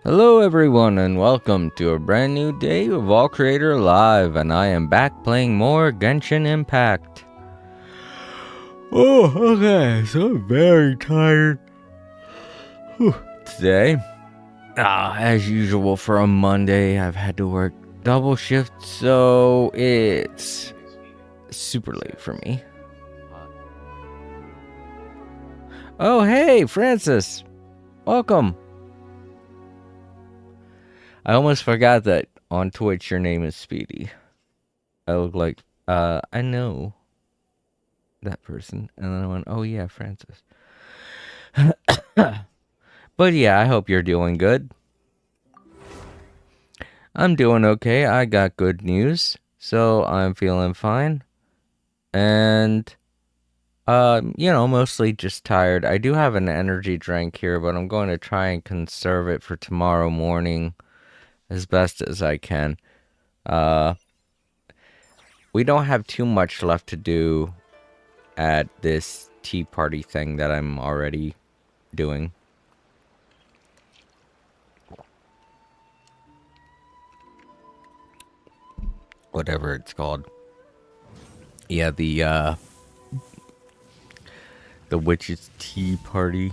Hello everyone and welcome to a brand new day of All Creator Live, and I am back playing more Genshin Impact. Oh, okay, so I'm very tired today. As usual for a Monday, I've had to work double shift, so it's super late for me. Oh hey, Francis! Welcome! I almost forgot that on Twitch your name is Speedy. I look like, I know that person. And then I went, oh yeah, Francis. But yeah, I hope you're doing good. I'm doing okay. I got good news. So I'm feeling fine. And, mostly just tired. I do have an energy drink here, but I'm going to try and conserve it for tomorrow morning as best as I can. We don't have too much left to do at this tea party thing that I'm already doing. Whatever it's called. Yeah, the witch's tea party.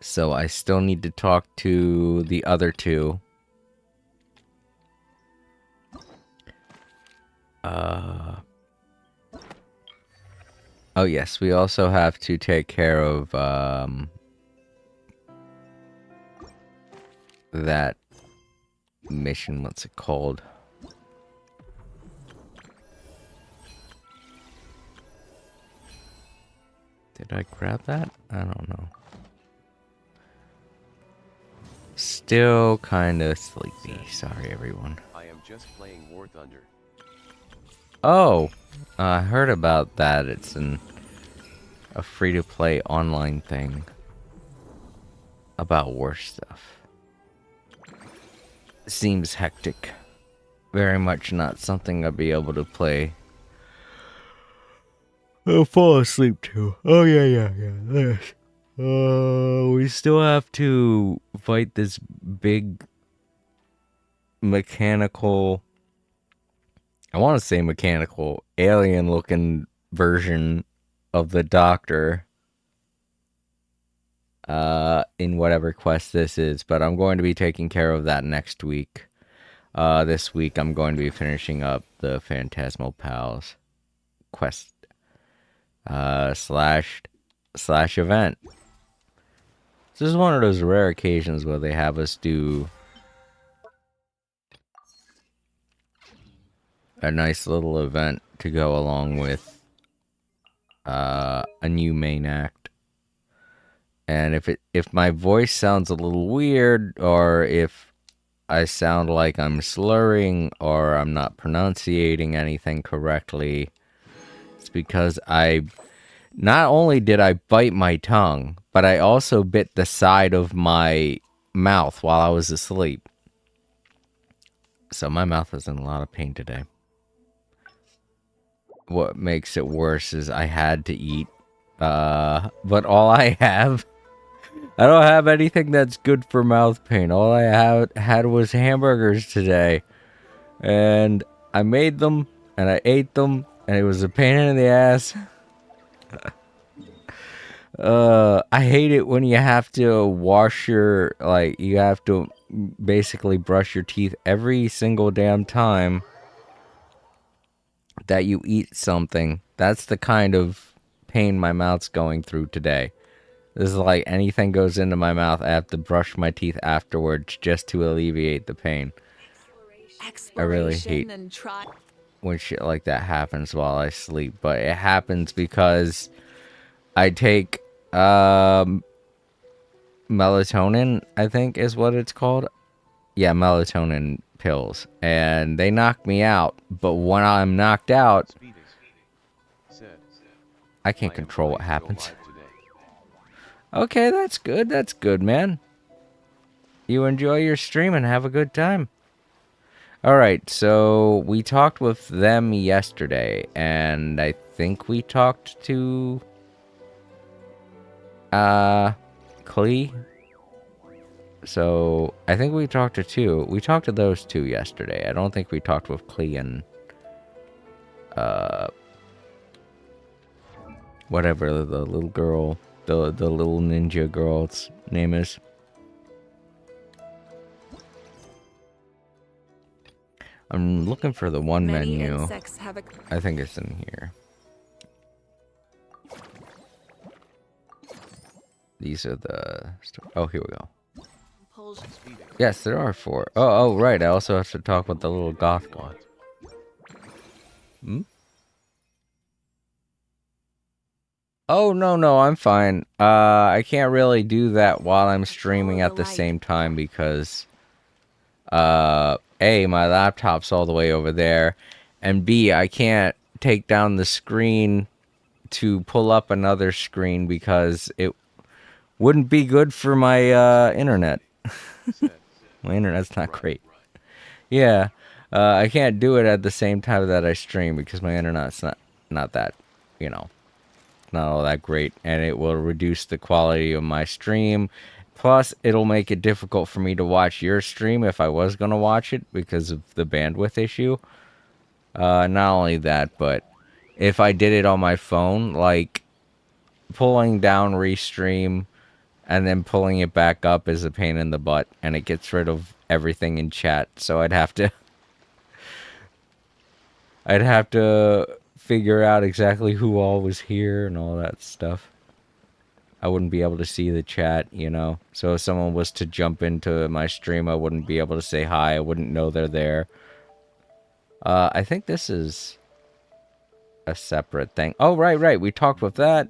So I still need to talk to the other two. Oh yes, we also have to take care of that mission. What's it called? Did I grab that? I don't know. Still kind of sleepy. Sorry, everyone. I am just playing War Thunder. Oh, I heard about that. It's a free-to-play online thing about war stuff. Seems hectic. Very much not something I'll be able to play. I'll fall asleep too. Oh yeah. Yes. We still have to fight this big mechanical, I want to say mechanical, alien-looking version of the Doctor in whatever quest this is, but I'm going to be taking care of that next week. This week I'm going to be finishing up the Phantasmal Pals quest slash event. This is one of those rare occasions where they have us do a nice little event to go along with a new main act. And if my voice sounds a little weird, or if I sound like I'm slurring or I'm not pronunciating anything correctly, it's because not only did I bite my tongue, but I also bit the side of my mouth while I was asleep. So my mouth is in a lot of pain today. What makes it worse is I had to eat, but all I don't have anything that's good for mouth pain. All I had was hamburgers today, and I made them, and I ate them, and it was a pain in the ass. I hate it when you have to wash you have to basically brush your teeth every single damn time that you eat something. That's the kind of pain my mouth's going through today. This is like anything goes into my mouth, I have to brush my teeth afterwards just to alleviate the pain. I really hate when shit like that happens while I sleep, but it happens because I take melatonin, I think is what it's called. Yeah, melatonin pills, and they knock me out. But when I'm knocked out, I can't I am control what trying to go happens. live today. Okay, that's good. That's good, man. You enjoy your stream and have a good time. Alright, so we talked with them yesterday, and I think we talked to Klee. So I think we talked to two. We talked to those two yesterday. I don't think we talked with Klee and whatever the little girl, the little ninja girl's name is. I'm looking for the one Many menu. insects have a I think it's in here. These are the... Oh, here we go. Speeding. Yes, there are 4. Oh, right. I also have to talk with the little goth girl. Hmm? Oh, no, I'm fine. I can't really do that while I'm streaming at the same time because... A, my laptop's all the way over there, and B, I can't take down the screen to pull up another screen because it wouldn't be good for my internet. My internet's not great. Yeah, I can't do it at the same time that I stream because my internet's not that, not all that great, and it will reduce the quality of my stream. Plus, it'll make it difficult for me to watch your stream if I was going to watch it because of the bandwidth issue. Not only that, but if I did it on my phone, like pulling down restream and then pulling it back up is a pain in the butt, and it gets rid of everything in chat. So I'd have to figure out exactly who all was here and all that stuff. I wouldn't be able to see the chat, So if someone was to jump into my stream, I wouldn't be able to say hi. I wouldn't know they're there. I think this is a separate thing. Oh, right. We talked with that,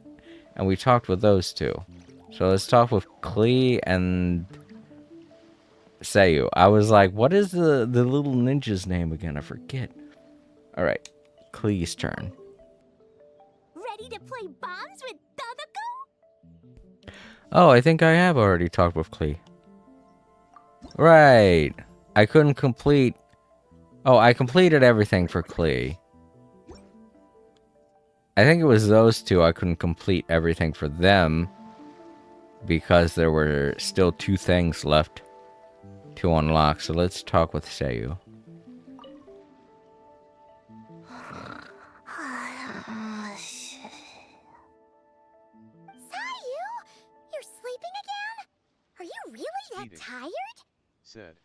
and we talked with those two. So let's talk with Klee and Seiyu. I was like, what is the little ninja's name again? I forget. All right, Klee's turn. Ready to play bombs with Dodoco? Oh, I think I have already talked with Klee. Right. I couldn't complete... Oh, I completed everything for Klee. I think it was those two I couldn't complete everything for them because there were still 2 things left to unlock. So let's talk with Seiyu. You're sleeping again? Are you really that tired? Said.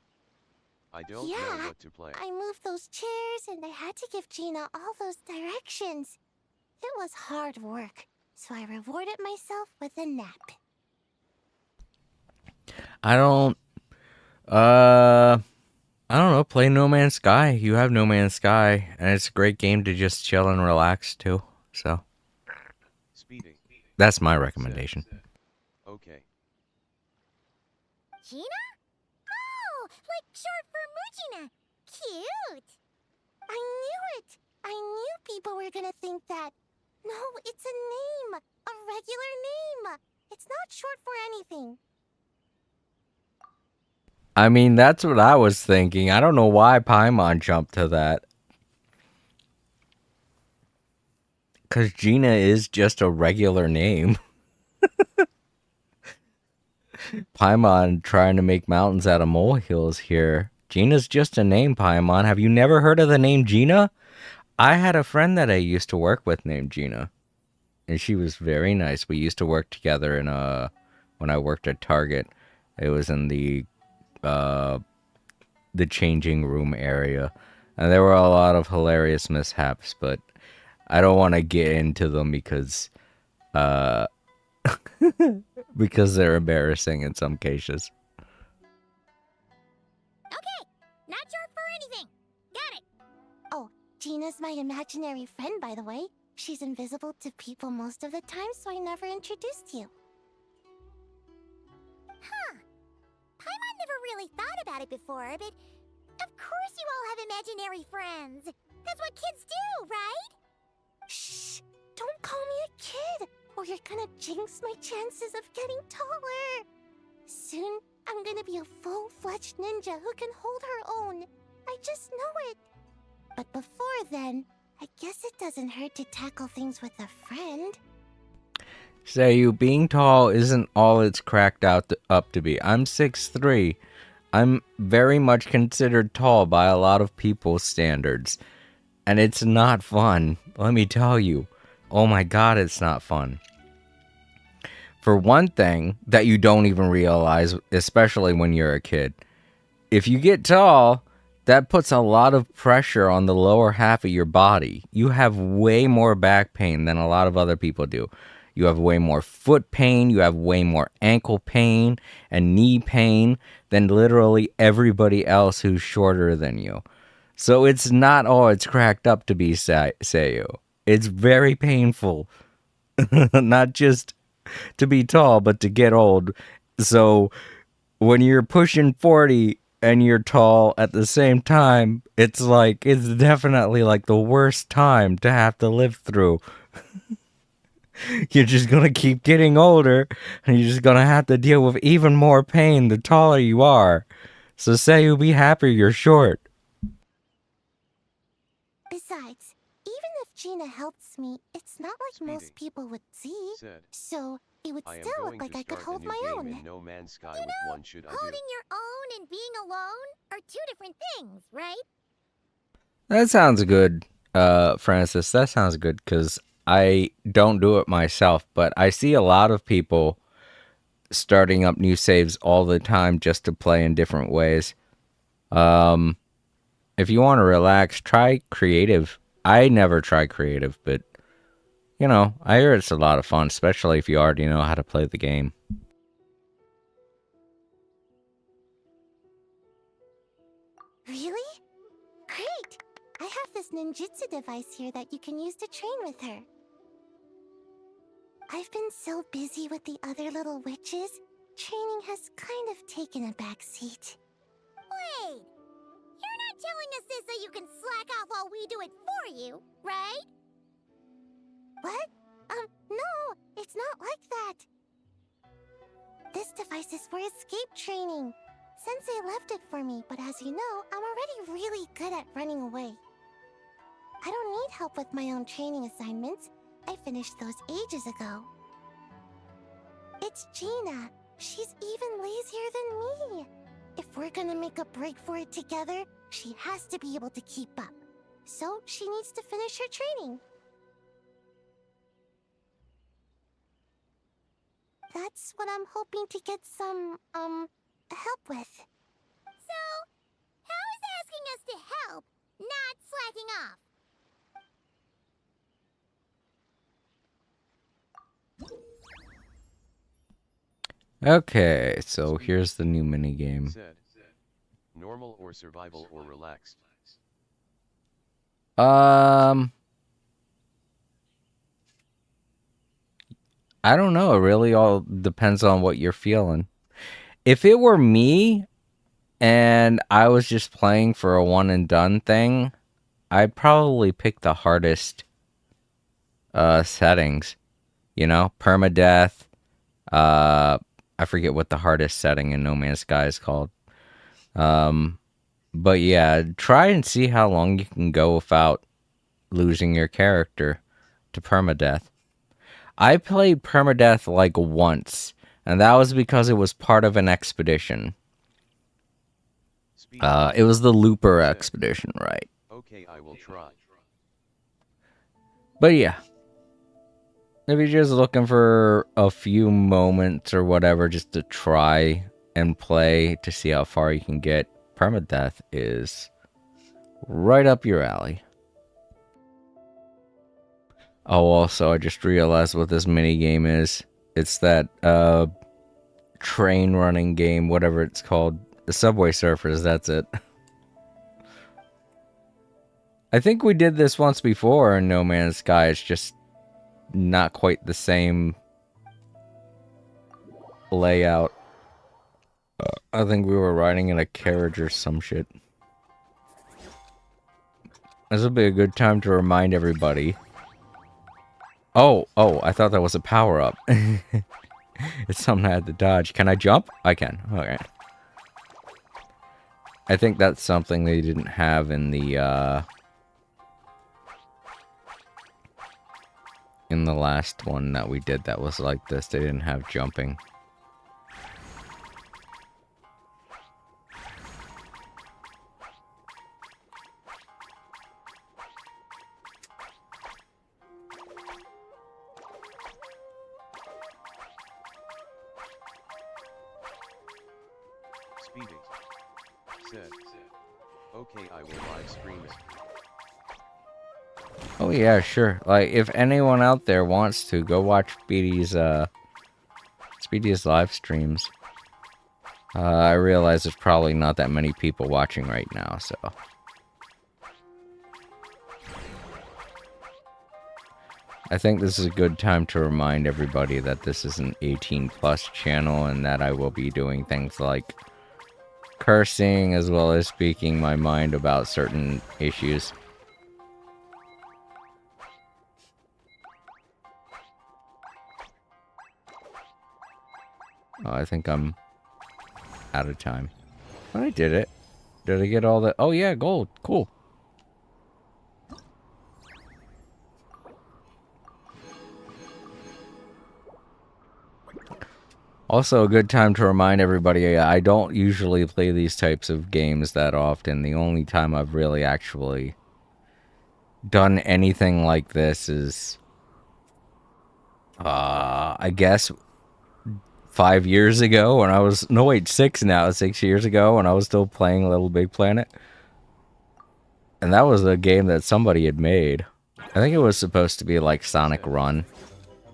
I don't Yeah, know what to play. I moved those chairs and I had to give Gina all those directions. It was hard work, so I rewarded myself with a nap. I don't know, play No Man's Sky. You have No Man's Sky, and it's a great game to just chill and relax too. So Speeding. That's my recommendation. Okay. Gina? Oh, like short for Mujina. Cute. I knew it. I knew people were gonna think that. No, it's a name. A regular name. It's not short for anything. I mean, that's what I was thinking. I don't know why Paimon jumped to that. Because Gina is just a regular name. Paimon trying to make mountains out of molehills here. Gina's just a name, Paimon. Have you never heard of the name Gina? I had a friend that I used to work with named Gina. And she was very nice. We used to work together in when I worked at Target. It was in the changing room area. And there were a lot of hilarious mishaps, but I don't want to get into them because because they're embarrassing in some cases. Okay, not short for anything. Got it. Oh, Gina's my imaginary friend, by the way. She's invisible to people most of the time, so I never introduced you. Huh. Paimon never really thought about it before, but of course you all have imaginary friends. That's what kids do, right? Shh! Don't call me a you're gonna jinx my chances of getting taller. Soon, I'm gonna be a full-fledged ninja who can hold her own. I just know it. But before then, I guess it doesn't hurt to tackle things with a friend. Say, being tall isn't all it's cracked up to be. I'm 6'3". I'm very much considered tall by a lot of people's standards. And it's not fun, let me tell you. Oh my god, it's not fun. For one thing that you don't even realize, especially when you're a kid, if you get tall, that puts a lot of pressure on the lower half of your body. You have way more back pain than a lot of other people do. You have way more foot pain, you have way more ankle pain and knee pain than literally everybody else who's shorter than you. So it's not all it's cracked up to be, Sayu. It's very painful. Not just to be tall, but to get old. So when you're pushing 40 and you're tall at the same time, it's definitely like the worst time to have to live through. You're just gonna keep getting older, and you're just gonna have to deal with even more pain the taller you are. So say you'll be happy you're short. Besides, even if Gina helps me, it's not like Speedy most people would see. said, So it would I am still look going like to I could start hold a new my game own. in No Man's Sky You with know, one should I do. Holding your own and being alone are two different things, right? That sounds good, Francis. That sounds good, because I don't do it myself, but I see a lot of people starting up new saves all the time just to play in different ways. If you want to relax, try creative. I never try creative, but I hear it's a lot of fun, especially if you already know how to play the game. Really? Great! I have this ninjutsu device here that you can use to train with her. I've been so busy with the other little witches, training has kind of taken a backseat. Wait! You're not telling us this so you can slack off while we do it for you, right? What? No, it's not like that. This device is for escape training. Sensei left it for me, but as you know, I'm already really good at running away. I don't need help with my own training assignments. I finished those ages ago. It's Gina. She's even lazier than me. If we're gonna make a break for it together, she has to be able to keep up. So she needs to finish her training. That's what I'm hoping to get some, help with. So, how is asking us to help not slacking off? Okay, so here's the new minigame. Said, normal or survival or relaxed. I don't know. It really all depends on what you're feeling. If it were me and I was just playing for a one and done thing, I'd probably pick the hardest settings. Permadeath. I forget what the hardest setting in No Man's Sky is called. But yeah, try and see how long you can go without losing your character to permadeath. I played permadeath like once, and that was because it was part of an expedition. Speedy It was the Looper said, expedition, right? okay, I will try. But yeah, if you're just looking for a few moments or whatever just to try and play to see how far you can get, permadeath is right up your alley. Oh, also, I just realized what this mini game is. It's that train running game, whatever it's called. The Subway Surfers, that's it. I think we did this once before in No Man's Sky. It's just not quite the same layout. I think we were riding in a carriage or some shit. This will be a good time to remind everybody Oh, I thought that was a power-up. It's something I had to dodge. Can I jump? I can. Okay. I think that's something they didn't have in the last one that we did that was like this. They didn't have jumping. Speedy said, okay, I will live stream it. Oh yeah, sure. Like, if anyone out there wants to, go watch Speedy's live streams. I realize there's probably not that many people watching right now, so. I think this is a good time to remind everybody that this is an 18+ channel and that I will be doing things like cursing as well as speaking my mind about certain issues. Oh, I think I'm out of time. But I did it. Did I get all the... Oh yeah, gold. Cool. Also, a good time to remind everybody, I don't usually play these types of games that often. The only time I've really actually done anything like this is, I guess, 5 years ago when I was... No, wait, 6 now. 6 years ago when I was still playing Little Big Planet. And that was a game that somebody had made. I think it was supposed to be like Sonic Run.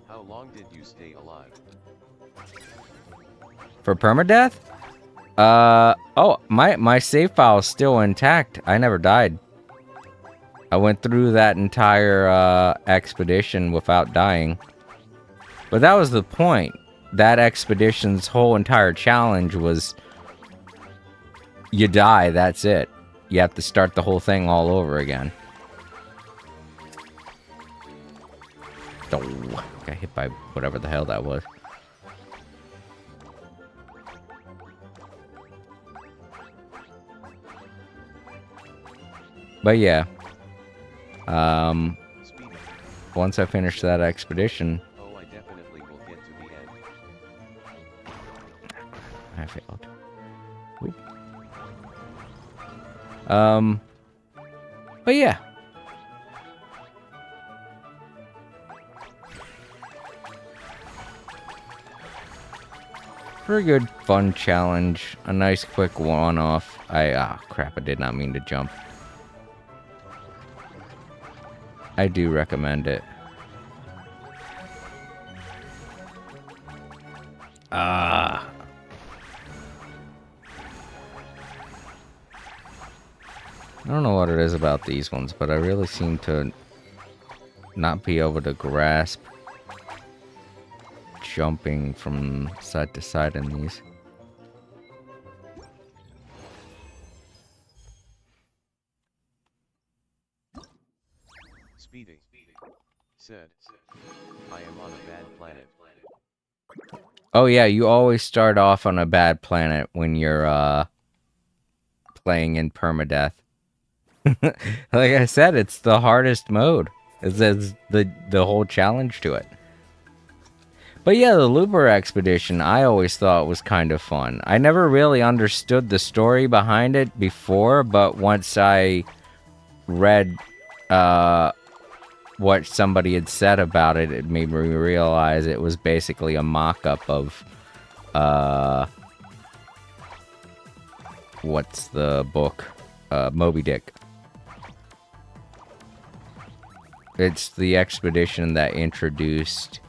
How long did you stay alive? For permadeath? Oh, my save file is still intact. I never died. I went through that entire expedition without dying. But that was the point. That expedition's whole entire challenge was you die, that's it. You have to start the whole thing all over again. Oh, got hit by whatever the hell that was. But yeah. Speedy. Once I finish that expedition... Oh, I definitely will get to the end. I failed. Oop. But yeah. Pretty good, fun challenge. A nice, quick one-off. Crap, I did not mean to jump. I do recommend it. I don't know what it is about these ones, but I really seem to not be able to grasp jumping from side to side in these. Speedy said, I am on a bad planet. Oh yeah, you always start off on a bad planet when you're playing in permadeath. Like I said, it's the hardest mode. It's the whole challenge to it. But yeah, the Looper Expedition, I always thought was kind of fun. I never really understood the story behind it before, but once I read what somebody had said about it, it made me realize it was basically a mock-up of what's the book? Moby Dick. It's the expedition that introduced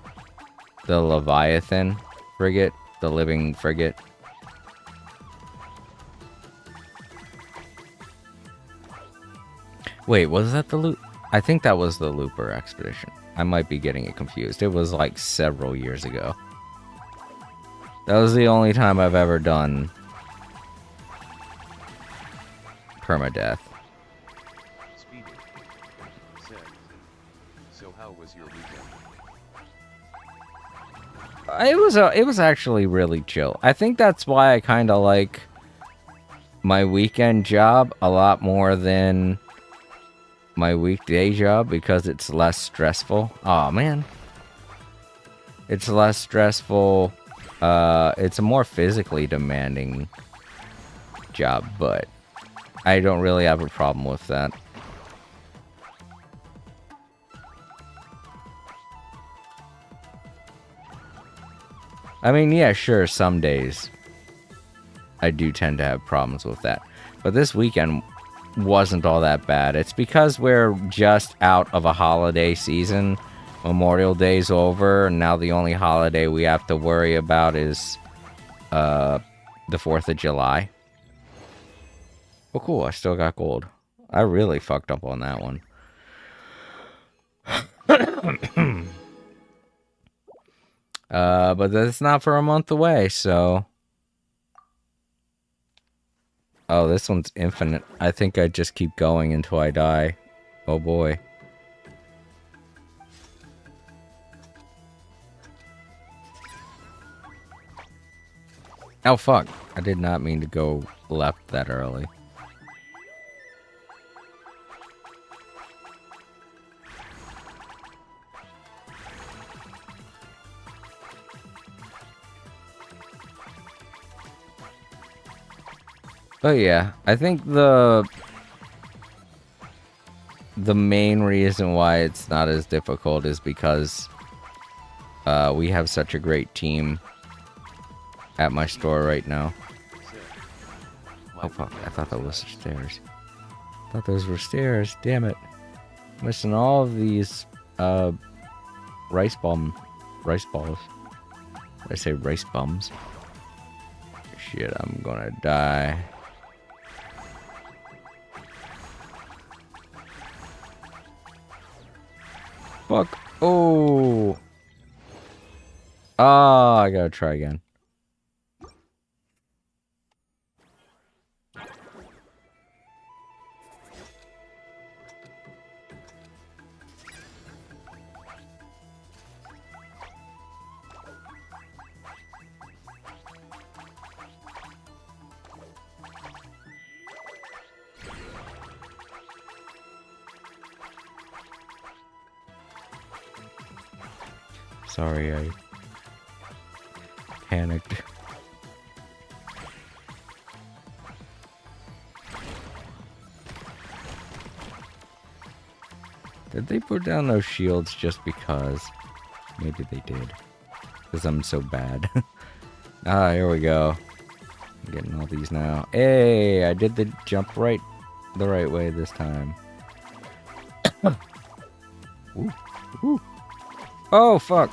the Leviathan frigate, the living frigate. Wait, was that the I think that was the Looper Expedition. I might be getting it confused. It was like several years ago. That was the only time I've ever done permadeath. Speedy said, so how was your weekend? it was actually really chill. I think that's why I kind of like my weekend job a lot more than my weekday job, because it's less stressful. Oh man, it's less stressful. It's a more physically demanding job, but I don't really have a problem with that. I mean, yeah, sure, some days I do tend to have problems with that. But this weekend wasn't all that bad. It's because we're just out of a holiday season. Memorial Day's over, and now the only holiday we have to worry about is the 4th of July. Oh, cool, I still got gold. I really fucked up on that one. But that's not for a month away, so... Oh, this one's infinite. I think I just keep going until I die. Oh boy. Oh fuck. I did not mean to go left that early. But yeah, I think the main reason why it's not as difficult is because we have such a great team at my store right now. Oh fuck, I thought that was stairs. I thought those were stairs, damn it. Missing all of these rice balls. Did I say rice bums? Shit, I'm gonna die. Fuck. Oh. Ah, I gotta try again. Sorry, I panicked. Did they put down those shields just because? Maybe they did. Because I'm so bad. Ah, here we go. I'm getting all these now. Hey, I did the jump the right way this time. Ooh, ooh. Oh, fuck.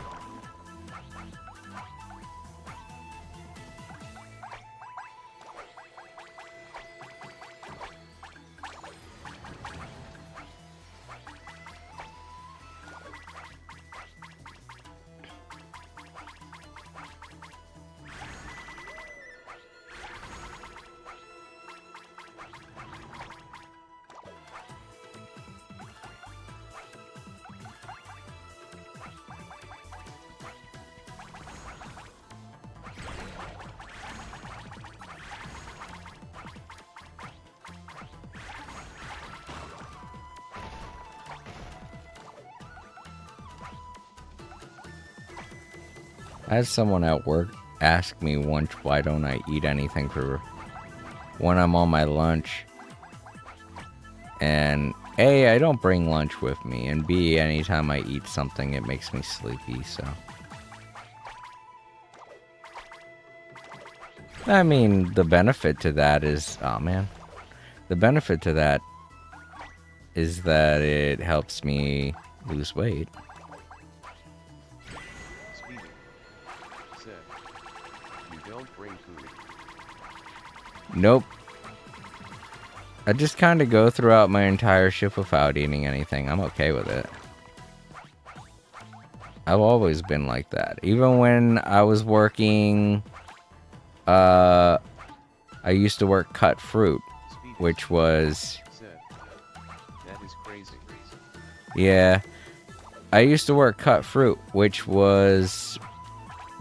I had someone at work ask me once why don't I eat anything for when I'm on my lunch. And A, I don't bring lunch with me, and B, anytime I eat something it makes me sleepy, so. I mean, the benefit to that is, oh man. The benefit to that is that it helps me lose weight. Nope. I just kind of go throughout my entire shift without eating anything. I'm okay with it. I've always been like that. Even when I was working, I used to work cut fruit, which was... That is crazy. Yeah. I used to work cut fruit, which was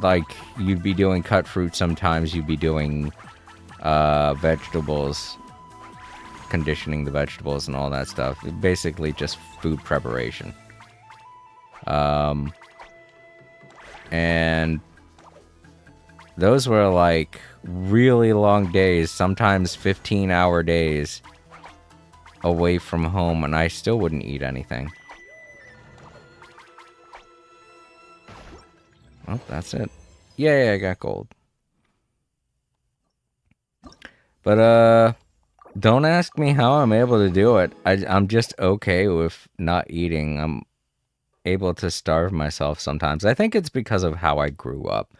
like you'd be doing cut fruit sometimes, you'd be doing vegetables, conditioning the vegetables and all that stuff. Basically just food preparation. And those were like really long days, sometimes 15-hour days away from home, and I still wouldn't eat anything. Well, that's it. Yay, I got gold. But, don't ask me how I'm able to do it. I'm just okay with not eating. I'm able to starve myself sometimes. I think it's because of how I grew up.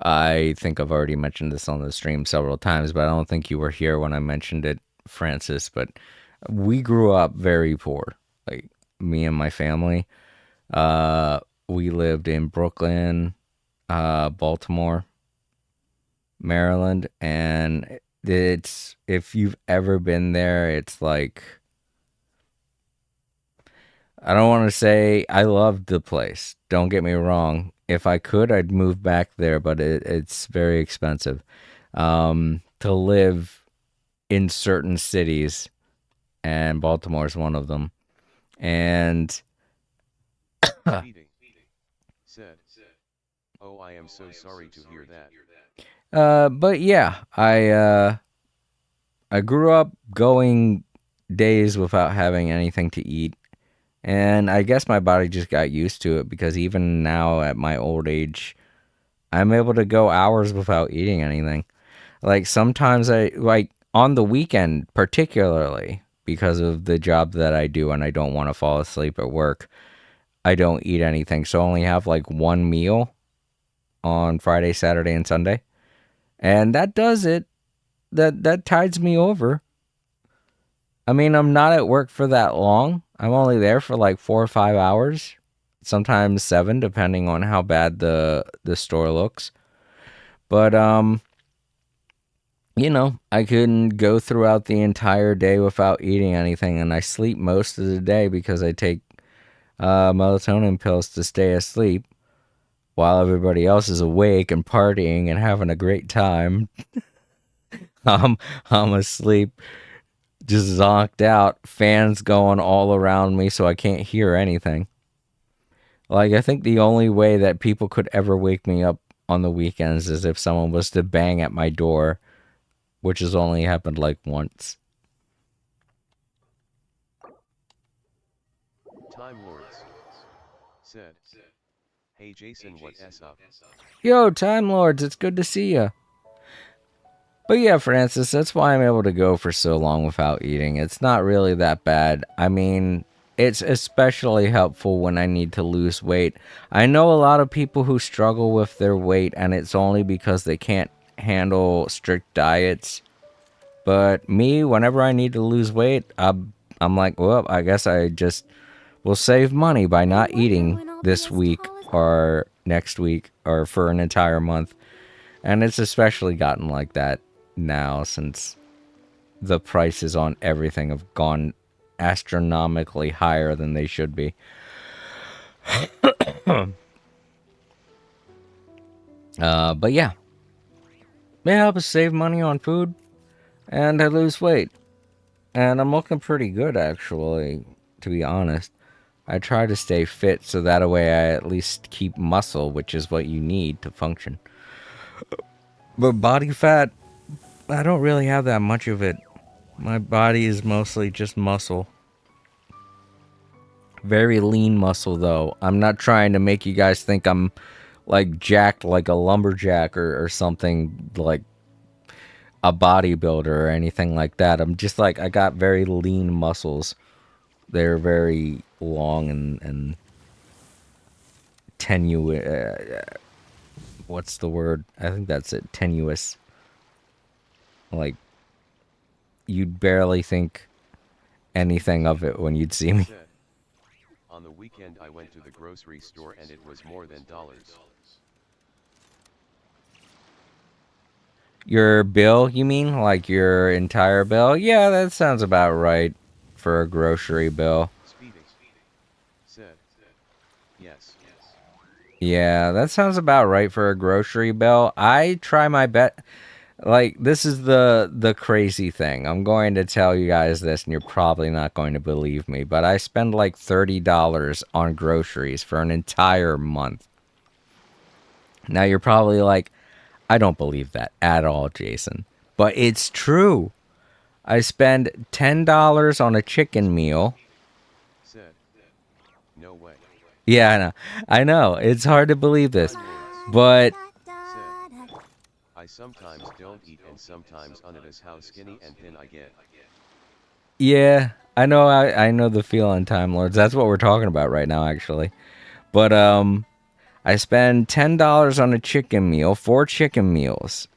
I think I've already mentioned this on the stream several times, but I don't think you were here when I mentioned it, Francis. But we grew up very poor. Like, me and my family. We lived in Brooklyn, Baltimore, Maryland, and it's, if you've ever been there, it's like, I don't want to say I loved the place. Don't get me wrong. If I could, I'd move back there, but it's very expensive to live in certain cities, and Baltimore is one of them. And Speeding. Said. Oh, I am so sorry to hear that. but yeah, I grew up going days without having anything to eat. And I guess my body just got used to it, because even now at my old age, I'm able to go hours without eating anything. Like sometimes like on the weekend, particularly because of the job that I do and I don't want to fall asleep at work, I don't eat anything. So I only have like one meal on Friday, Saturday, and Sunday. And that does it. That tides me over. I mean, I'm not at work for that long. I'm only there for like 4 or 5 hours, sometimes 7, depending on how bad the store looks. But I couldn't go throughout the entire day without eating anything, and I sleep most of the day because I take melatonin pills to stay asleep while everybody else is awake and partying and having a great time. I'm asleep, just zonked out, fans going all around me so I can't hear anything. Like, I think the only way that people could ever wake me up on the weekends is if someone was to bang at my door, which has only happened like once. Time Lords. Said. Hey Jason, what's up? Yo, Time Lords, it's good to see ya. But yeah, Francis, that's why I'm able to go for so long without eating. It's not really that bad. I mean, it's especially helpful when I need to lose weight. I know a lot of people who struggle with their weight, and it's only because they can't handle strict diets. But me, whenever I need to lose weight, I'm like, well, I guess I just will save money by not eating this week or next week or for an entire month. And it's especially gotten like that now, since the prices on everything have gone astronomically higher than they should be. But yeah, it helps save money on food, and I lose weight, and I'm looking pretty good, actually, to be honest. I try to stay fit so that way I at least keep muscle, which is what you need to function. But body fat, I don't really have that much of it. My body is mostly just muscle. Very lean muscle, though. I'm not trying to make you guys think I'm like jacked like a lumberjack or something, like a bodybuilder or anything like that. I'm just like, I got very lean muscles. They're very long and tenuous. What's the word? I think that's it. Tenuous. Like, you'd barely think anything of it when you'd see me. Said. On the weekend I went to the grocery store and it was more than dollars. Your bill, you mean? Like your entire bill? Yeah, that sounds about right for a grocery bill. Speeding. Said. Yes. Yeah, that sounds about right for a grocery bill. I try my bet. Like, this is the crazy thing. I'm going to tell you guys this, and you're probably not going to believe me, but I spend like $30 on groceries for an entire month. Now you're probably like, I don't believe that at all, Jason. But it's true. I spend $10 on a chicken meal. Said. No way. Yeah, I know. I know. It's hard to believe this. Timeboys. But Said. I sometimes don't eat and sometimes unnotice how skinny and thin I get. yeah, I know the feeling, Time Lords. That's what we're talking about right now, actually. But I spend $10 on a chicken meal, 4 chicken meals.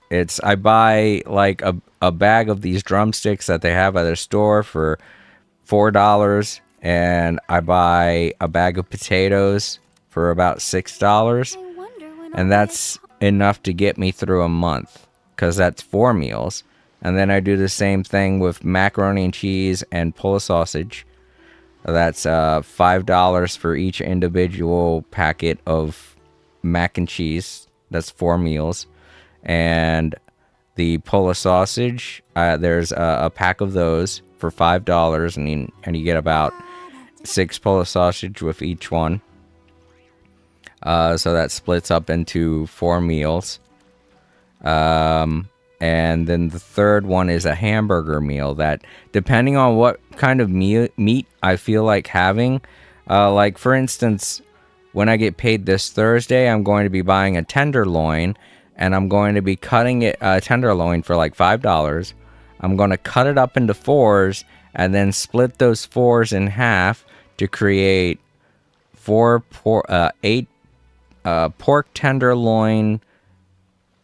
I buy like a bag of these drumsticks that they have at their store for $4, and I buy a bag of potatoes for about $6, I wonder when I'll and get that's enough to get me through a month because that's 4 meals. And then I do the same thing with macaroni and cheese and pull sausage. That's $5 for each individual packet of mac and cheese. That's 4 meals. And the Pola sausage, there's a pack of those for $5, and you get about 6 Pola sausage with each one. So that splits up into 4 meals. And then the third one is a hamburger meal that, depending on what kind of meat I feel like having, like for instance, when I get paid this Thursday, I'm going to be buying a tenderloin, and I'm going to be cutting it tenderloin for like $5. I'm going to cut it up into fours and then split those fours in half to create eight pork tenderloin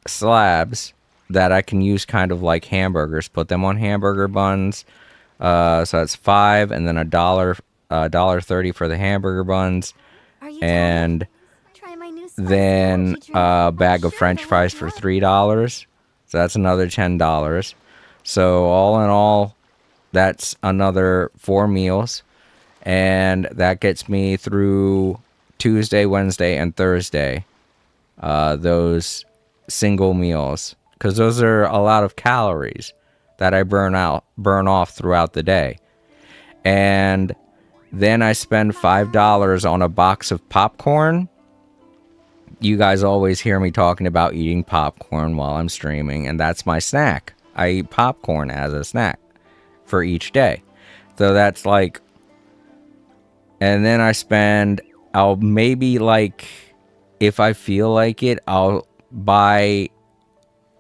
slabs that I can use kind of like hamburgers. Put them on hamburger buns. So that's $5, and then $1.30 for the hamburger buns, Are you and try my new spicy then mochi drink? a bag I'm of sure French it'll fries wake for you up. $3. So that's another $10. So all in all, that's another 4 meals, and that gets me through Tuesday, Wednesday, and Thursday. Those single meals, because those are a lot of calories that I burn off throughout the day. And then I spend $5 on a box of popcorn. You guys always hear me talking about eating popcorn while I'm streaming, and that's my snack. I eat popcorn as a snack for each day. So that's like, and then I'll maybe like, if I feel like it, I'll buy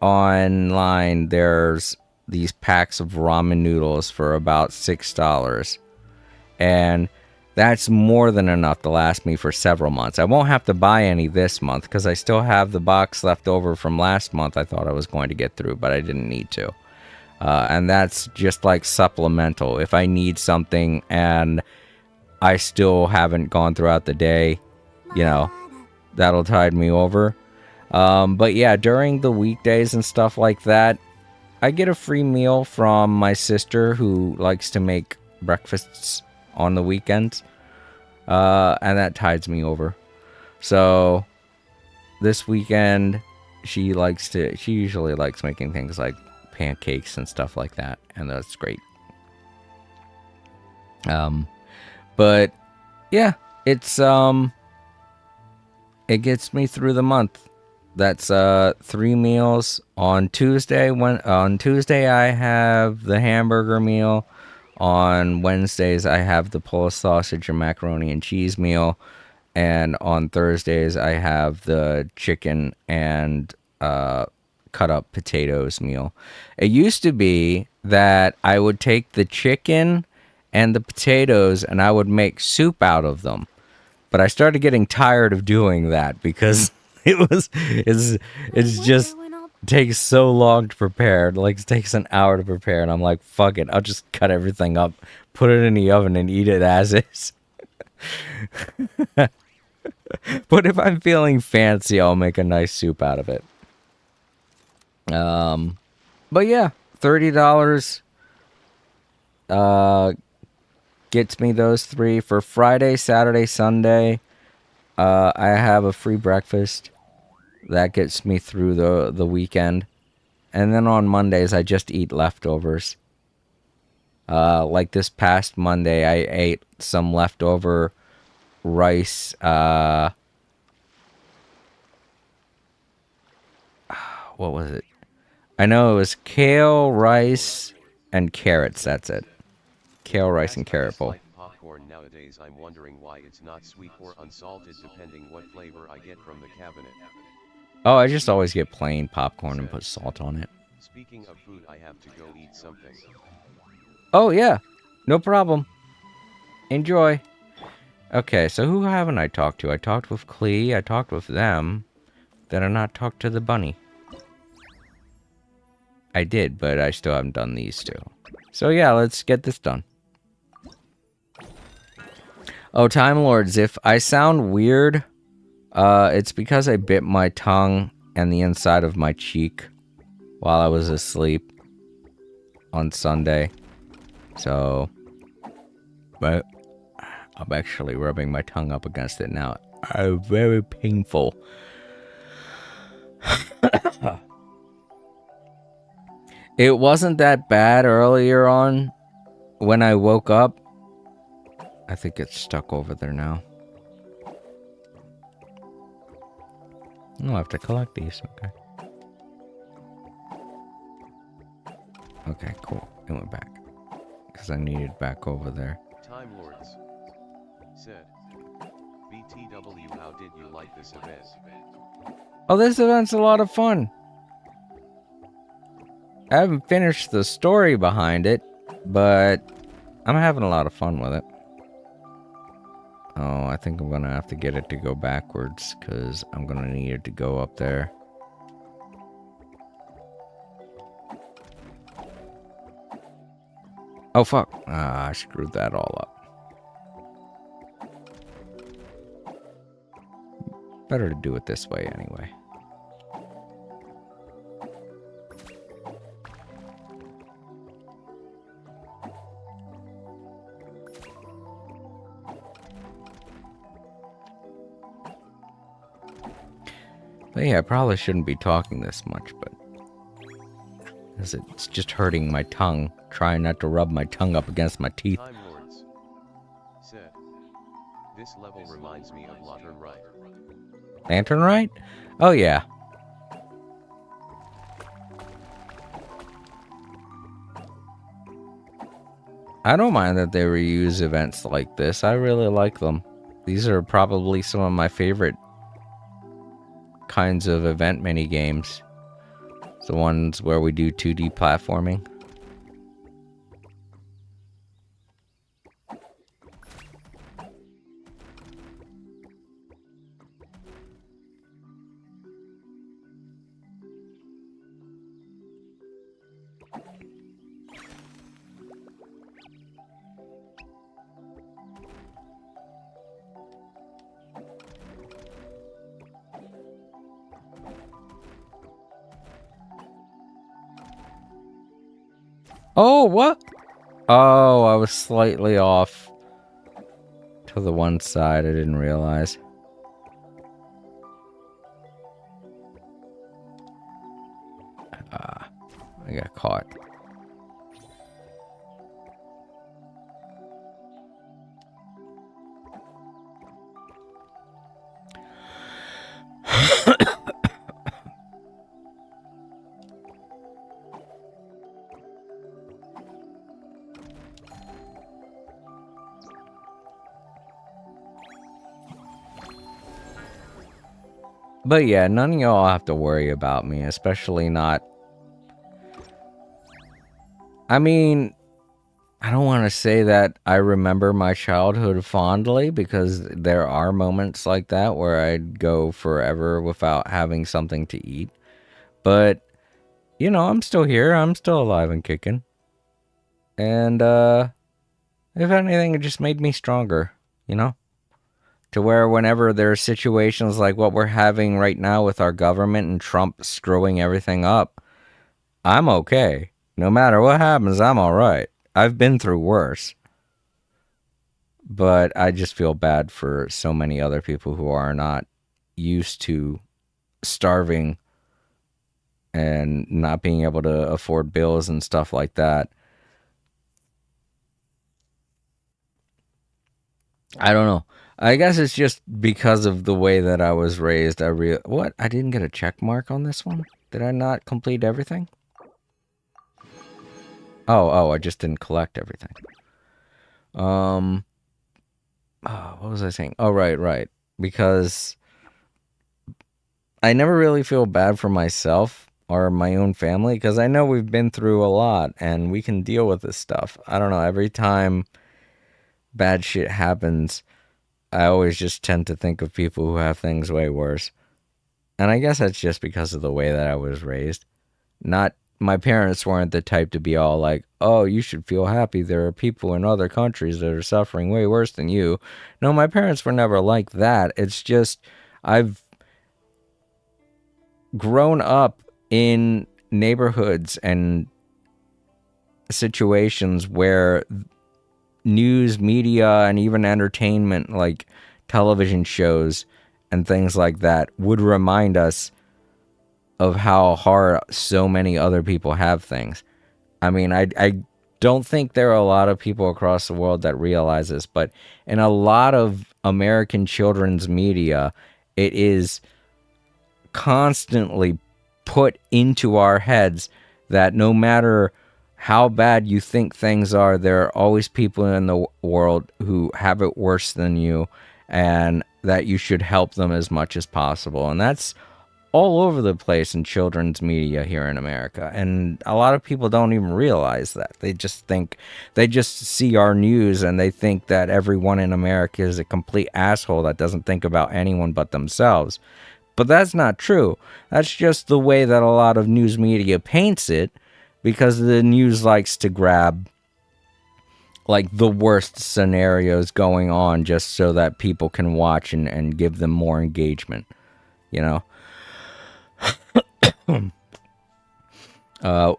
online. There's these packs of ramen noodles for about $6. And that's more than enough to last me for several months. I won't have to buy any this month because I still have the box left over from last month I thought I was going to get through, but I didn't need to. And that's just like supplemental. If I need something and I still haven't gone throughout the day, that'll tide me over. But yeah, during the weekdays and stuff like that, I get a free meal from my sister who likes to make breakfasts on the weekends. And that tides me over. So this weekend, she usually likes making things like pancakes and stuff like that. And that's great. But yeah, it gets me through the month. That's 3 meals on Tuesday. On Tuesday I have the hamburger meal. On Wednesdays I have the Polish sausage and macaroni and cheese meal, and on Thursdays I have the chicken and cut up potatoes meal. It used to be that I would take the chicken and the potatoes and I would make soup out of them. But I started getting tired of doing that because it's just takes so long to prepare. Like, it takes an hour to prepare, and I'm like, fuck it, I'll just cut everything up, put it in the oven, and eat it as is. But if I'm feeling fancy, I'll make a nice soup out of it. But yeah, $30 gets me those 3 for Friday, Saturday, Sunday. I have a free breakfast that gets me through the weekend, and then on Mondays I just eat leftovers. Like this past Monday, I ate some leftover rice. What was it? I know it was kale, rice, and carrots. That's it. Kale, rice, and As I carrot bowl. dislike popcorn nowadays, I'm wondering why it's not sweet or unsalted depending what flavor I get from the cabinet. Oh, I just always get plain popcorn and put salt on it. Speaking of food, I have to go eat something. Oh, yeah. No problem. Enjoy. Okay, so who haven't I talked to? I talked with Klee. I talked with them. Did I not talk to the bunny? I did, but I still haven't done these two. So yeah, let's get this done. Oh, Time Lords, if I sound weird, it's because I bit my tongue and the inside of my cheek while I was asleep on Sunday. So, but I'm actually rubbing my tongue up against it now. Very painful. It wasn't that bad earlier on when I woke up. I think it's stuck over there now. I'll have to collect these, okay. Okay, cool. It went back. Because I needed back over there. Time Lords said, BTW, how did you like this event? Oh, this event's a lot of fun. I haven't finished the story behind it, but I'm having a lot of fun with it. Oh, I think I'm gonna have to get it to go backwards, because I'm gonna need it to go up there. Oh, fuck. Ah, I screwed that all up. Better to do it this way anyway. But yeah, I probably shouldn't be talking this much, but as it's just hurting my tongue, trying not to rub my tongue up against my teeth. Time Lords said, this level reminds me of Lantern Right. Lantern Right? Oh yeah. I don't mind that they reuse events like this. I really like them. These are probably some of my favorite kinds of event mini games. The ones where we do 2D platforming. Oh, what? Oh, I was slightly off to the one side. I didn't realize. I got caught. But yeah, none of y'all have to worry about me, especially not... I mean, I don't want to say that I remember my childhood fondly, because there are moments like that where I'd go forever without having something to eat. But, you know, I'm still here. I'm still alive and kicking. And, if anything, it just made me stronger, you know? To where whenever there are situations like what we're having right now with our government and Trump screwing everything up, I'm okay. No matter what happens, I'm alright. I've been through worse. But I just feel bad for so many other people who are not used to starving and not being able to afford bills and stuff like that. I don't know. I guess it's just because of the way that I was raised. What? I didn't get a check mark on this one? Did I not complete everything? Oh, I just didn't collect everything. What was I saying? Oh, right. Because I never really feel bad for myself or my own family because I know we've been through a lot and we can deal with this stuff. I don't know. Every time bad shit happens, I always just tend to think of people who have things way worse. And I guess that's just because of the way that I was raised. Not My parents weren't the type to be all like, "Oh, you should feel happy. There are people in other countries that are suffering way worse than you." No, my parents were never like that. It's just I've grown up in neighborhoods and situations where news, media, and even entertainment like television shows and things like that would remind us of how hard so many other people have things. I mean, I don't think there are a lot of people across the world that realize this, but in a lot of American children's media, it is constantly put into our heads that no matter how bad you think things are, there are always people in the world who have it worse than you, and that you should help them as much as possible. And that's all over the place in children's media here in America. And a lot of people don't even realize that. They just see our news and they think that everyone in America is a complete asshole that doesn't think about anyone but themselves. But that's not true. That's just the way that a lot of news media paints it, because the news likes to grab like the worst scenarios going on just so that people can watch and give them more engagement, you know?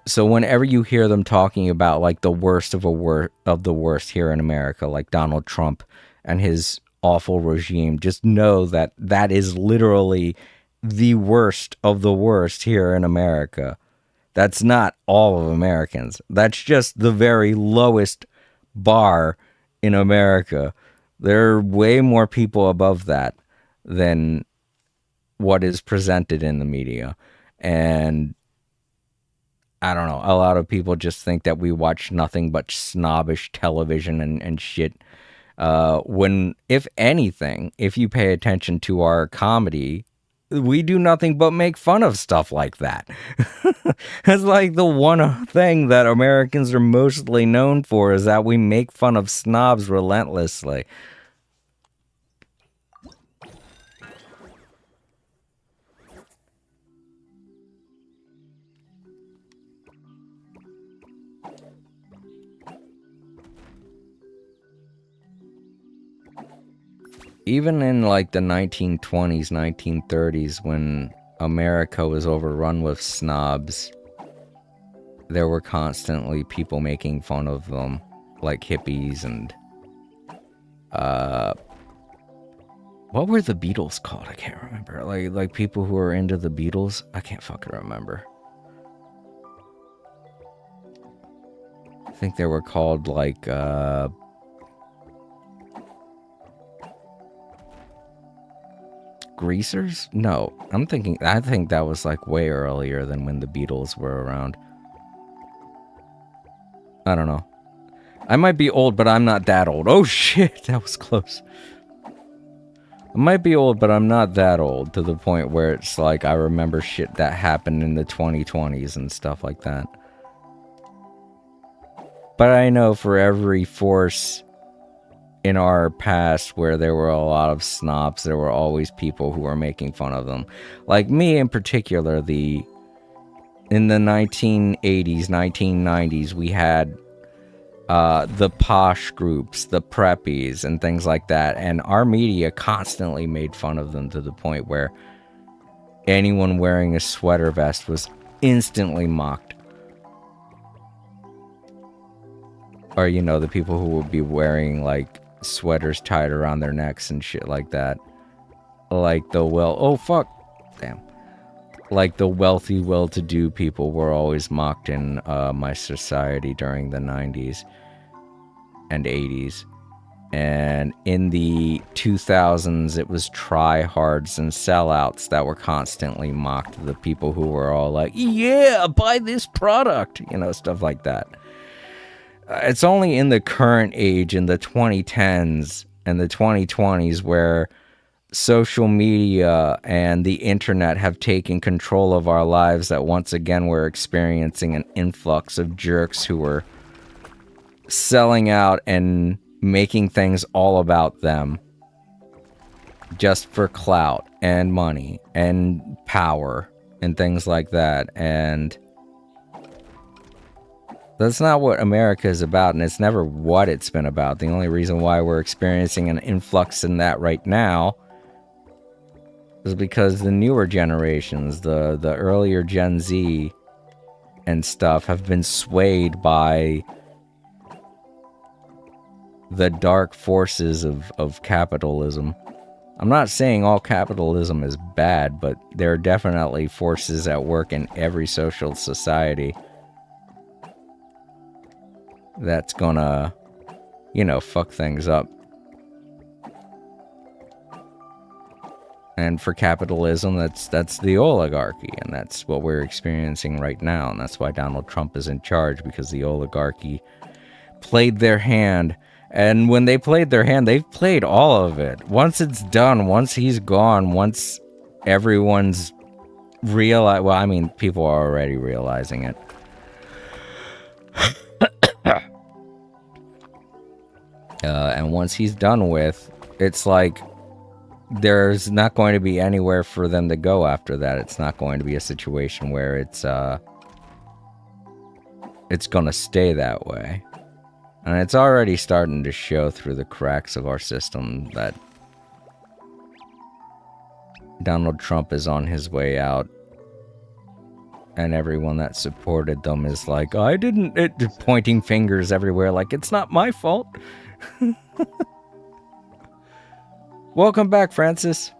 So whenever you hear them talking about like the worst of the worst here in America, like Donald Trump and his awful regime, just know that that is literally the worst of the worst here in America. That's not all of Americans. That's just the very lowest bar in America. There are way more people above that than what is presented in the media. And I don't know. A lot of people just think that we watch nothing but snobbish television and shit. When, if anything, if you pay attention to our comedy, we do nothing but make fun of stuff like that. It's like the one thing that Americans are mostly known for is that we make fun of snobs relentlessly. Even in like the 1920s, 1930s, when America was overrun with snobs, there were constantly people making fun of them, like hippies and what were the Beatles called? I can't remember. Like people who were into the Beatles. I can't fucking remember. I think they were called like Greasers? No, I think that was like way earlier than when the Beatles were around. I don't know. I might be old, but I'm not that old. Oh shit, that was close. I might be old, but I'm not that old to the point where it's like I remember shit that happened in the 2020s and stuff like that. But I know for every force in our past where there were a lot of snobs, there were always people who were making fun of them. Like me in particular, in the 1980s, 1990s, we had the posh groups, the preppies, and things like that. And our media constantly made fun of them to the point where anyone wearing a sweater vest was instantly mocked. Or, the people who would be wearing, like, sweaters tied around their necks and shit like that. Like the oh fuck, damn. Like the wealthy, well-to-do people were always mocked in my society during the 90s and 80s. And in the 2000s, it was tryhards and sellouts that were constantly mocked. The people who were all like, yeah, buy this product, you know, stuff like that. It's only in the current age, in the 2010s and the 2020s, where social media and the internet have taken control of our lives, that once again we're experiencing an influx of jerks who are selling out and making things all about them just for clout and money and power and things like that. And that's not what America is about, and it's never what it's been about. The only reason why we're experiencing an influx in that right now is because the newer generations, the earlier Gen Z and stuff, have been swayed by the dark forces of capitalism. I'm not saying all capitalism is bad, but there are definitely forces at work in every social society that's gonna, you know, fuck things up. And for capitalism, that's the oligarchy, and that's what we're experiencing right now, and that's why Donald Trump is in charge, because the oligarchy played their hand. And when they played their hand, they've played all of it. Once it's done, once he's gone, once everyone's realized, well, I mean, people are already realizing it. And once he's done with, it's like there's not going to be anywhere for them to go after that. It's not going to be a situation where it's gonna stay that way. And it's already starting to show through the cracks of our system that Donald Trump is on his way out. And everyone that supported them is like, I didn't... pointing fingers everywhere like, it's not my fault. Welcome back, Francis.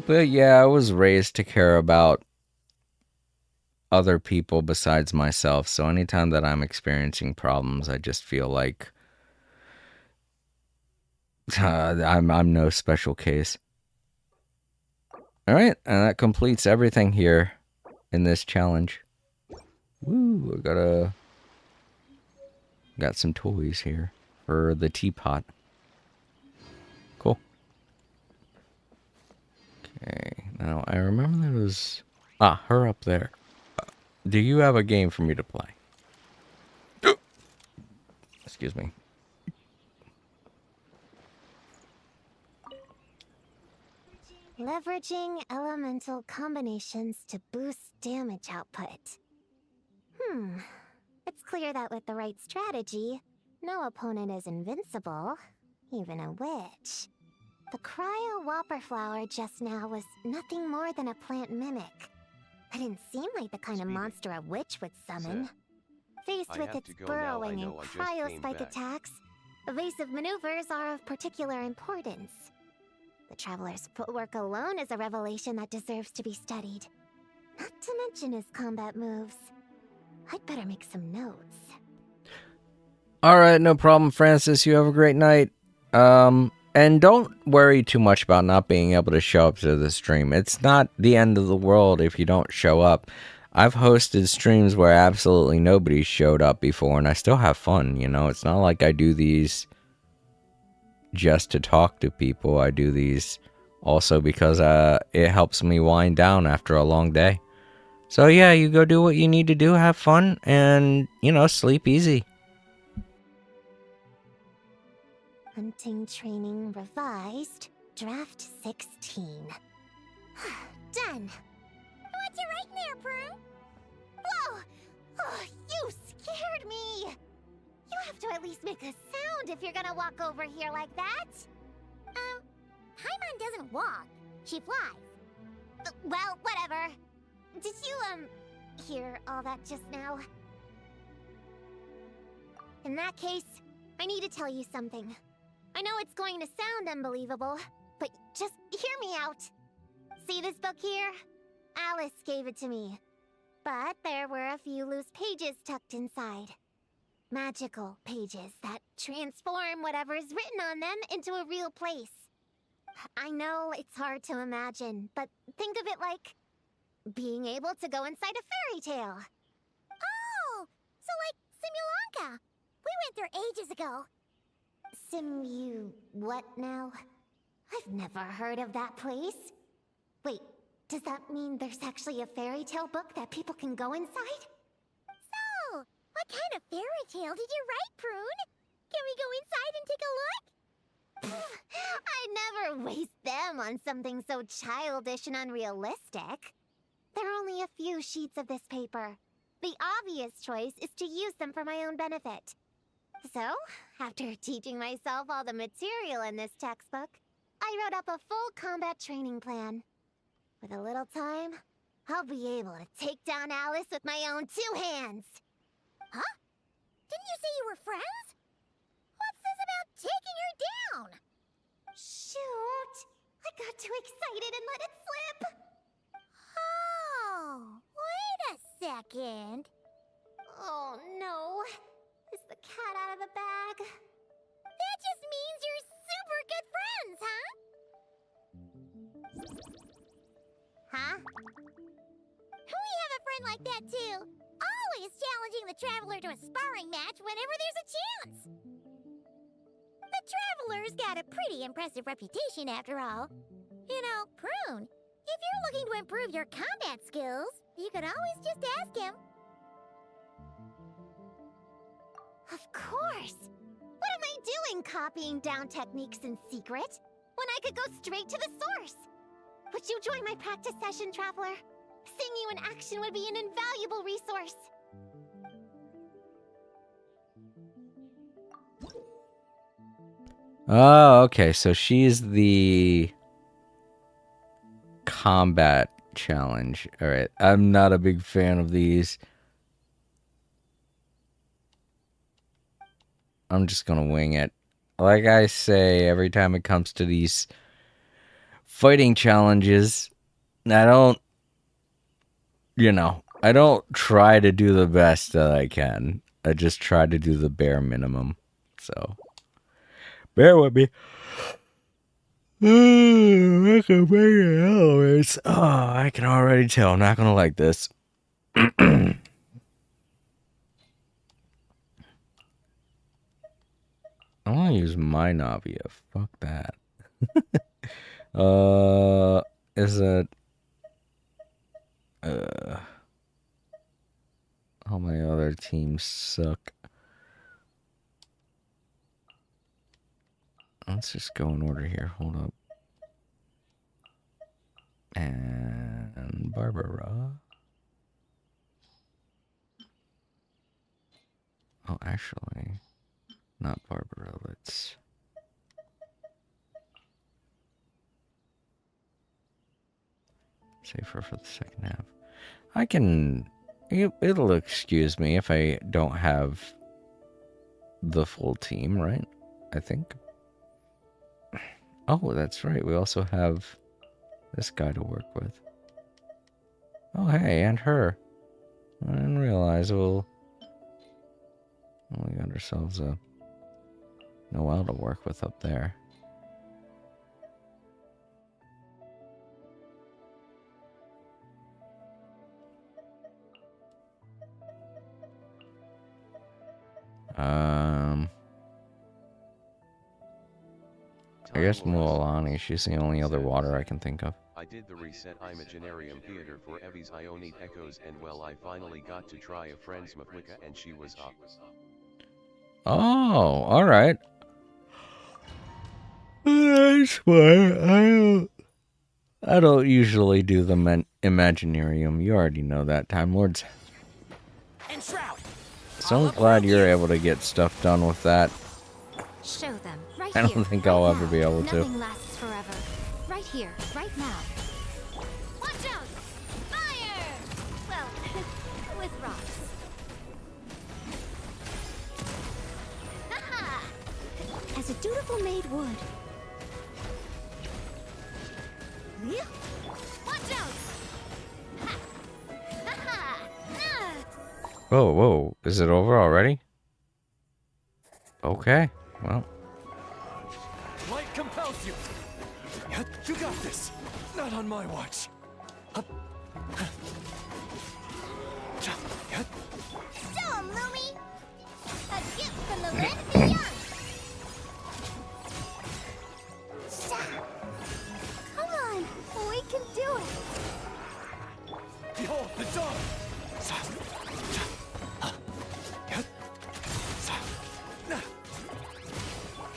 But yeah, I was raised to care about other people besides myself, so anytime that I'm experiencing problems, I just feel like I'm no special case. Alright, and that completes everything here in this challenge. Woo, got some toys here for the teapot. Cool. Okay, now I remember there was... her up there. Do you have a game for me to play? Excuse me. Leveraging elemental combinations to boost damage output. It's clear that with the right strategy, no opponent is invincible, even a witch. The cryo whopper flower just now was nothing more than a plant mimic. It didn't seem like the kind of monster a witch would summon. Faced with its burrowing and cryo-spike attacks, evasive maneuvers are of particular importance. The Traveler's footwork alone is a revelation that deserves to be studied. Not to mention his combat moves. I'd better make some notes. Alright, no problem, Francis. You have a great night. And don't worry too much about not being able to show up to the stream. It's not the end of the world if you don't show up. I've hosted streams where absolutely nobody showed up before, and I still have fun, you know? It's not like I do these just to talk to people. I do these also because it helps me wind down after a long day. So yeah, you go do what you need to do, have fun, and, you know, sleep easy. Hunting training revised, draft 16. Done. What's you writing there, Prue? Whoa! Oh, you scared me! to at least make a sound if you're gonna walk over here like that. Paimon doesn't walk. She flies. Well, whatever. Did you, hear all that just now? In that case, I need to tell you something. I know it's going to sound unbelievable, but just hear me out. See this book here? Alice gave it to me. But there were a few loose pages tucked inside. Magical pages that transform whatever is written on them into a real place. I know it's hard to imagine, but think of it like being able to go inside a fairy tale. Oh, so like Simulanka. We went there ages ago. What now? I've never heard of that place. Wait, does that mean there's actually a fairy tale book that people can go inside? So, what kind of fairy tale did you write, Prune? Can we go inside and take a look? I'd never waste them on something so childish and unrealistic. There are only a few sheets of this paper. The obvious choice is to use them for my own benefit. So, after teaching myself all the material in this textbook, I wrote up a full combat training plan. With a little time, I'll be able to take down Alice with my own 2 hands. Huh? Didn't you say you were friends? What's this about taking her down? Shoot! I got too excited and let it slip. Oh, wait a second. Oh no. Is the cat out of the bag? That just means you're super good friends, huh? Huh? We have a friend like that too. Always challenging the Traveler to a sparring match whenever there's a chance. The Traveler's got a pretty impressive reputation after all. You know, Prune, if you're looking to improve your combat skills, you could always just ask him. Of course! What am I doing copying down techniques in secret, when I could go straight to the source? Would you join my practice session, Traveler? Seeing you in action would be an invaluable resource. Oh, okay, so she's the combat challenge. Alright, I'm not a big fan of these. I'm just gonna wing it. Like I say, every time it comes to these fighting challenges, I don't try to do the best that I can. I just try to do the bare minimum. So, bear with me. I can make it always. Oh, I can already tell I'm not gonna like this. I want to use my Navia. Fuck that. Is it? All my other teams suck. Let's just go in order here. Hold up. And Barbara. Oh, actually, not Barbara. Let's. Save her for the second half. I can. It'll excuse me if I don't have the full team, right? I think. Oh, that's right. We also have this guy to work with. Oh, hey, and her. I didn't realize we got ourselves a Noelle to work with up there. I guess Mualani, she's the only other water I can think of. I did the reset Imaginarium Theater for Evie's Ionic Echoes, and well, I finally got to try a friend's Mavlika and she was up. Oh, alright. That's fine. I don't usually do the Imaginarium. You already know that, Time Lords. And Shroud. So I'm glad you're able to get stuff done with that. Show them right I here. don't think right I'll now. ever be able to. Nothing lasts forever. Right here, right now. Watch out! Fire! Well, with rocks. Haha! As a dutiful maid would. Watch out! Ha! Haha! Ah! Whoa, whoa. Is it over already? Okay. Well. Light compels you. You got this. Not on my watch. Show 'em, Lumi! A gift from the land of the young! Come on! We can do it! Behold the dawn.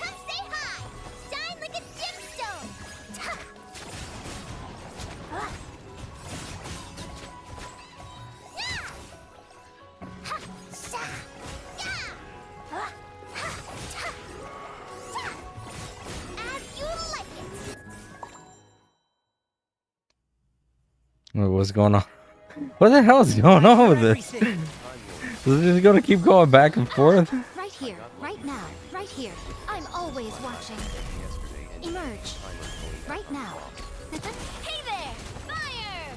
Come say hi! Shine like a gemstone! Yeah! Ha! Sha! Yeah! Ha! Ta! Ta! As you like it! What's going on? What the hell is going on with this? Is it just gonna keep going back and forth? Right here, right now, right here. I'm always watching. Emerge. Right now. Hey there! Fire!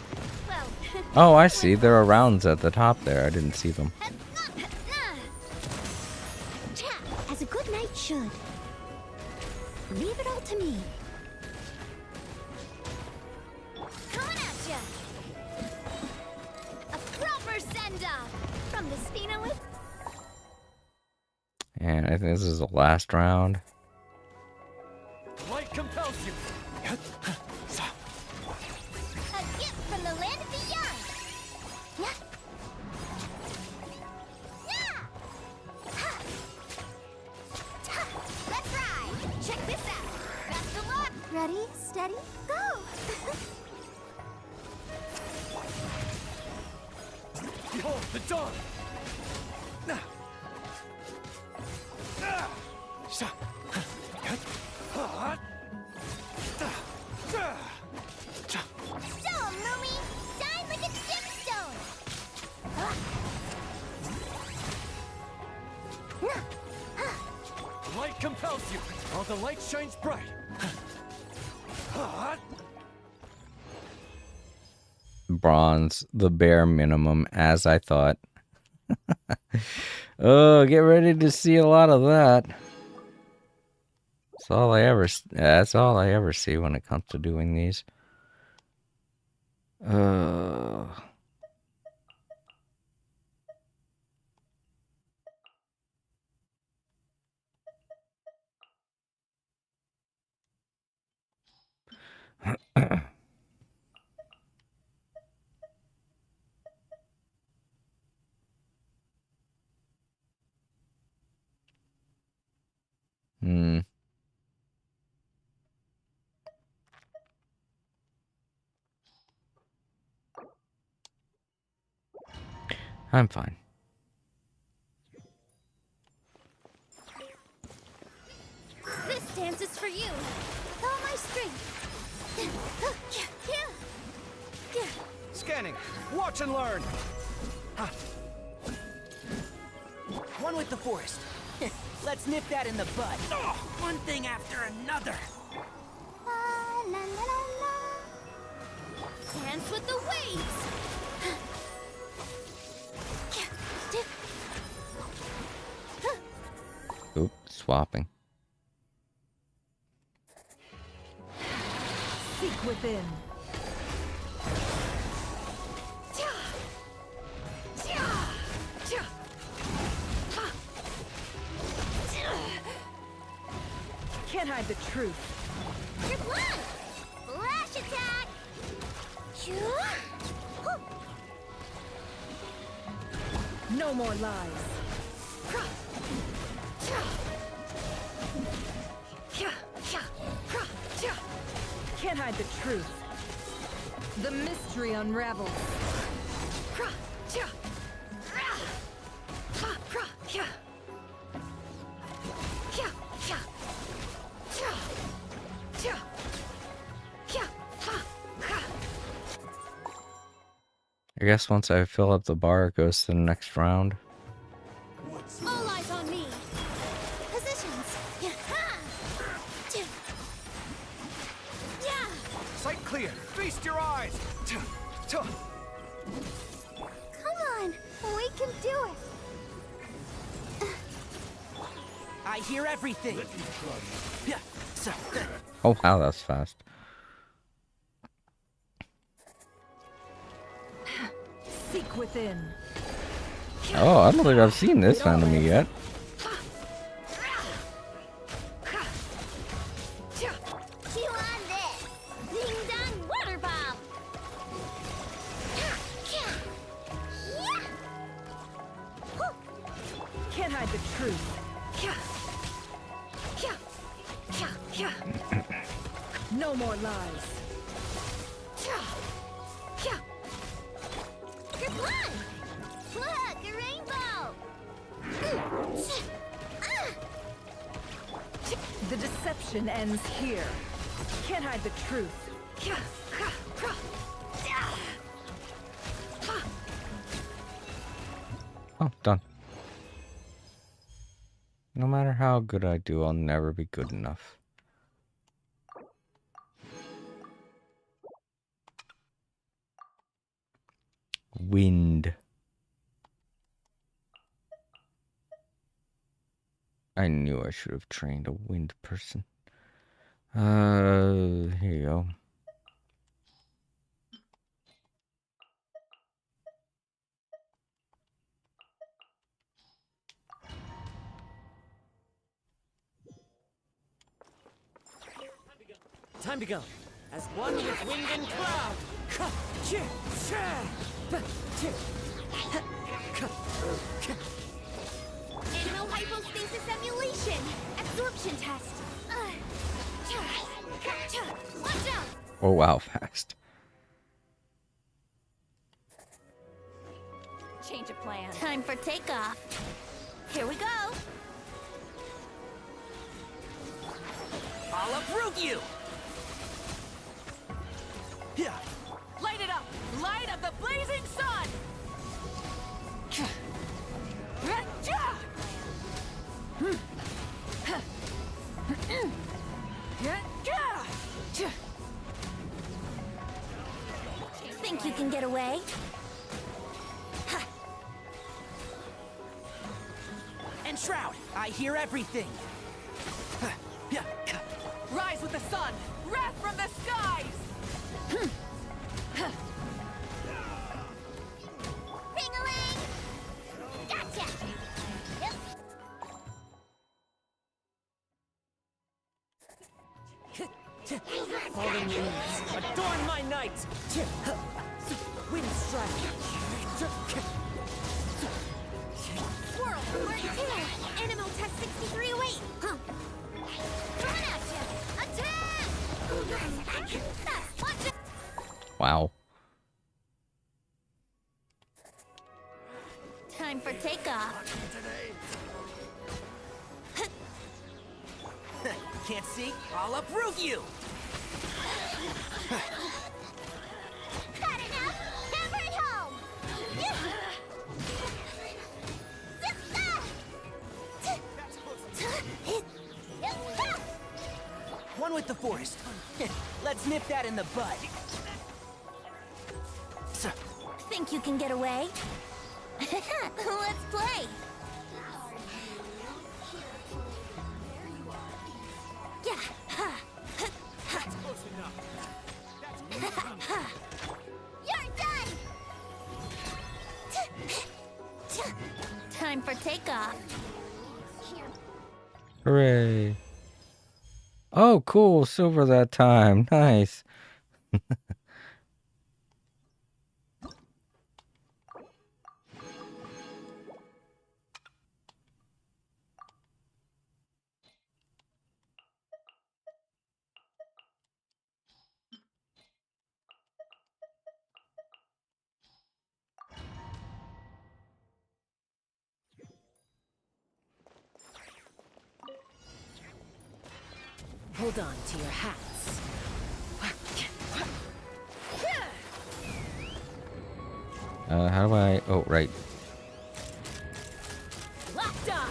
Well, Oh, I see. There are rounds at the top there. I didn't see them. as a good knight should. Leave it all to me. Coming at ya! A proper send-off from the Spinowith. And I think this is the last round. Light compels you. A gift from the land of the young. Yeah. Yeah. Ha. Ta. Let's ride. Check this out. Best of luck. Ready, steady, go. Behold the dawn. Show 'em, Lumi. Shine like a gemstone. Light compels you. All the light shines bright. Bronze, the bare minimum, as I thought. Oh, get ready to see a lot of that. That's all I ever see when it comes to doing these. Hmm. I'm fine. This dance is for you. With all my strength. Scanning. Watch and learn. One with the forest. Let's nip that in the bud. One thing after another. La, la, la, la, la. Dance with the waves. Oop, swapping. Seek within. Can't hide the truth. Your blood! Flash attack! No more lies. Can't hide the truth. The mystery unravels. I guess once I fill up the bar, it goes to the next round. All eyes on me. Positions. Yeah. Sight clear. Feast your eyes. Come on, we can do it. I hear everything. Yeah. So, Oh wow, that's fast. Seek within. Oh, I don't think I've seen this enemy yet. Chew on this. Ding dong water bomb. Can't hide the truth. No more lies. Good one. Look, a rainbow. The deception ends here. Can't hide the truth. Oh, done. No matter how good I do, I'll never be good enough. Wind. I knew I should have trained a wind person. Here you go. time to go. As one with wind and cloud. Animal hypostasis emulation. Absorption test. Watch out. Oh wow, fast. Change of plan. Time for takeoff. Here we go. I'll uproot you! Yeah. Light it up! Light of the blazing sun! Think you can get away? And Shroud, I hear everything. Rise with the sun! Wrath from the skies! Ring-a-ling! Gotcha! Yep. Fallen leaves, adorn my night! Wind strike! Swirl, Mark 2! Animal test 6308! Huh. Coming at you! Attack! Watch it! Wow. Time for takeoff. Can't see? I'll uproot you! Had enough? Hammer it home! One with the forest. Let's nip that in the bud. So, Think you can get away? Let's play! Yeah! You're done! Time for takeoff. Hooray. Oh, cool. Silver that time. Nice. Hold on to your hats. How do I... Oh, right. Locked on!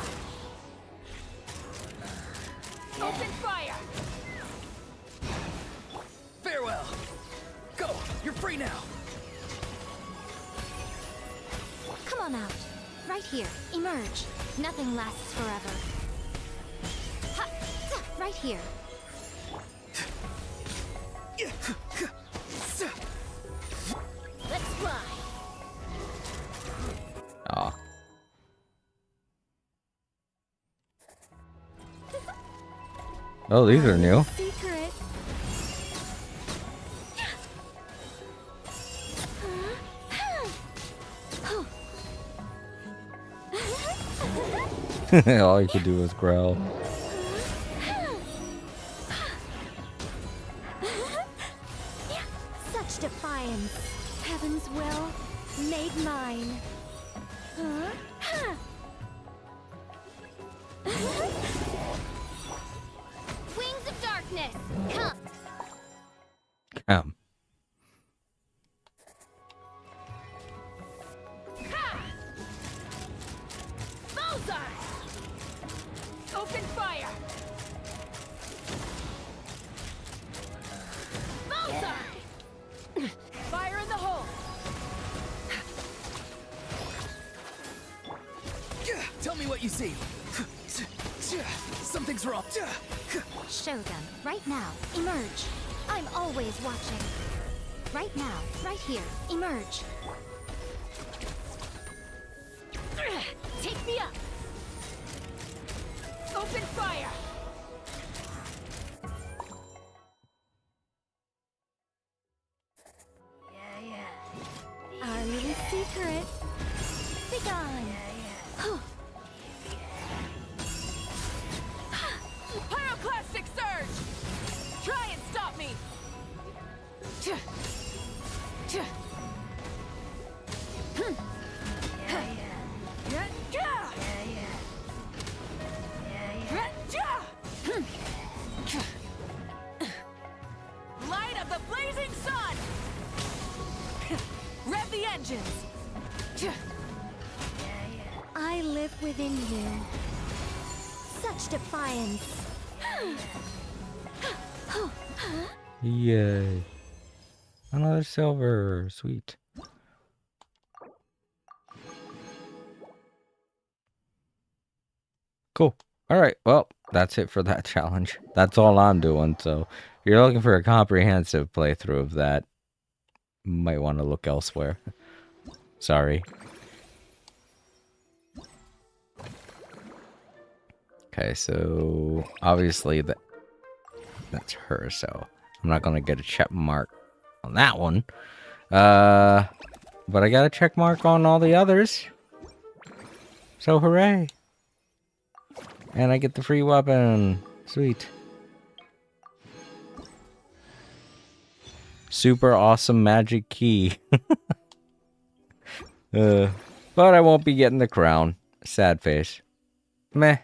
Open fire! Farewell. Go. You're free now. Come on out. Right here. Emerge. Nothing lasts forever. Ha! Right here. Let's fly! Aw. Oh, these are new. Secret. All you could do was growl. Such defiance. Heaven's will made mine. Wings of darkness, come. Um. Bullseye! Open fire! Bullseye! Fire in the hole! Tell me what you see. Something's wrong. Show them, right now. Emerge. I'm always watching. Right now, right here. Emerge. Take me up! Open fire! Our little secret. Be gone. Pyroclastic surge! Try and stop me! Light of the blazing sun! Rev the engines! I live within you. Such defiance. Yay. Another silver. Sweet. Cool. Alright, well, that's it for that challenge. That's all I'm doing, so if you're looking for a comprehensive playthrough of that, you might want to look elsewhere. Sorry. Okay, so obviously that's her, so I'm not gonna get a check mark on that one. But I got a check mark on all the others. So hooray! And I get the free weapon. Sweet. Super awesome magic key. But I won't be getting the crown. Sad face. Meh.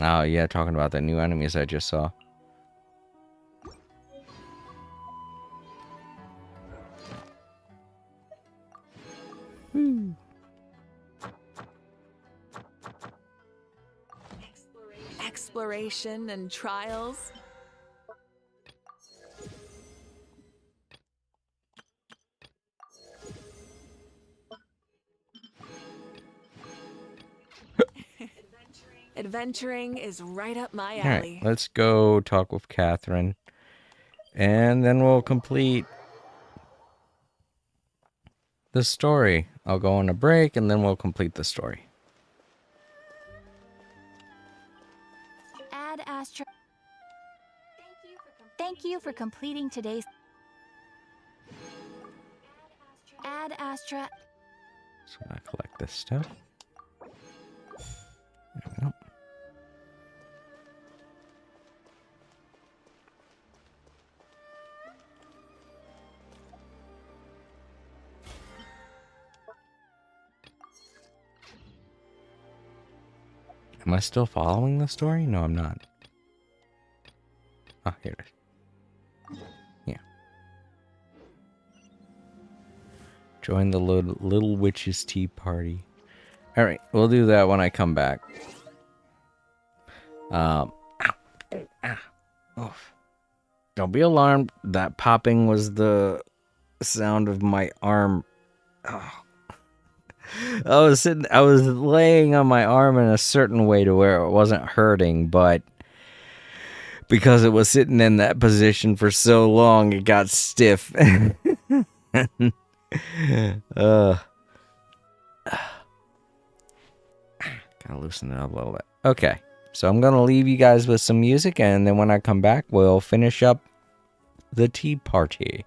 Oh yeah, talking about the new enemies I just saw. Exploration and trials? Adventuring is right up my alley. Alright, let's go talk with Catherine. And then we'll complete the story. I'll go on a break and then we'll complete the story. Ad Astra. Thank you for completing today's. Ad Astra. So I collect this stuff. There we go. Am I still following the story? No, I'm not. Oh, here it is. Yeah. Join the little witch's tea party. Alright, we'll do that when I come back. Ow. Ah. Oof. Don't be alarmed. That popping was the sound of my arm. Oh. I was laying on my arm in a certain way to where it wasn't hurting, but because it was sitting in that position for so long, it got stiff. Gotta loosen it up a little bit. Okay, so I'm gonna leave you guys with some music, and then when I come back, we'll finish up the tea party.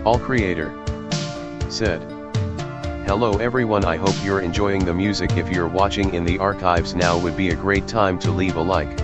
All Creator said, "Hello everyone, I hope you're enjoying the music. If you're watching in the archives now would be a great time to leave a like."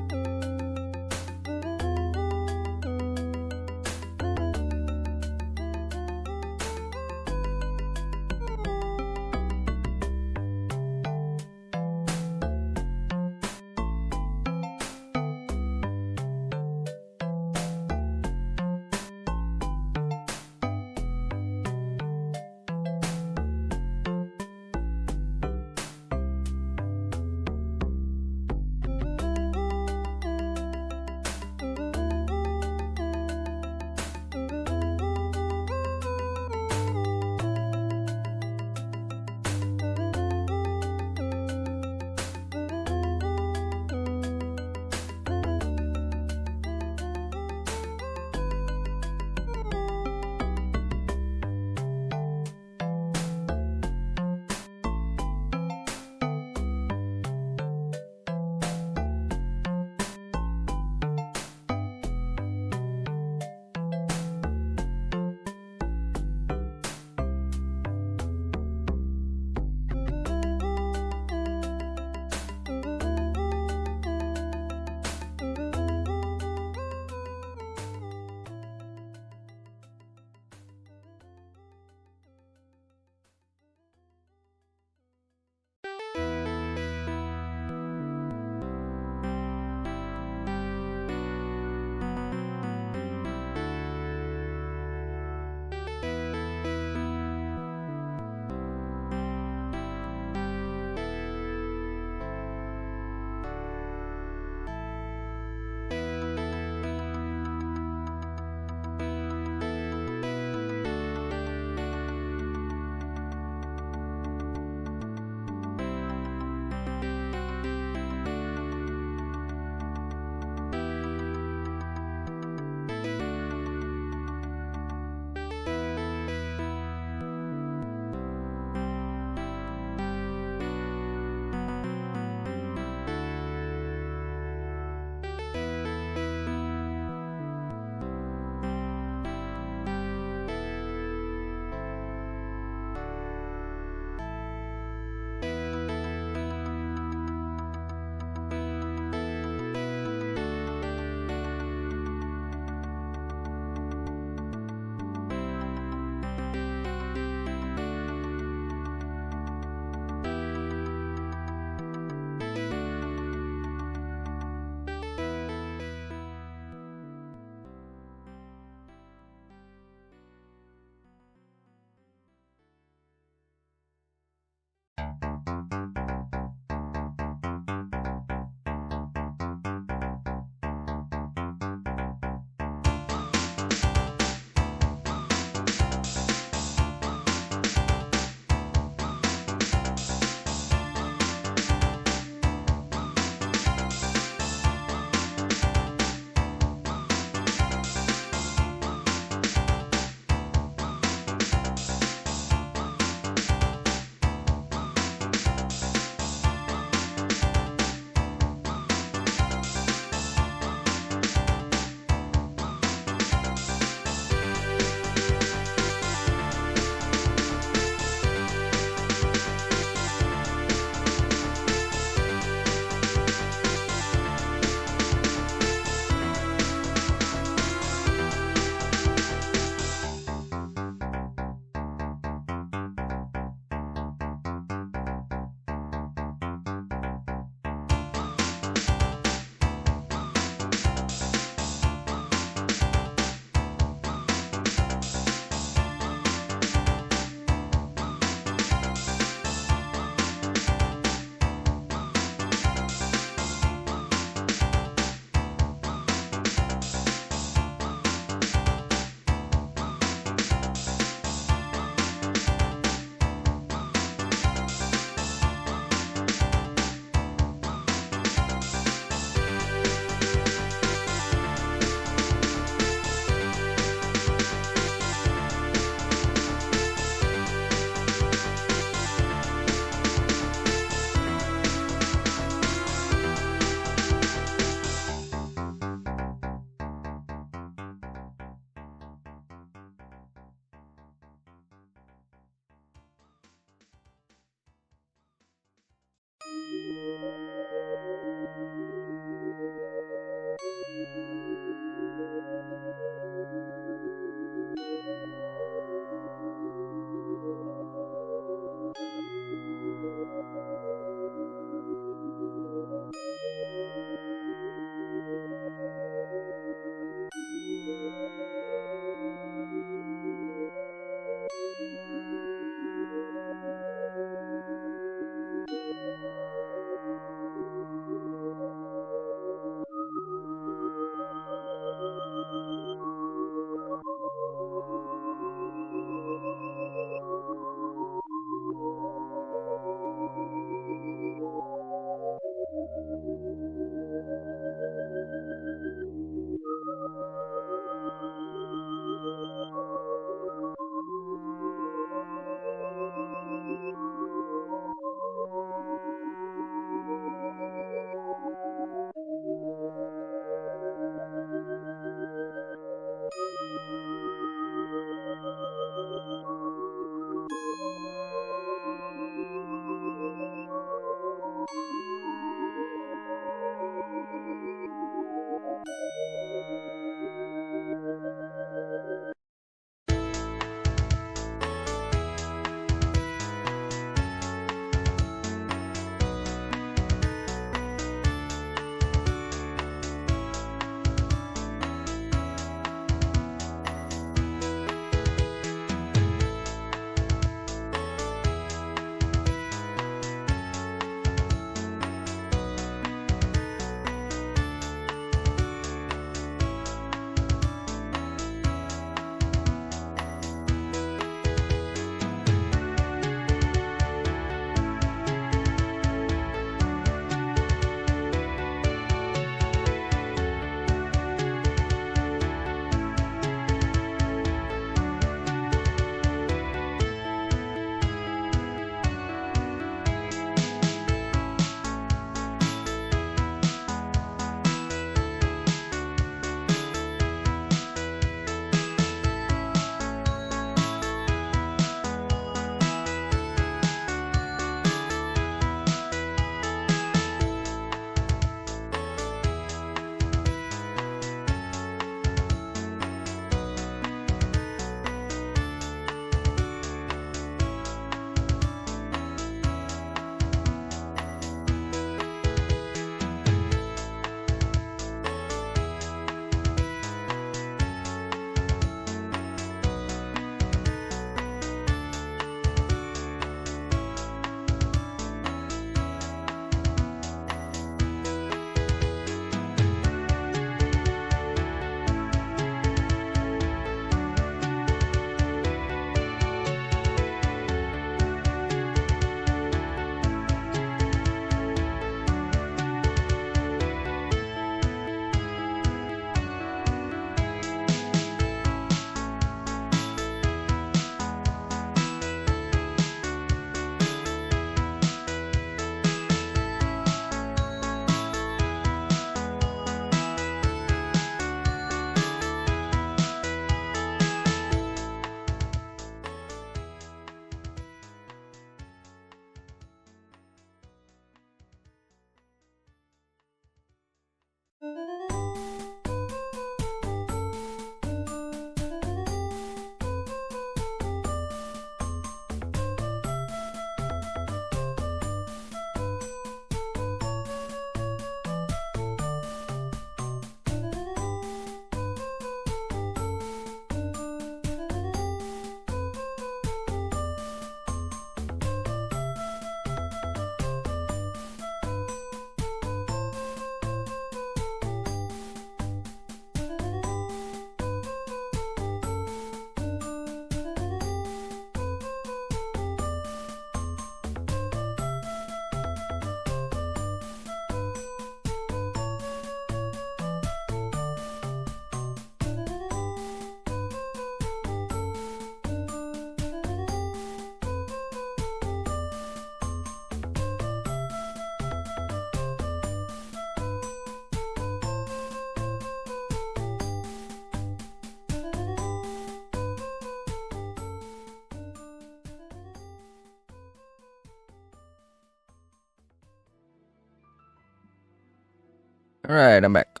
Alright, I'm back.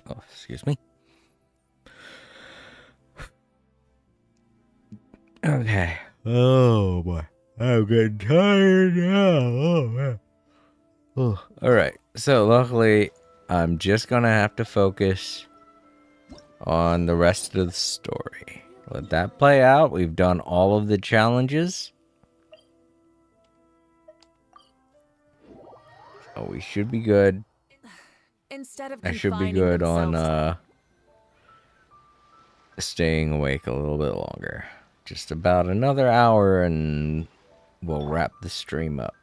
Oh, excuse me. Okay. Oh boy. I'm getting tired now. Oh man. Oh. Alright. So luckily I'm just gonna have to focus on the rest of the story. Let that play out. We've done all of the challenges. So we should be good. Instead of I should be confining good themselves on staying awake a little bit longer. Just about another hour and we'll wrap the stream up.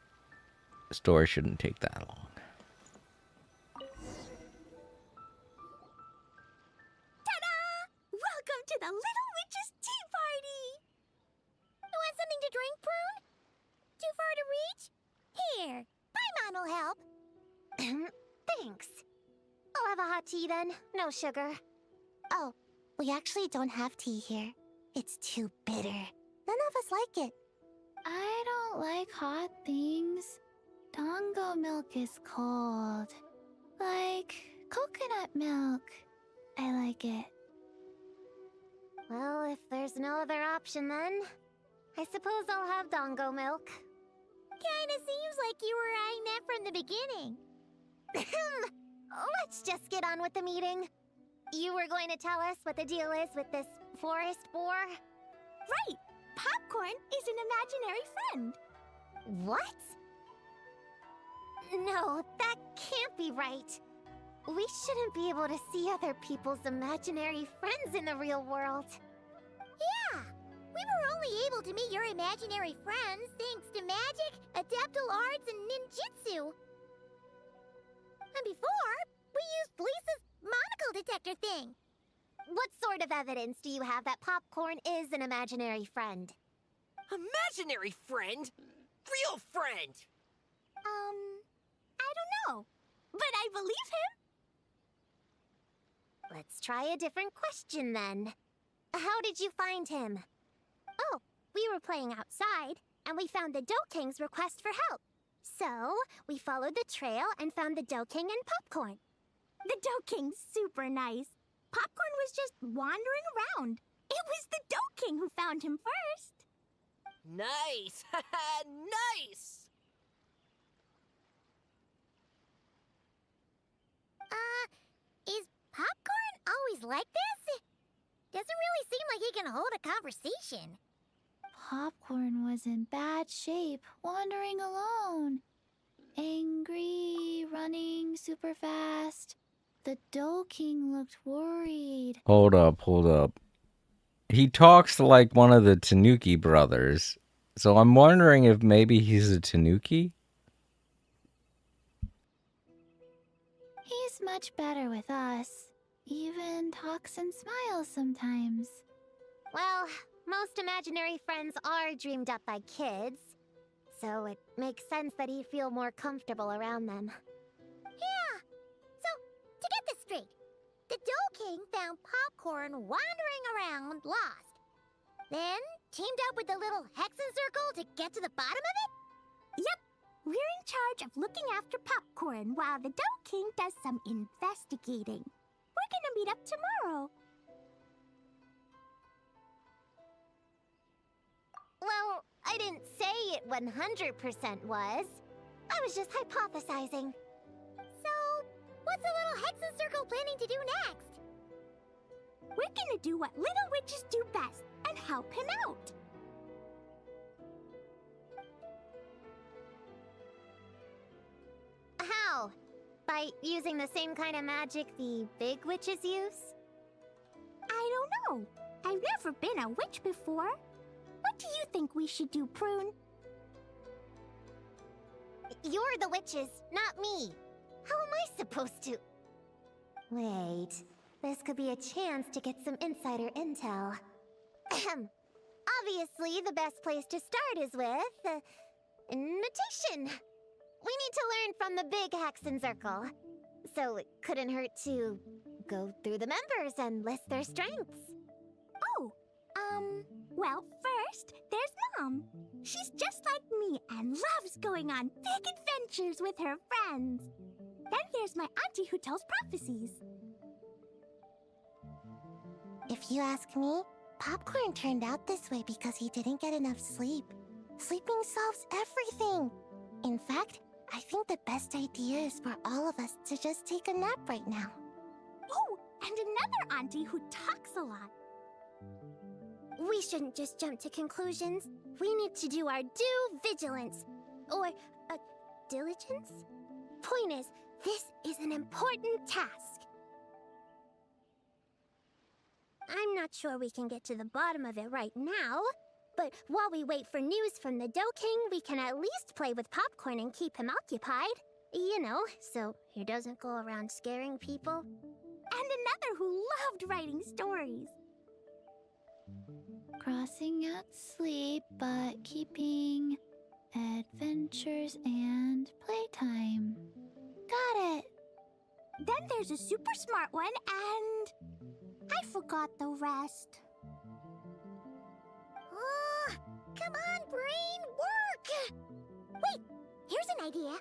The story shouldn't take that long. Ta-da! Welcome to the Little Witch's Tea Party! You want something to drink, Prune? Too far to reach? Here, my mom will help. Thanks. I'll have a hot tea then. No sugar. Oh, we actually don't have tea here. It's too bitter. None of us like it. I don't like hot things. Dongo milk is cold. Like coconut milk. I like it. Well, if there's no other option then, I suppose I'll have Dongo milk. Kinda seems like you were eyeing that from the beginning. Let's just get on with the meeting. You were going to tell us what the deal is with this forest boar? Right! Popcorn is an imaginary friend. What? No, that can't be right. We shouldn't be able to see other people's imaginary friends in the real world. Yeah! We were only able to meet your imaginary friends thanks to magic, adeptal arts, and ninjutsu. And before, we used Lisa's monocle detector thing. What sort of evidence do you have that Popcorn is an imaginary friend? Imaginary friend? Real friend! I don't know. But I believe him. Let's try a different question then. How did you find him? Oh, we were playing outside, and we found the Dough King's request for help. So, we followed the trail and found the Dough King and Popcorn. The Dough King's super nice. Popcorn was just wandering around. It was the Dough King who found him first. Nice! Nice! Is Popcorn always like this? Doesn't really seem like he can hold a conversation. Popcorn was in bad shape, wandering alone. Angry, running super fast. The Dough King looked worried. Hold up. He talks like one of the Tanuki brothers. So I'm wondering if maybe he's a Tanuki? He's much better with us. Even talks and smiles sometimes. Well, most imaginary friends are dreamed up by kids. So it makes sense that he'd feel more comfortable around them. Yeah! So, to get this straight, the Dough King found Popcorn wandering around, lost. Then, teamed up with the little Hexen Circle to get to the bottom of it? Yep. We're in charge of looking after Popcorn while the Dough King does some investigating. We're gonna meet up tomorrow. Well, I didn't say it 100% was. I was just hypothesizing. So, what's the little Hexen Circle planning to do next? We're gonna do what little witches do best and help him out. How? By using the same kind of magic the big witches use? I don't know. I've never been a witch before. What do you think we should do, Prune? You're the witches, not me. How am I supposed to... Wait, this could be a chance to get some insider intel. Ahem. Obviously, the best place to start is with... notation. We need to learn from the big Hexen Circle. So it couldn't hurt to go through the members and list their strengths. Oh, well, first, there's Mom. She's just like me and loves going on big adventures with her friends. Then there's my auntie who tells prophecies. If you ask me, Popcorn turned out this way because he didn't get enough sleep. Sleeping solves everything. In fact, I think the best idea is for all of us to just take a nap right now. Oh, and another auntie who talks a lot. We shouldn't just jump to conclusions. We need to do our due vigilance. Or, diligence? Point is, this is an important task. I'm not sure we can get to the bottom of it right now, but while we wait for news from the Dough King, we can at least play with Popcorn and keep him occupied. You know, so he doesn't go around scaring people. And another who loved writing stories. Crossing out sleep, but keeping adventures and playtime. Got it. Then there's a super smart one, and I forgot the rest. Come on, brain, work! Wait, here's an idea.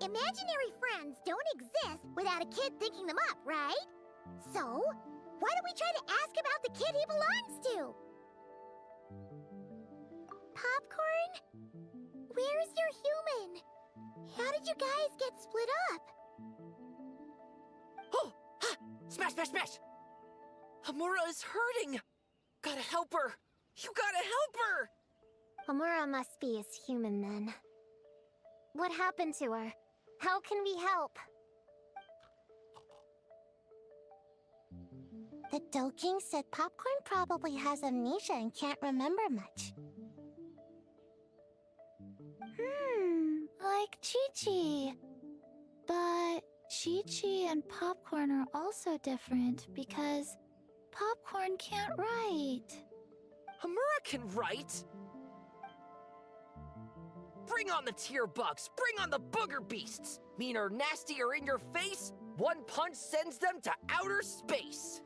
Imaginary friends don't exist without a kid thinking them up, right? So, why don't we try to ask about the kid he belongs to? Popcorn? Where's your human? How did you guys get split up? Oh! Ha! Smash, smash, smash! Hamura is hurting! Gotta help her! You gotta help her! Amura must be his human then. What happened to her? How can we help? The Dough King said Popcorn probably has amnesia and can't remember much. Like Chi-Chi. But Chi-Chi and Popcorn are also different because Popcorn can't write. Hamura can write! Bring on the tear bugs! Bring on the booger beasts! Mean or nasty or in your face, one punch sends them to outer space!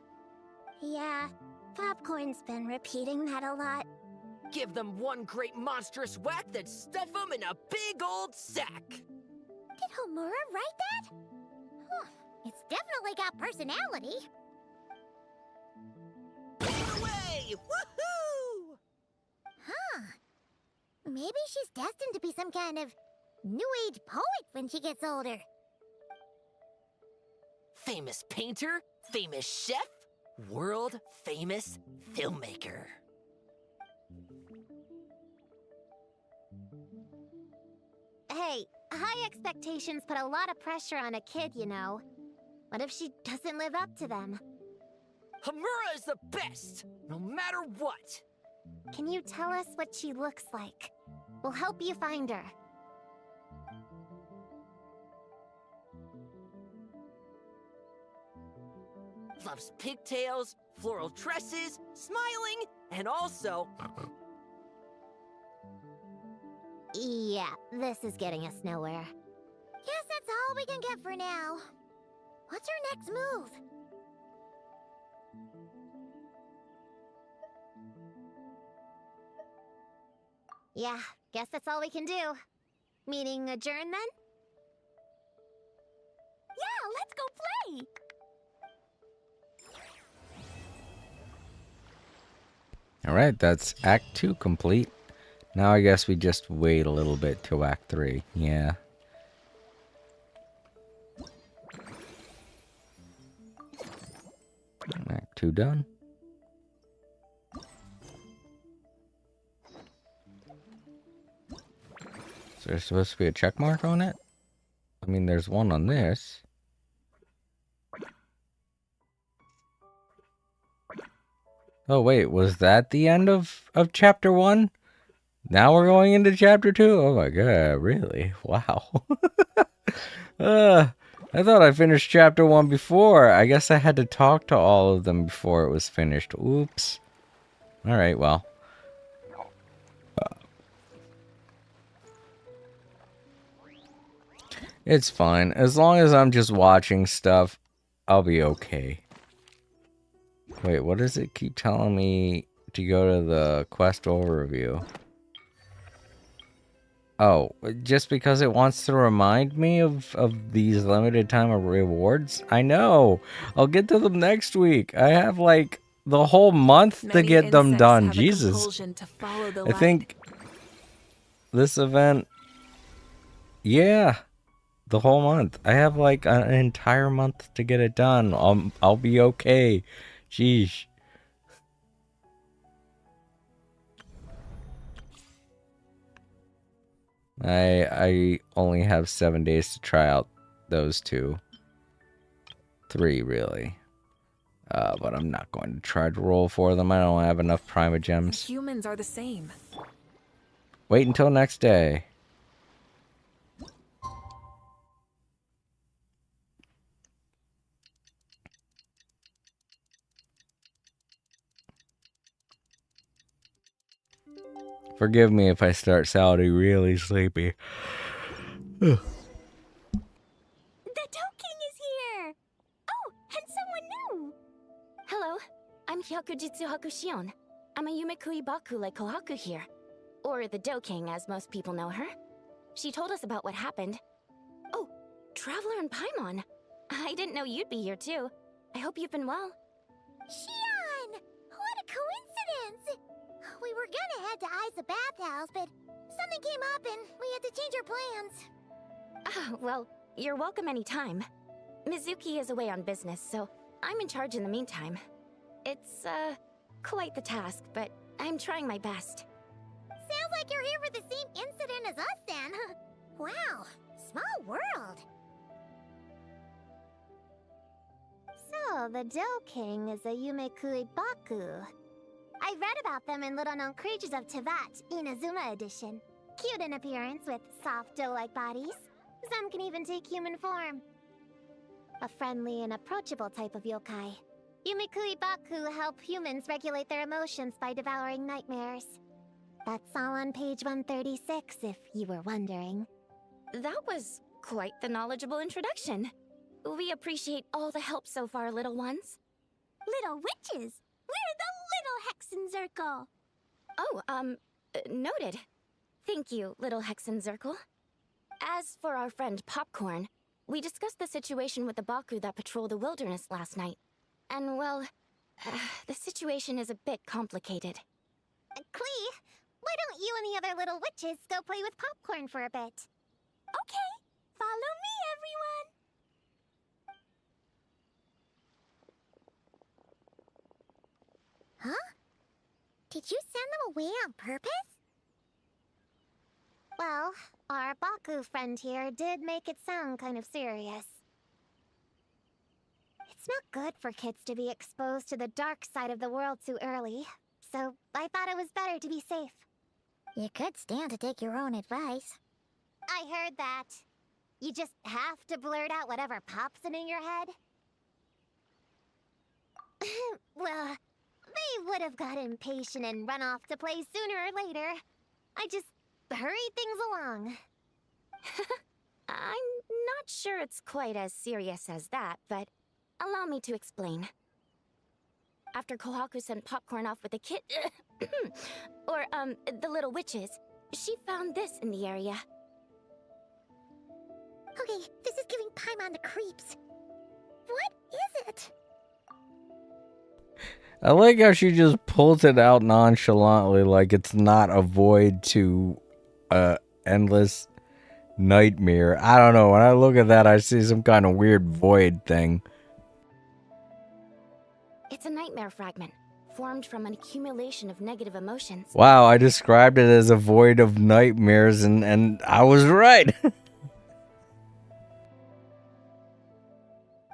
Yeah, Popcorn's been repeating that a lot. Give them one great monstrous whack, then stuff them in a big old sack! Did Homura write that? Huh, it's definitely got personality. Get away! Woohoo! Huh. Maybe she's destined to be some kind of new age poet when she gets older. Famous painter, famous chef, world famous filmmaker. Hey, high expectations put a lot of pressure on a kid, you know. What if she doesn't live up to them? Hamura is the best, no matter what. Can you tell us what she looks like? We'll help you find her. Loves pigtails, floral tresses, smiling, and also... Yeah, this is getting us nowhere. Guess that's all we can get for now. What's our next move? Yeah, guess that's all we can do. Meaning adjourn then? Yeah, let's go play! Alright, that's Act 2 complete. Now I guess we just wait a little bit till Act 3. Yeah. Act 2 done. Is there supposed to be a check mark on it? I mean, there's one on this. Oh wait, was that the end of chapter 1? Now we're going into chapter 2? Oh my god, really? Wow. I thought I finished chapter 1 before. I guess I had to talk to all of them before it was finished. Oops. Alright, well. It's fine. As long as I'm just watching stuff, I'll be okay. Wait, what does it keep telling me to go to the quest overview? Oh, just because it wants to remind me of these limited time rewards? I know. I'll get to them next week. I have like the whole month to Many get them insects done. have a Jesus. compulsion to follow the I light. think this event, yeah, the whole month. I have like an entire month to get it done. I'll be okay. Sheesh. I only have 7 days to try out those two. 3 really. But I'm not going to try to roll for them. I don't have enough Prima The Gems. humans are the same. Wait until next day. Forgive me if I start sounding really sleepy. The Toad King is here! Oh, and someone new! Hello, I'm Hyakujitsu Hakushion. I'm a Yumekui Baku like Kohaku here. Or the Do King, as most people know her. She told us about what happened. Oh, Traveler and Paimon. I didn't know you'd be here too. I hope you've been well. Shion! What a coincidence! We were gonna head to Aiza Bathhouse, but something came up and we had to change our plans. Ah, well, you're welcome anytime. Mizuki is away on business, so I'm in charge in the meantime. It's, quite the task, but I'm trying my best. Sounds like you're here for the same incident as us then. Wow, small world. So, the Do King is a Yumekui Baku. I read about them in Little Known Creatures of Tevat, Inazuma edition. Cute in appearance with soft dough-like bodies. Some can even take human form. A friendly and approachable type of yokai. Yumekui Baku help humans regulate their emotions by devouring nightmares. That's all on page 136, if you were wondering. That was quite the knowledgeable introduction. We appreciate all the help so far, little ones. Little witches! We're the Little Hexen Circle! Oh, noted. Thank you, little Hexen Zirkel. As for our friend Popcorn, we discussed the situation with the Baku that patrol the wilderness last night. And well, the situation is a bit complicated. Klee, why don't you and the other little witches go play with Popcorn for a bit? Okay, follow me, everyone! Huh? Did you send them away on purpose? Well, our Baku friend here did make it sound kind of serious. It's not good for kids to be exposed to the dark side of the world too early, so I thought it was better to be safe. You could stand to take your own advice. I heard that. You just have to blurt out whatever pops in your head. Well, they would have got impatient and run off to play sooner or later. I just hurried things along. I'm not sure it's quite as serious as that, but allow me to explain. After Kohaku sent Popcorn off with the kid... or, the little witches, she found this in the area. Okay, this is giving Paimon the creeps. What is it? I like how she just pulls it out nonchalantly like it's not a void to endless nightmare. I don't know. When I look at that, I see some kind of weird void thing. It's a nightmare fragment, formed from an accumulation of negative emotions. Wow, I described it as a void of nightmares and I was right.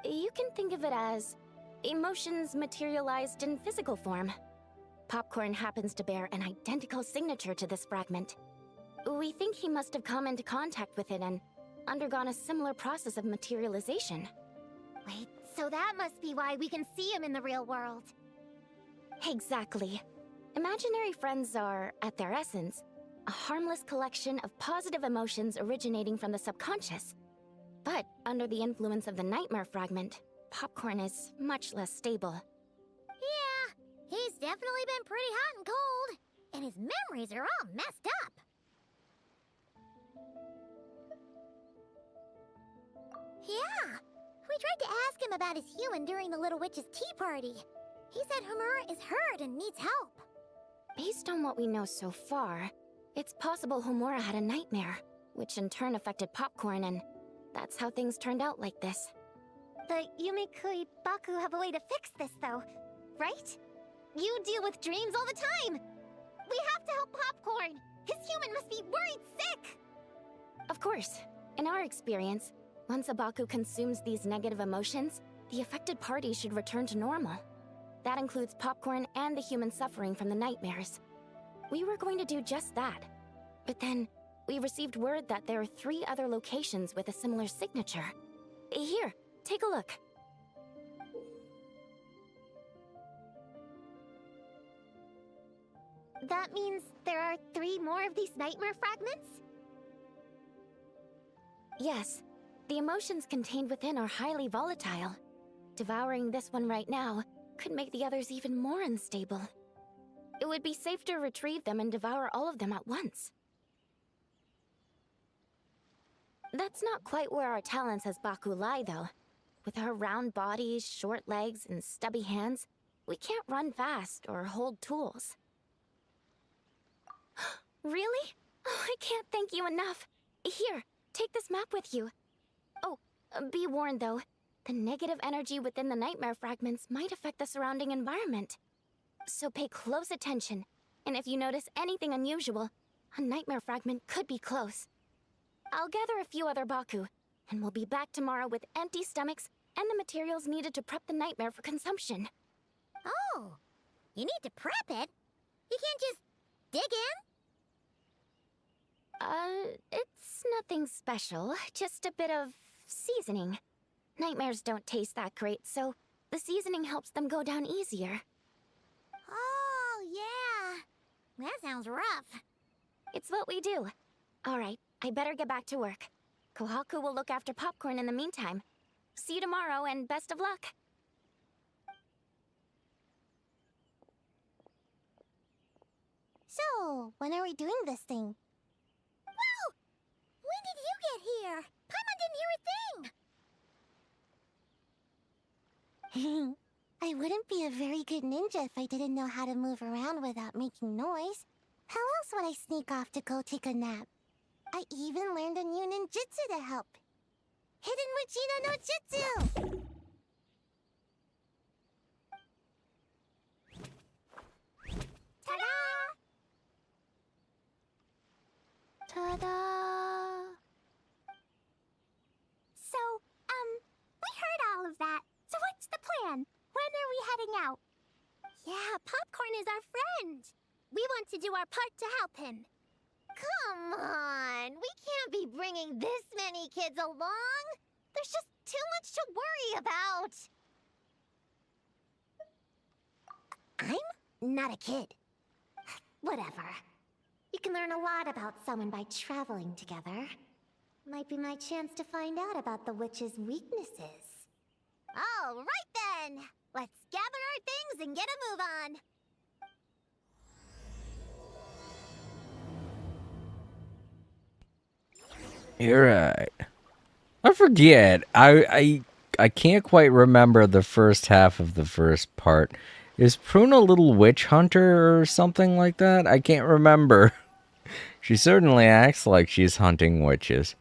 You can think of it as emotions materialized in physical form. Popcorn happens to bear an identical signature to this fragment. We think he must have come into contact with it and undergone a similar process of materialization. Wait, so that must be why we can see him in the real world. Exactly. Imaginary friends are, at their essence, a harmless collection of positive emotions originating from the subconscious. But under the influence of the nightmare fragment, Popcorn is much less stable. Yeah, he's definitely been pretty hot and cold, and his memories are all messed up. We tried to ask him about his human during the Little Witch's tea party. He said Homura is hurt and needs help. Based on what we know so far, it's possible Homura had a nightmare, which in turn affected Popcorn, and that's how things turned out like this. The Yumikui Baku have a way to fix this, though, right? You deal with dreams all the time! We have to help Popcorn! His human must be worried sick! Of course. In our experience, once a Baku consumes these negative emotions, the affected party should return to normal. That includes Popcorn and the human suffering from the nightmares. We were going to do just that. But then, we received word that there are 3 other locations with a similar signature. Here, take a look. That means there are 3 more of these nightmare fragments? Yes, the emotions contained within are highly volatile. Devouring this one right now could make the others even more unstable. It would be safe to retrieve them and devour all of them at once. That's not quite where our talents as Baku lie, though. With our round bodies, short legs, and stubby hands, we can't run fast or hold tools. Really? Oh, I can't thank you enough. Here, take this map with you. Oh, be warned though, the negative energy within the nightmare fragments might affect the surrounding environment. So pay close attention, and if you notice anything unusual, a nightmare fragment could be close. I'll gather a few other Baku, and we'll be back tomorrow with empty stomachs and the materials needed to prep the nightmare for consumption. Oh, you need to prep it? You can't just dig in? It's nothing special, just a bit of seasoning. Nightmares don't taste that great, so the seasoning helps them go down easier. Oh, yeah. That sounds rough. It's what we do. Alright, I better get back to work. Kohaku will look after Popcorn in the meantime. See you tomorrow, and best of luck! So, when are we doing this thing? Well, when did you get here? Paimon didn't hear a thing! I wouldn't be a very good ninja if I didn't know how to move around without making noise. How else would I sneak off to go take a nap? I even learned a new ninjutsu to help. Hidden Regina no Jutsu! Ta-da! Ta-da! So, we heard all of that. So what's the plan? When are we heading out? Yeah, Popcorn is our friend. We want to do our part to help him. Come on, we can't be bringing this many kids along. There's just too much to worry about. I'm not a kid. Whatever. You can learn a lot about someone by traveling together. Might be my chance to find out about the witch's weaknesses. All right then! Let's gather our things and get a move on! You're right. I forget. I can't quite remember the first half of the first part. Is Prune a little witch hunter or something like that? I can't remember. She certainly acts like she's hunting witches.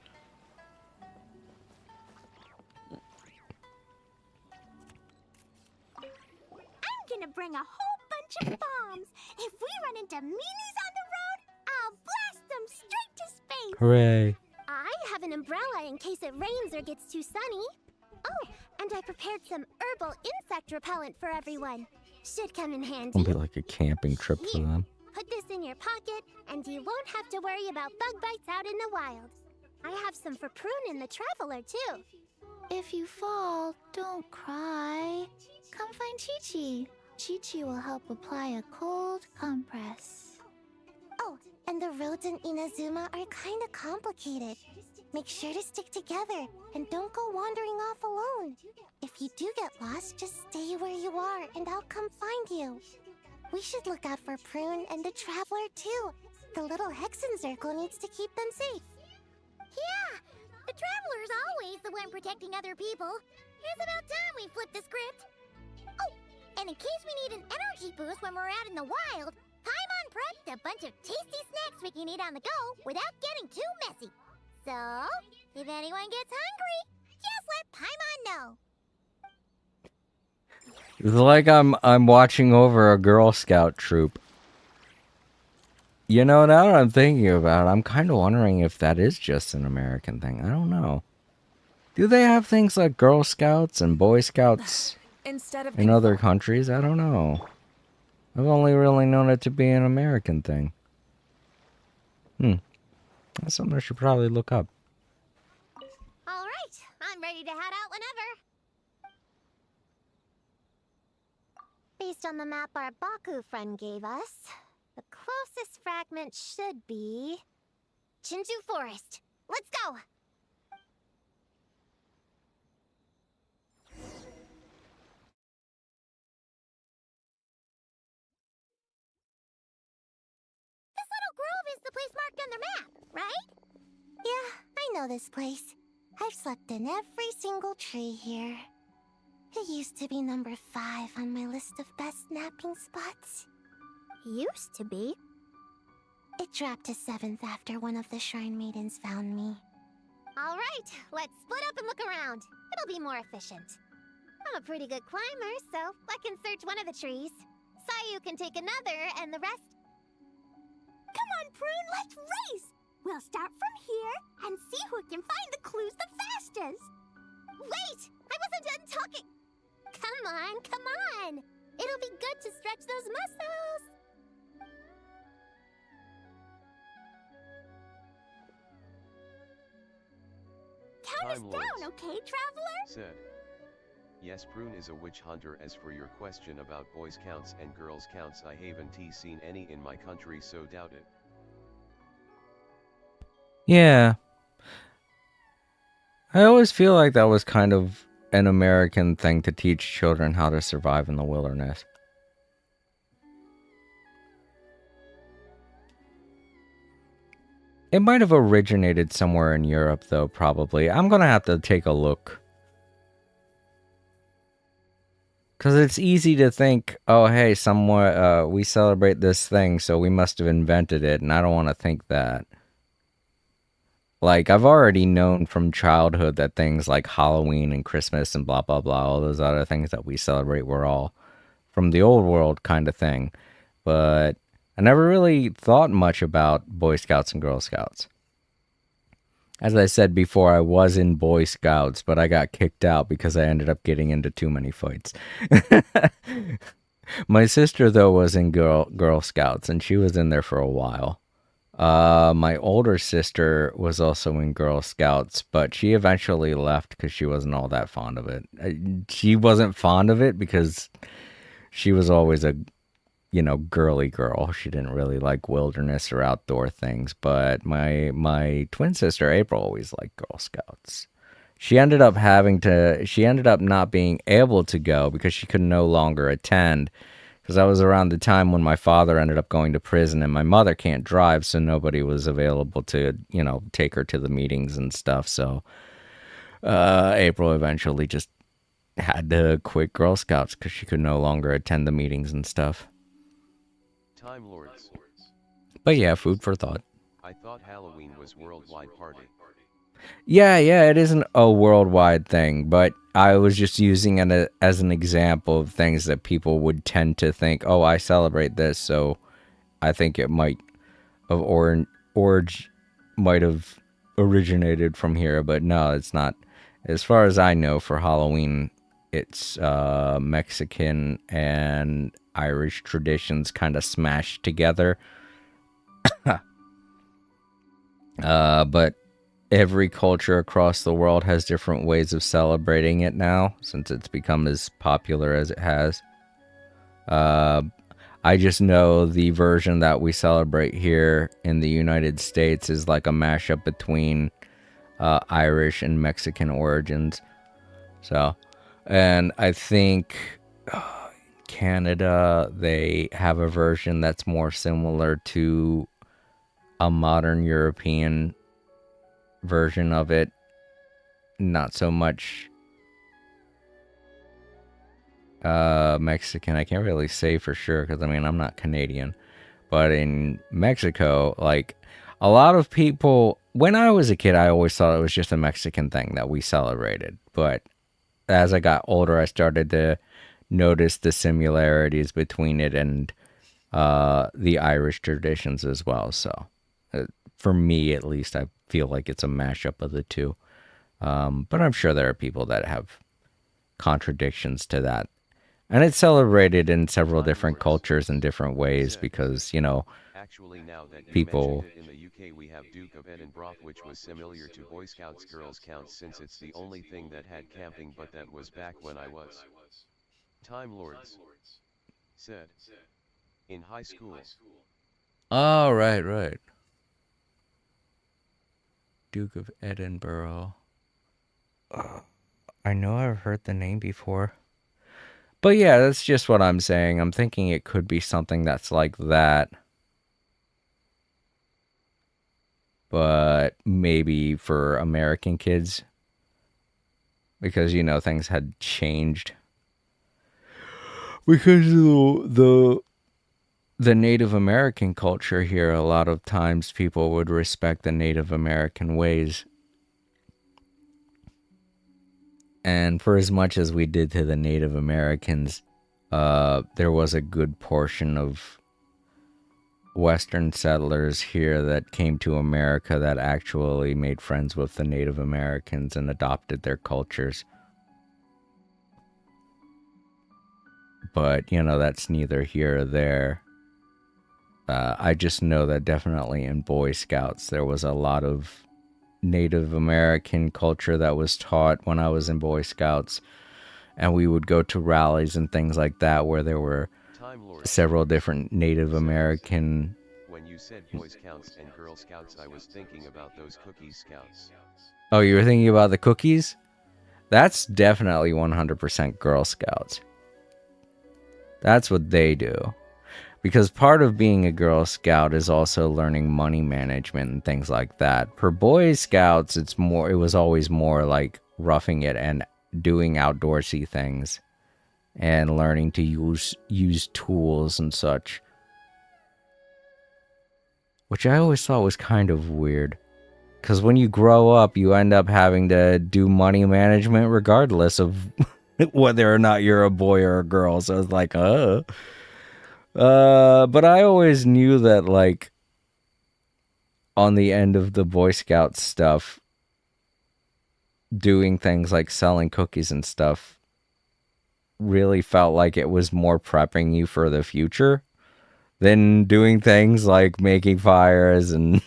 I'm gonna bring a whole bunch of bombs! If we run into meanies on the road, I'll blast them straight to space! Hooray. I have an umbrella in case it rains or gets too sunny. Oh, and I prepared some herbal insect repellent for everyone. Should come in handy. It'll be like a camping trip for them. Put this in your pocket, and you won't have to worry about bug bites out in the wild. I have some for Prune and the Traveler, too. If you fall, don't cry. Come find Chi-Chi. Chi-Chi will help apply a cold compress. Oh, and the roads in Inazuma are kinda complicated. Make sure to stick together, and don't go wandering off alone. If you do get lost, just stay where you are, and I'll come find you. We should look out for Prune and the Traveler, too. The little Hexen Circle needs to keep them safe. Yeah, the Traveler's always the one protecting other people. It's about time we flipped the script. Oh, and in case we need an energy boost when we're out in the wild, Paimon prepped a bunch of tasty snacks we can eat on the go without getting too messy. So, if anyone gets hungry, just let Paimon know. It's like I'm watching over a Girl Scout troop. You know, now that I'm thinking about it, I'm kind of wondering if that is just an American thing. I don't know. Do they have things like Girl Scouts and Boy Scouts Instead of in other countries? I don't know. I've only really known it to be an American thing. That's something I should probably look up. All right, I'm ready to head out whenever. Based on the map our Baku friend gave us, the closest fragment should be Chinju Forest. Let's go! This little grove is the place marked on the map, right? Yeah, I know this place. I've slept in every single tree here. It used to be number 5 on my list of best napping spots. Used to be? It dropped to 7th after one of the Shrine Maidens found me. Alright, let's split up and look around. It'll be more efficient. I'm a pretty good climber, so I can search one of the trees. Sayu can take another, and the rest... Come on, Prune, let's race! We'll start from here and see who can find the clues the fastest! Wait! I wasn't done talking! Come on, come on! It'll be good to stretch those muscles! Count us Time down, Lords okay, traveler? said. Yes, Prune is a witch hunter. As for your question about Boy Scouts and Girl Scouts, I haven't seen any in my country, so doubt it. Yeah. I always feel like that was kind of an American thing to teach children how to survive in the wilderness. It might have originated somewhere in Europe, though, probably. I'm gonna have to take a look. Because it's easy to think, oh, hey, somewhere, we celebrate this thing, so we must have invented it, and I don't want to think that. Like, I've already known from childhood that things like Halloween and Christmas and blah, blah, blah, all those other things that we celebrate were all from the old world kind of thing. But I never really thought much about Boy Scouts and Girl Scouts. As I said before, I was in Boy Scouts, but I got kicked out because I ended up getting into too many fights. My sister, though, was in Girl Scouts, and she was in there for a while. My older sister was also in Girl Scouts, but she eventually left because she wasn't all that fond of it. She wasn't fond of it because she was always a girly girl. She didn't really like wilderness or outdoor things, but my twin sister April always liked Girl Scouts. She ended up not being able to go because she could no longer attend, because that was around the time when my father ended up going to prison, and my mother can't drive, so nobody was available to, take her to the meetings and stuff. So April eventually just had to quit Girl Scouts because she could no longer attend the meetings and stuff. Time Lords. But yeah, food for thought. I thought Halloween was worldwide party. Yeah, it isn't a worldwide thing, but I was just using it as an example of things that people would tend to think, oh, I celebrate this, so I think it might have might have originated from here, but no, it's not. As far as I know, for Halloween, it's Mexican and Irish traditions kind of smashed together. But every culture across the world has different ways of celebrating it now, since it's become as popular as it has. I just know the version that we celebrate here in the United States is like a mashup between Irish and Mexican origins. So, and I think Canada, they have a version that's more similar to a modern European version of it. Not so much Mexican. I can't really say for sure because I mean I'm not Canadian, but in Mexico, like a lot of people. When I was a kid, I always thought it was just a Mexican thing that we celebrated. But as I got older, I started to notice the similarities between it and the Irish traditions as well. So, for me at least, I feel like it's a mashup of the two. But I'm sure there are people that have contradictions to that. And it's celebrated in several Time different Lords cultures in different ways said, because, actually now that you mentioned people. it, in the UK we have Duke of Edinburgh, which was similar to Boy Scouts Girl Scouts since it's the only thing that had camping, but that was back when I was. Time Lords said, in high school. Oh, right, right. Duke of Edinburgh. I know I've heard the name before. But yeah, that's just what I'm saying. I'm thinking it could be something that's like that. But maybe for American kids. Because, things had changed. Because of the Native American culture here, a lot of times people would respect the Native American ways. And for as much as we did to the Native Americans, there was a good portion of Western settlers here that came to America that actually made friends with the Native Americans and adopted their cultures. But, that's neither here or there. I just know that definitely in Boy Scouts, there was a lot of Native American culture that was taught when I was in Boy Scouts. And we would go to rallies and things like that where there were Time Lords several different Native American. When you said Boy Scouts and Girl Scouts, I was thinking about those cookies scouts. Oh, you were thinking about the cookies? That's definitely 100% Girl Scouts. That's what they do. Because part of being a Girl Scout is also learning money management and things like that. For Boy Scouts, it was always more like roughing it and doing outdoorsy things and learning to use tools and such. Which I always thought was kind of weird. Because when you grow up, you end up having to do money management regardless of whether or not you're a boy or a girl. So it's like, but I always knew that, like, on the end of the Boy Scout stuff, doing things like selling cookies and stuff really felt like it was more prepping you for the future than doing things like making fires and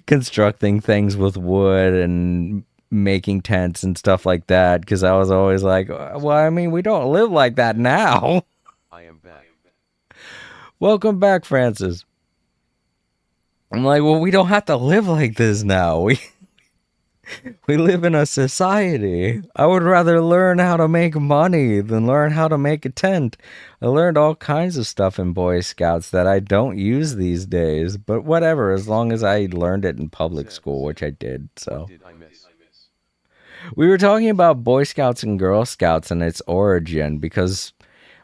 constructing things with wood and making tents and stuff like that. Because I was always like, well, I mean, we don't live like that now. I am back. Welcome back, Francis. I'm like, well, we don't have to live like this now. We live in a society. I would rather learn how to make money than learn how to make a tent. I learned all kinds of stuff in Boy Scouts that I don't use these days. But whatever, as long as I learned it in public school, which I did. So What did I miss? we were talking about Boy Scouts and Girl Scouts and its origin, because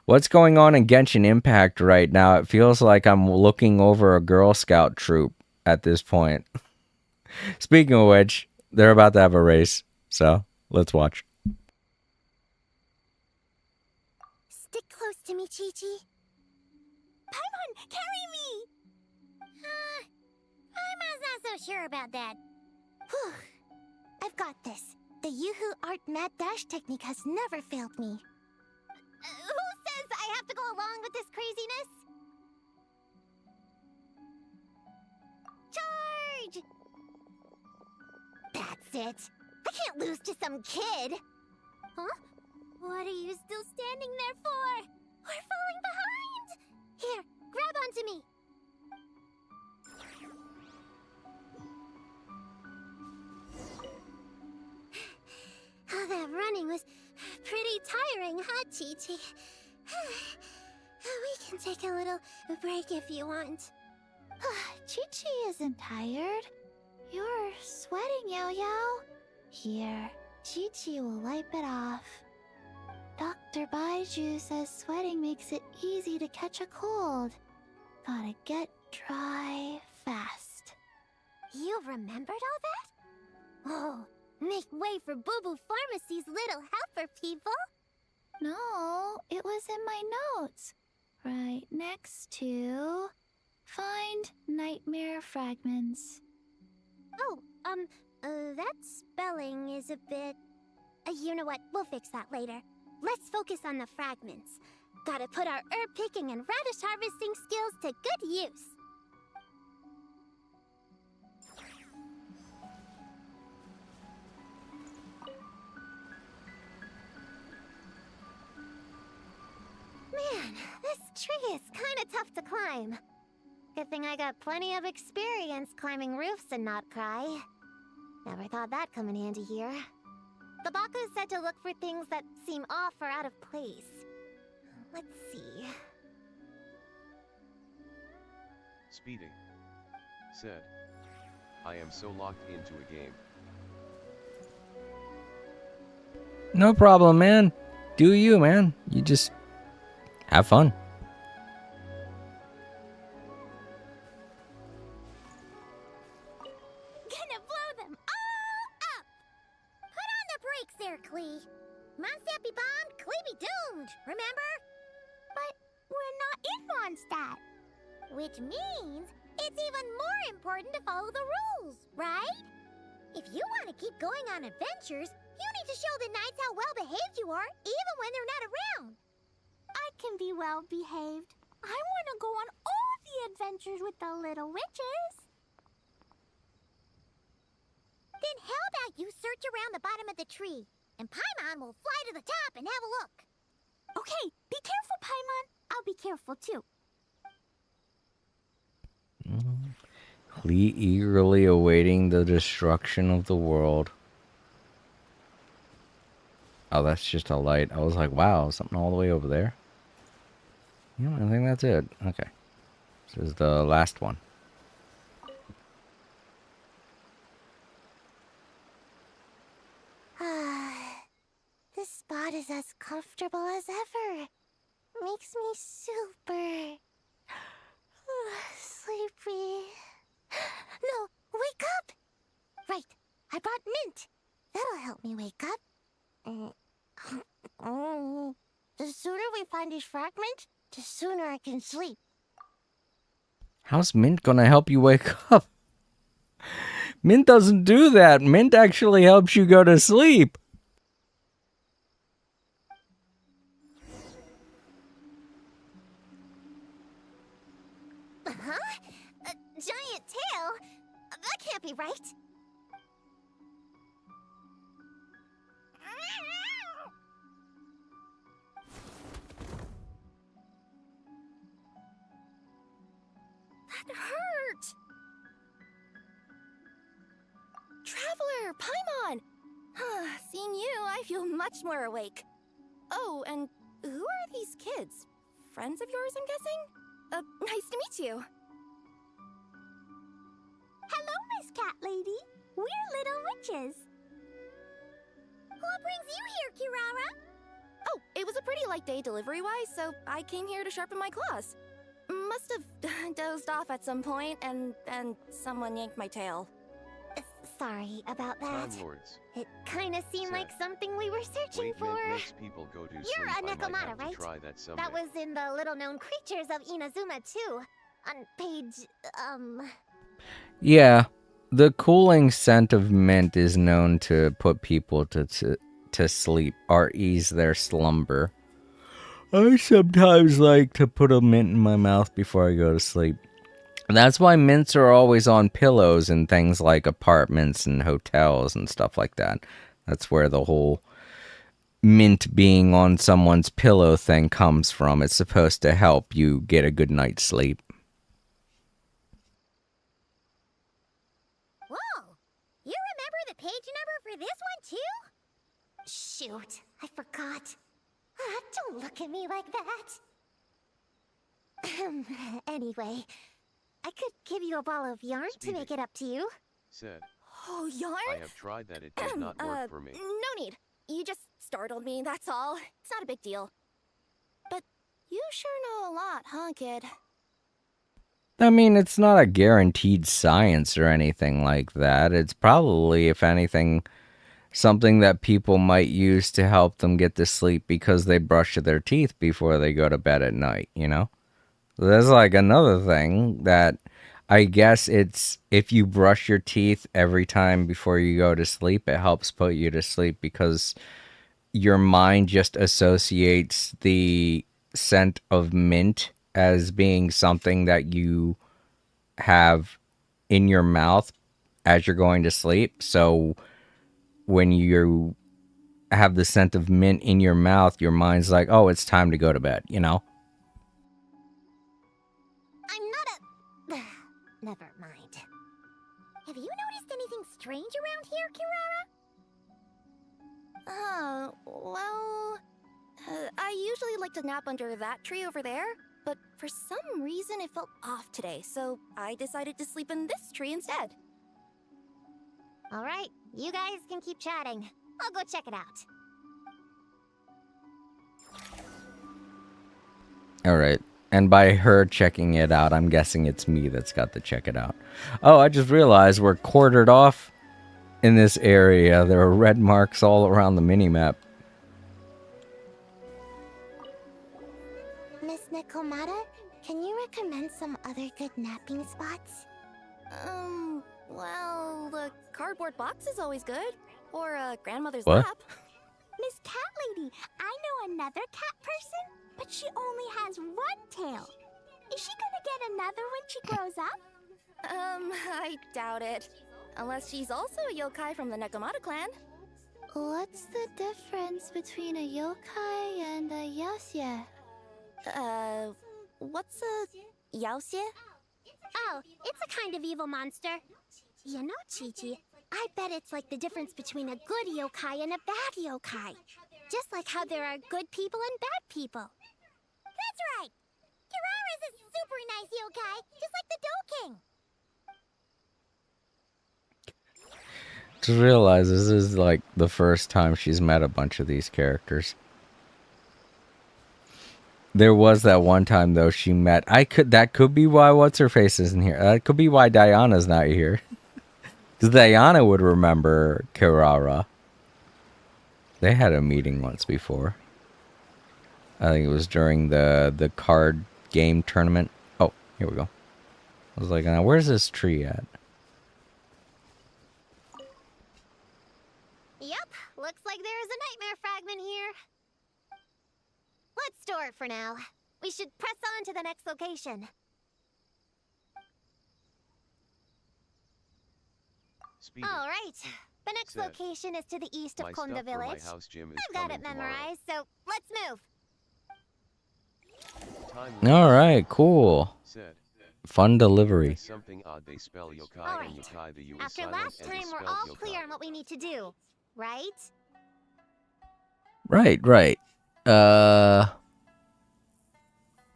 what's going on in Genshin Impact right now, it feels like I'm looking over a Girl Scout troop at this point. Speaking of which, they're about to have a race, so let's watch. Stick close to me, Chi-Chi. Paimon, carry me! I'm not so sure about that. Whew. I've got this. The Yoo-Hoo Art Mad Dash technique has never failed me. Who says I have to go along with this craziness? Charge! That's it. I can't lose to some kid. Huh? What are you still standing there for? We're falling behind! Here, grab onto me. All that running was pretty tiring, huh, Chi-Chi? We can take a little break if you want. Chi-Chi isn't tired. You're sweating, Yo-Yo. Here, Chi-Chi will wipe it off. Dr. Baiju says sweating makes it easy to catch a cold. Gotta get dry fast. You remembered all that? Oh, make way for Boo Boo Pharmacy's little helper, people. No, it was in my notes. Right next to... Find nightmare fragments. Oh, that spelling is a bit... you know what? We'll fix that later. Let's focus on the fragments. Gotta put our herb picking and radish harvesting skills to good use. Man, this tree is kinda tough to climb. Good thing I got plenty of experience climbing roofs and not cry. Never thought that'd come in handy here. The Baku said to look for things that seem off or out of place. Let's see. Speeding. Said. I am so locked into a game. No problem, man. Do you, man? You just have fun. Gonna blow them all up! Put on the brakes there, Klee. Mondstadt be bombed, Klee be doomed, remember? But we're not in Mondstadt. Which means it's even more important to follow the rules, right? If you want to keep going on adventures, you need to show the knights how well-behaved you are, even when they're not around. I can be well-behaved. I want to go on all the adventures with the little witches. Then how about you search around the bottom of the tree, and Paimon will fly to the top and have a look. Okay, be careful, Paimon. I'll be careful, too. Lee eagerly awaiting the destruction of the world. Oh, that's just a light. I was like, wow, something all the way over there. Yeah, I think that's it. Okay. This is the last one. This spot is as comfortable as ever. Makes me super sleepy. No, wake up! Right, I brought mint. That'll help me wake up. The sooner we find these fragments, the sooner I can sleep. How's Mint gonna help you wake up? Mint doesn't do that. Mint actually helps you go to sleep. Huh? A giant tail? That can't be right. That hurt! Traveler, Paimon! Seeing you, I feel much more awake. Oh, and who are these kids? Friends of yours, I'm guessing? Nice to meet you. Hello, Miss Cat Lady. We're little witches. What brings you here, Kirara? Oh, it was a pretty light day delivery-wise, so I came here to sharpen my claws. Must have dozed off at some point, and then someone yanked my tail. Sorry about that. Time Lords. It kinda seemed Sad. like something we were searching Wait, for. Mint makes people go to You're sleep. a I might Nekomata, have to right? try that someday. That was in the little-known creatures of Inazuma, too. On page, Yeah, the cooling scent of mint is known to put people to sleep or ease their slumber. I sometimes like to put a mint in my mouth before I go to sleep. That's why mints are always on pillows in things like apartments and hotels and stuff like that. That's where the whole mint being on someone's pillow thing comes from. It's supposed to help you get a good night's sleep. Whoa! You remember the page number for this one, too? Shoot, I forgot. Don't look at me like that. Anyway, I could give you a ball of yarn to make it up to you. Said. Oh, yarn? I have tried that. It did not work for me. No need. You just startled me, that's all. It's not a big deal. But you sure know a lot, huh, kid? I mean, it's not a guaranteed science or anything like that. It's probably, if anything, something that people might use to help them get to sleep because they brush their teeth before they go to bed at night, you know? There's like another thing that I guess it's if you brush your teeth every time before you go to sleep, it helps put you to sleep because your mind just associates the scent of mint as being something that you have in your mouth as you're going to sleep. So when you have the scent of mint in your mouth, your mind's like, oh, it's time to go to bed, you know? I'm not a... Never mind. Have you noticed anything strange around here, Kirara? Well... I usually like to nap under that tree over there, but for some reason it felt off today, so I decided to sleep in this tree instead. Alright, you guys can keep chatting. I'll go check it out. Alright. And by her checking it out, I'm guessing it's me that's got to check it out. Oh, I just realized we're quartered off in this area. There are red marks all around the minimap. Miss Nekomata, can you recommend some other good napping spots? Well, the cardboard box is always good. Or grandmother's What? lap. Miss Cat Lady, I know another cat person, but she only has one tail. Is she gonna get another when she grows up? I doubt it. Unless she's also a yokai from the Nekomata clan. What's the difference between a yokai and a yasye? What's a yaoxie? Oh, it's a kind of evil monster. You know, Chi-Chi, I bet it's like the difference between a good yokai and a bad yokai. Just like how there are good people and bad people. That's right! Kirara's a super nice yokai, just like the Doe King. Just realize this is like the first time she's met a bunch of these characters. There was that one time though she met. That could be why what's her face isn't here. That could be why Diana's not here. Because Diana would remember Kirara. They had a meeting once before. I think it was during the card game tournament. Oh, here we go. I was like, now where's this tree at? Yep, looks like there is a nightmare fragment here. Let's store it for now. We should press on to the next location. Speedy. All right. The next Said. location is to the east of My Konda stuff for my Village. house gym is I've got it coming tomorrow. memorized, so let's move. Time All right, cool. Said. Fun delivery. It's something odd they spell yokai All and right. yokai the U is After silent last and time, is we're spelled all yokai. clear on what we need to do, right? Right.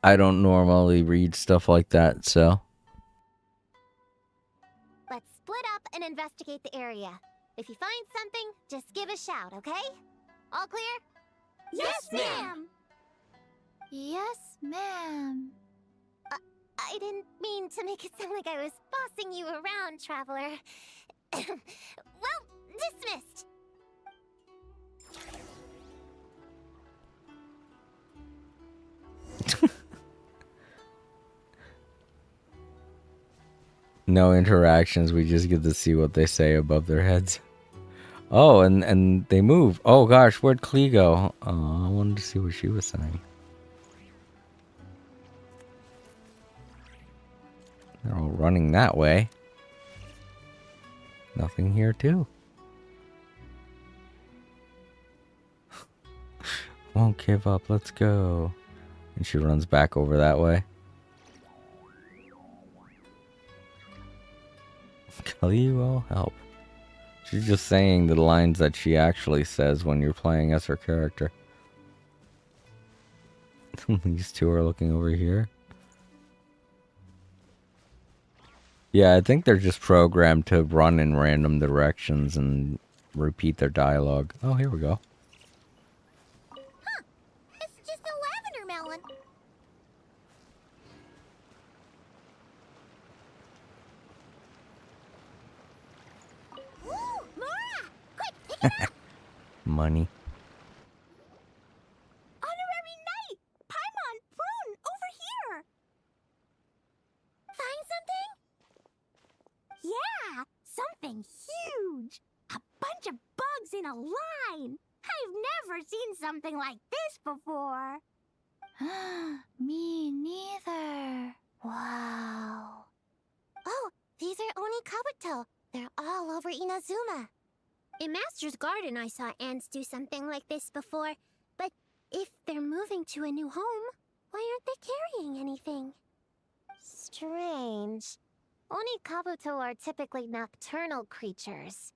I don't normally read stuff like that, so. Let's split up and investigate the area. If you find something, just give a shout, okay? All clear? Yes, ma'am. Yes, ma'am. I didn't mean to make it sound like I was bossing you around, Traveler. Well, dismissed. No interactions, we just get to see what they say above their heads. Oh, and they move. Oh gosh, where'd Klee go? Oh, I wanted to see what she was saying. They're all running that way. Nothing here too. Won't give up, let's go. And she runs back over that way. Klee will help. She's just saying the lines that she actually says when you're playing as her character. These two are looking over here. Yeah, I think they're just programmed to run in random directions and repeat their dialogue. Oh, here we go. Money. Honorary Knight! Paimon, Prune, over here! Find something? Yeah, something huge! A bunch of bugs in a line! I've never seen something like this before! Me neither. Wow. Oh, these are Oni Kabuto. They're all over Inazuma. In Master's Garden, I saw ants do something like this before. But if they're moving to a new home, why aren't they carrying anything? Strange. Oni Kabuto are typically nocturnal creatures.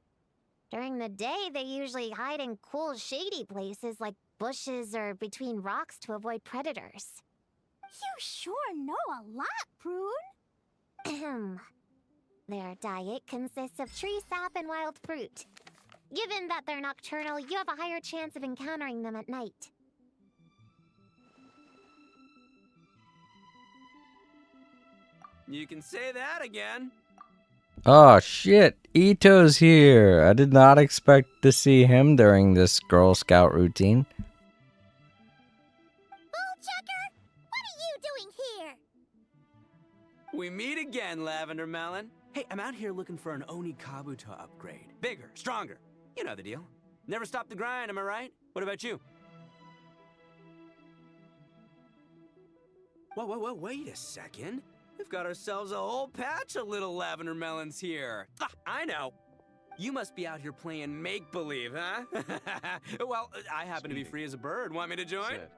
During the day, they usually hide in cool, shady places like bushes or between rocks to avoid predators. You sure know a lot, Prune. Their diet consists of tree sap and wild fruit. Given that they're nocturnal, you have a higher chance of encountering them at night. You can say that again. Oh shit, Ito's here. I did not expect to see him during this Girl Scout routine. Bullchucker, what are you doing here? We meet again, Lavender Melon. Hey, I'm out here looking for an Oni Kabuto upgrade. Bigger, stronger. You know the deal. Never stop the grind, am I right? What about you? Whoa, wait a second. We've got ourselves a whole patch of little Lavender Melons here. Ah, I know. You must be out here playing make-believe, huh? Well, I happen to be free as a bird. Want me to join? Said,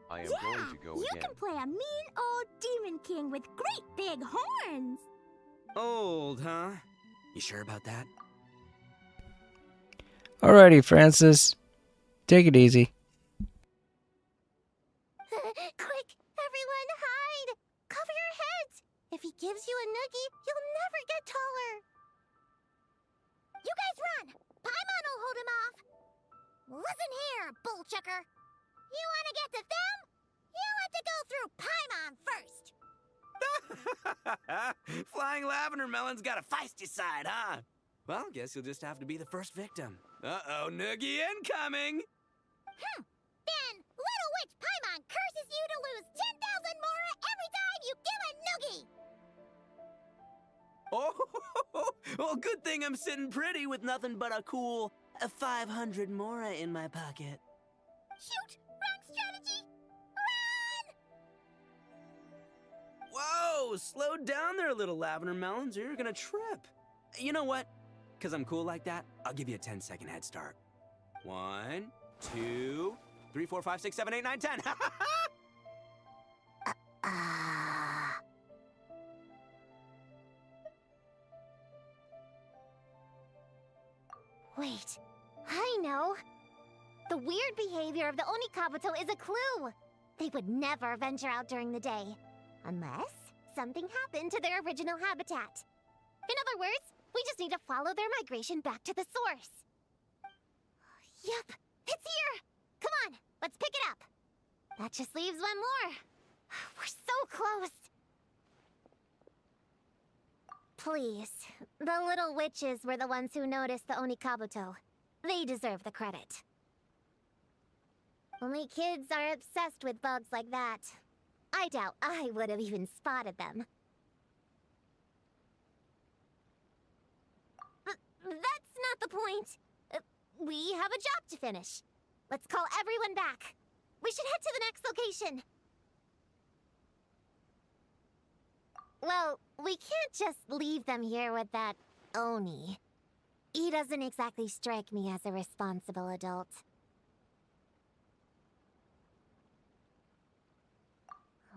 I am going to go you again. can play a mean old demon king with great big horns. Old, huh? You sure about that? Alrighty, Francis. Take it easy. Quick, everyone hide! Cover your heads! If he gives you a noogie, you'll never get taller. You guys run! Paimon will hold him off. Listen here, bullchucker. You want to get to them? You'll have to go through Paimon first. Flying Lavender Melon's got a feisty side, huh? Well, guess you'll just have to be the first victim. Uh-oh, noogie incoming! Then, Little Witch Paimon curses you to lose 10,000 mora every time you give a noogie! Oh, well, good thing I'm sitting pretty with nothing but a cool 500 mora in my pocket. Shoot! Wrong strategy! Run! Whoa, slow down there, little Lavender Melons, or you're gonna trip. You know what? Because I'm cool like that, I'll give you a 10-second head start. 1, 2, 3, 4, 5, 6, 7, 8, 9, 10. Wait, I know. The weird behavior of the Oni Kabuto is a clue. They would never venture out during the day, unless something happened to their original habitat. In other words, we just need to follow their migration back to the source. Yup, it's here! Come on, let's pick it up. That just leaves one more. We're so close. Please, the little witches were the ones who noticed the Oni Kabuto. They deserve the credit. Only kids are obsessed with bugs like that. I doubt I would have even spotted them. That's not the point. We have a job to finish. Let's call everyone back. We should head to the next location. Well, we can't just leave them here with that Oni. He doesn't exactly strike me as a responsible adult.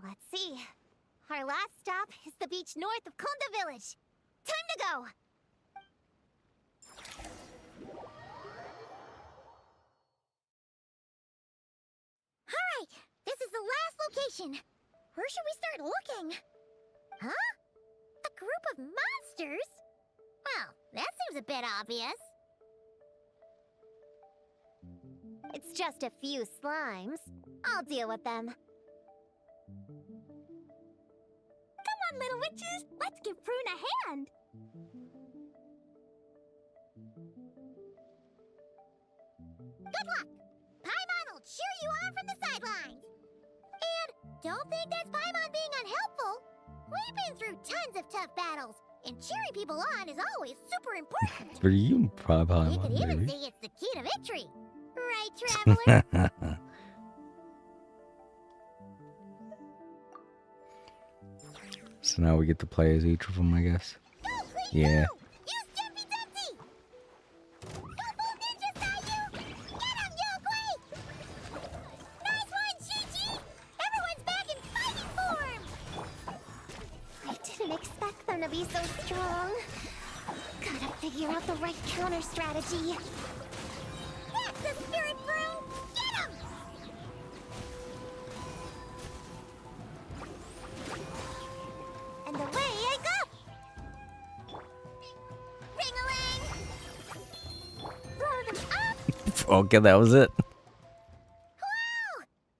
Let's see. Our last stop is the beach north of Konda Village. Time to go! Alright, this is the last location. Where should we start looking? Huh? A group of monsters? Well, that seems a bit obvious. It's just a few slimes. I'll deal with them. Come on, little witches! Let's give Prune a hand! Good luck! Paimon will cheer you on from the sidelines! And don't think that's Paimon being unhelpful! We've been through tons of tough battles, and cheering people on is always super important! For you, probably. You could even say it's the key to victory! Right, Traveler? So now we get to play as each of them, I guess. Go, Clee, Yeah. go! Use Jumpy Dumpty! Go, Boom Ninja Sayu! Get him, Yogui! Nice one, Chi-Chi! Everyone's back in fighting form! I didn't expect them to be so strong. Gotta figure out the right counter strategy. That's the spirit, Broom! Get him! And away I go! Ring-a-ling! Throw them up! Okay, that was it. Wow!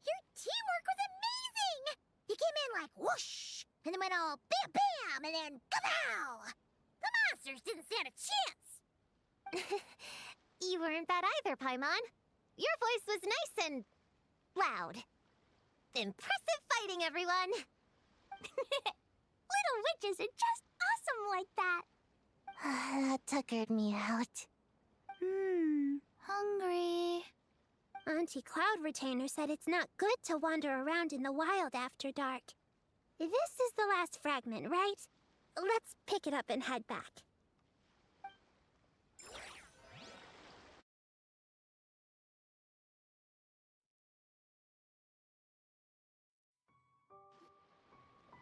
Your teamwork was amazing! You came in like whoosh, and then went all bam bam, and then kapow! The monsters didn't stand a chance! You weren't bad either, Paimon. Your voice was nice and loud. Impressive fighting, everyone! Little witches are just awesome like that. That tuckered me out. Hungry. Auntie Cloud Retainer said it's not good to wander around in the wild after dark. This is the last fragment, right? Let's pick it up and head back.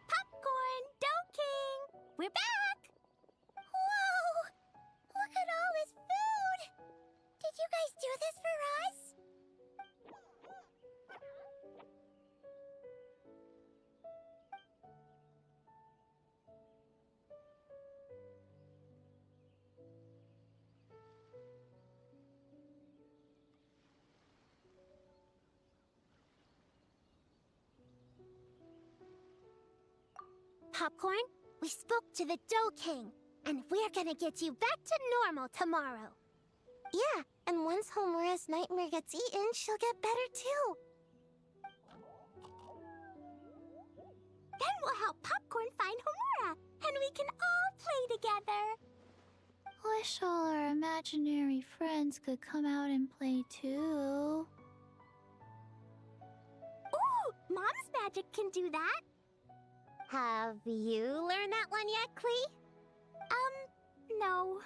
Popcorn, Dough King! We're back! Whoa! Look at all this food! Did you guys do this for us? Popcorn, we spoke to the Dough King, and we're gonna get you back to normal tomorrow. Yeah, and once Homura's nightmare gets eaten, she'll get better too. Then we'll help Popcorn find Homura, and we can all play together. Wish all our imaginary friends could come out and play too. Ooh, Mom's magic can do that. Have you learned that one yet, Clee? No.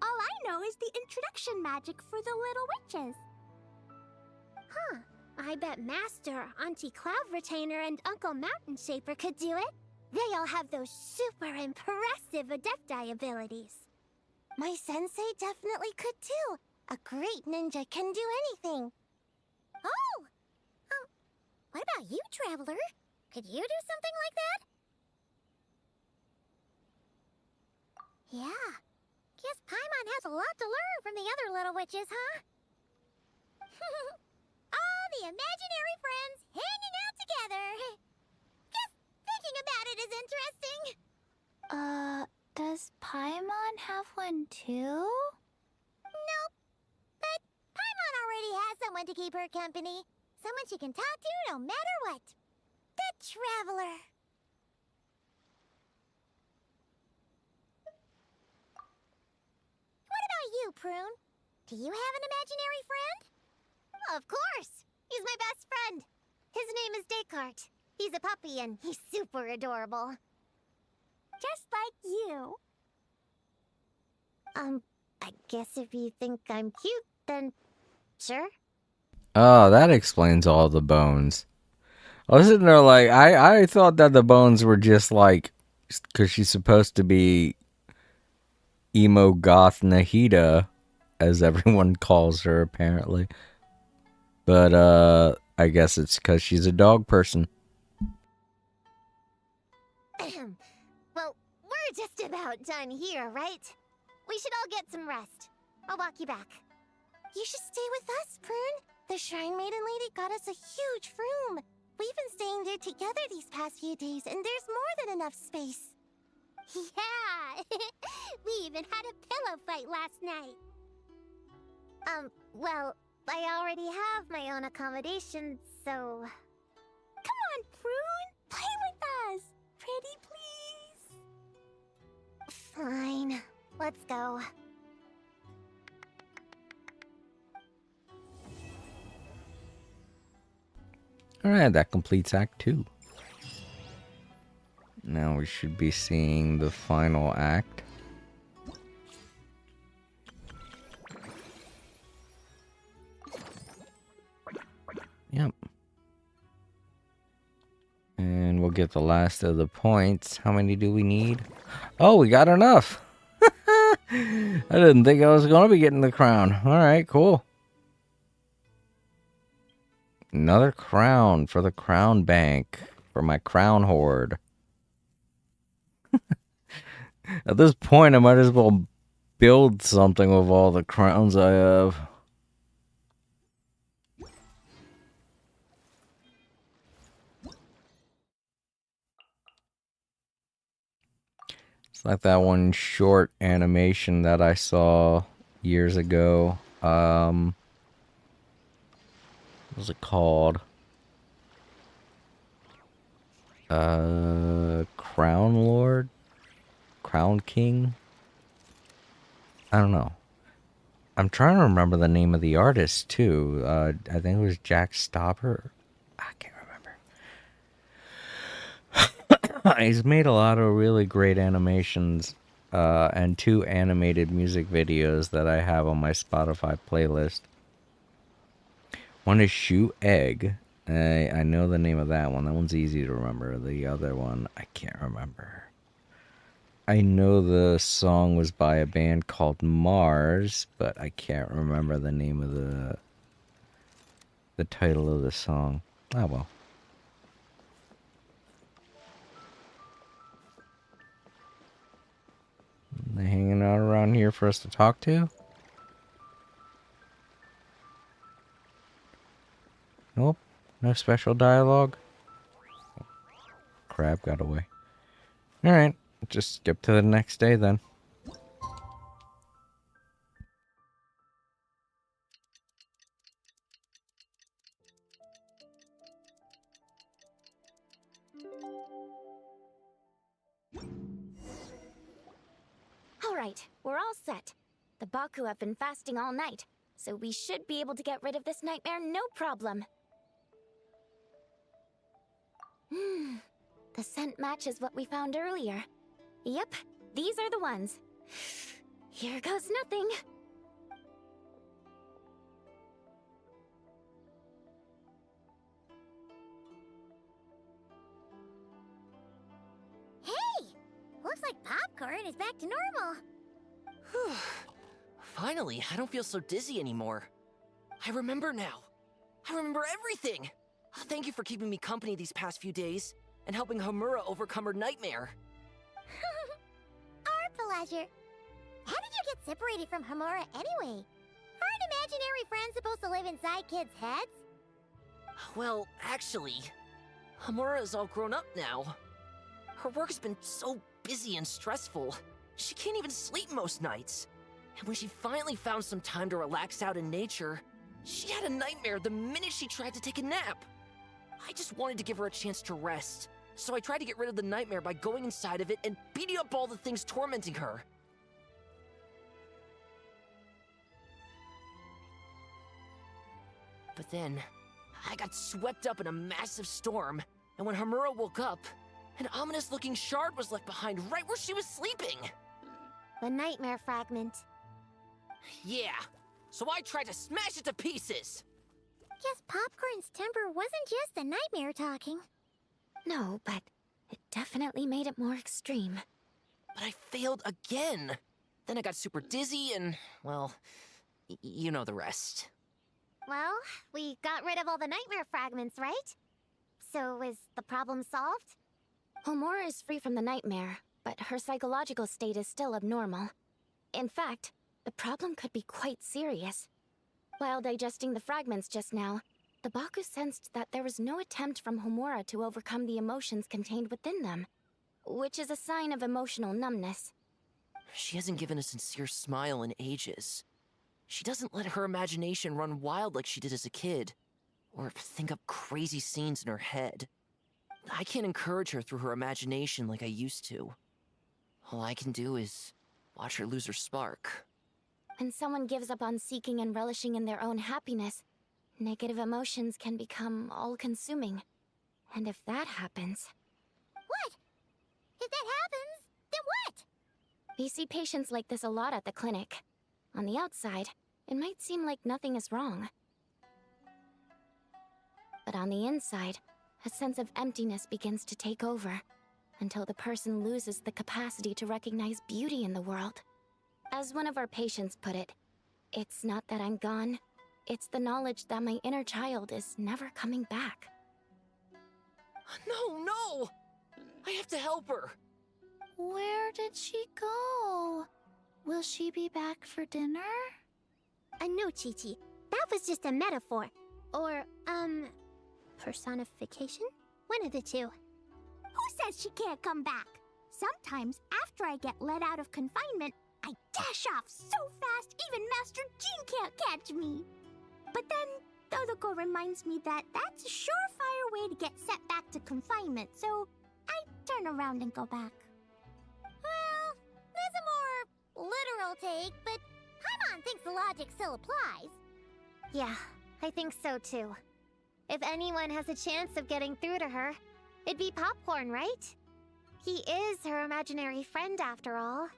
All I know is the introduction magic for the little witches. Huh. I bet Master, Auntie Cloud Retainer, and Uncle Mountain Shaper could do it. They all have those super impressive Adepti abilities. My sensei definitely could too. A great ninja can do anything. Oh! What about you, Traveler? Could you do something like that? Yeah. Guess Paimon has a lot to learn from the other little witches, huh? All the imaginary friends hanging out together. Just thinking about it is interesting. Does Paimon have one too? Nope. But Paimon already has someone to keep her company. Someone she can talk to no matter what. The Traveler. What about you, Prune? Do you have an imaginary friend? Of course! He's my best friend. His name is Descartes. He's a puppy and he's super adorable. Just like you. I guess if you think I'm cute, then sure. Oh, that explains all the bones. I was sitting there like, I thought that the bones were just like, because she's supposed to be emo goth Nahida, as everyone calls her apparently. But I guess it's because she's a dog person. Well, we're just about done here, right? We should all get some rest. I'll walk you back. You should stay with us, Prune. The Shrine Maiden Lady got us a huge room. We've been staying there together these past few days, and there's more than enough space. Yeah! We even had a pillow fight last night. Well, I already have my own accommodation, so... Come on, Prune! Play with us! Pretty please? Fine. Let's go. Alright, that completes Act 2. Now we should be seeing the final act. Yep. And we'll get the last of the points. How many do we need? Oh, we got enough! I didn't think I was going to be getting the crown. Alright, cool. Another crown for the crown bank. For my crown hoard. At this point, I might as well build something with all the crowns I have. It's like that one short animation that I saw years ago. What was it called? Crown Lord? Crown King? I don't know. I'm trying to remember the name of the artist too. I think it was Jack Stopper. I can't remember. He's made a lot of really great animations and 2 animated music videos that I have on my Spotify playlist. One is Shoot Egg. I know the name of that one. That one's easy to remember. The other one, I can't remember. I know the song was by a band called Mars, but I can't remember the name of the title of the song. Oh well. Are they hanging out around here for us to talk to? Nope. No special dialogue. Crab got away. Alright. Just skip to the next day then. Alright, we're all set. The Baku have been fasting all night, so we should be able to get rid of this nightmare no problem. The scent matches what we found earlier. Yep, these are the ones. Here goes nothing. Hey! Looks like popcorn is back to normal. Whew. Finally, I don't feel so dizzy anymore. I remember now. I remember everything. Thank you for keeping me company these past few days and helping Homura overcome her nightmare. Our pleasure. How did you get separated from Homura anyway? Aren't imaginary friends supposed to live inside kids' heads? Well, actually, Homura is all grown up now. Her work's been so busy and stressful, she can't even sleep most nights. And when she finally found some time to relax out in nature, she had a nightmare the minute she tried to take a nap. I just wanted to give her a chance to rest, so I tried to get rid of the nightmare by going inside of it and beating up all the things tormenting her. But then, I got swept up in a massive storm, and when Homura woke up, an ominous-looking shard was left behind right where she was sleeping. The nightmare fragment. Yeah, so I tried to smash it to pieces. Guess Popcorn's temper wasn't just the nightmare talking. No, but it definitely made it more extreme. But I failed again. Then I got super dizzy and, well, you know the rest. Well, we got rid of all the nightmare fragments, right? So is the problem solved? Homura is free from the nightmare, but her psychological state is still abnormal. In fact, the problem could be quite serious. While digesting the fragments just now, the Baku sensed that there was no attempt from Homura to overcome the emotions contained within them, which is a sign of emotional numbness. She hasn't given a sincere smile in ages. She doesn't let her imagination run wild like she did as a kid, or think up crazy scenes in her head. I can't encourage her through her imagination like I used to. All I can do is watch her lose her spark. When someone gives up on seeking and relishing in their own happiness, negative emotions can become all-consuming. And if that happens... What? If that happens, then what? We see patients like this a lot at the clinic. On the outside, it might seem like nothing is wrong. But on the inside, a sense of emptiness begins to take over, until the person loses the capacity to recognize beauty in the world. As one of our patients put it, it's not that I'm gone, it's the knowledge that my inner child is never coming back. No, no! I have to help her! Where did she go? Will she be back for dinner? No, Chi-Chi. That was just a metaphor. Or, personification? One of the two. Who says she can't come back? Sometimes, after I get let out of confinement, I dash off so fast even Master Jean can't catch me. But then, Dodoko reminds me that that's a surefire way to get sent back to confinement, so I turn around and go back. Well, there's a more literal take, but Paimon thinks the logic still applies. Yeah, I think so too. If anyone has a chance of getting through to her, it'd be Popcorn, right? He is her imaginary friend after all.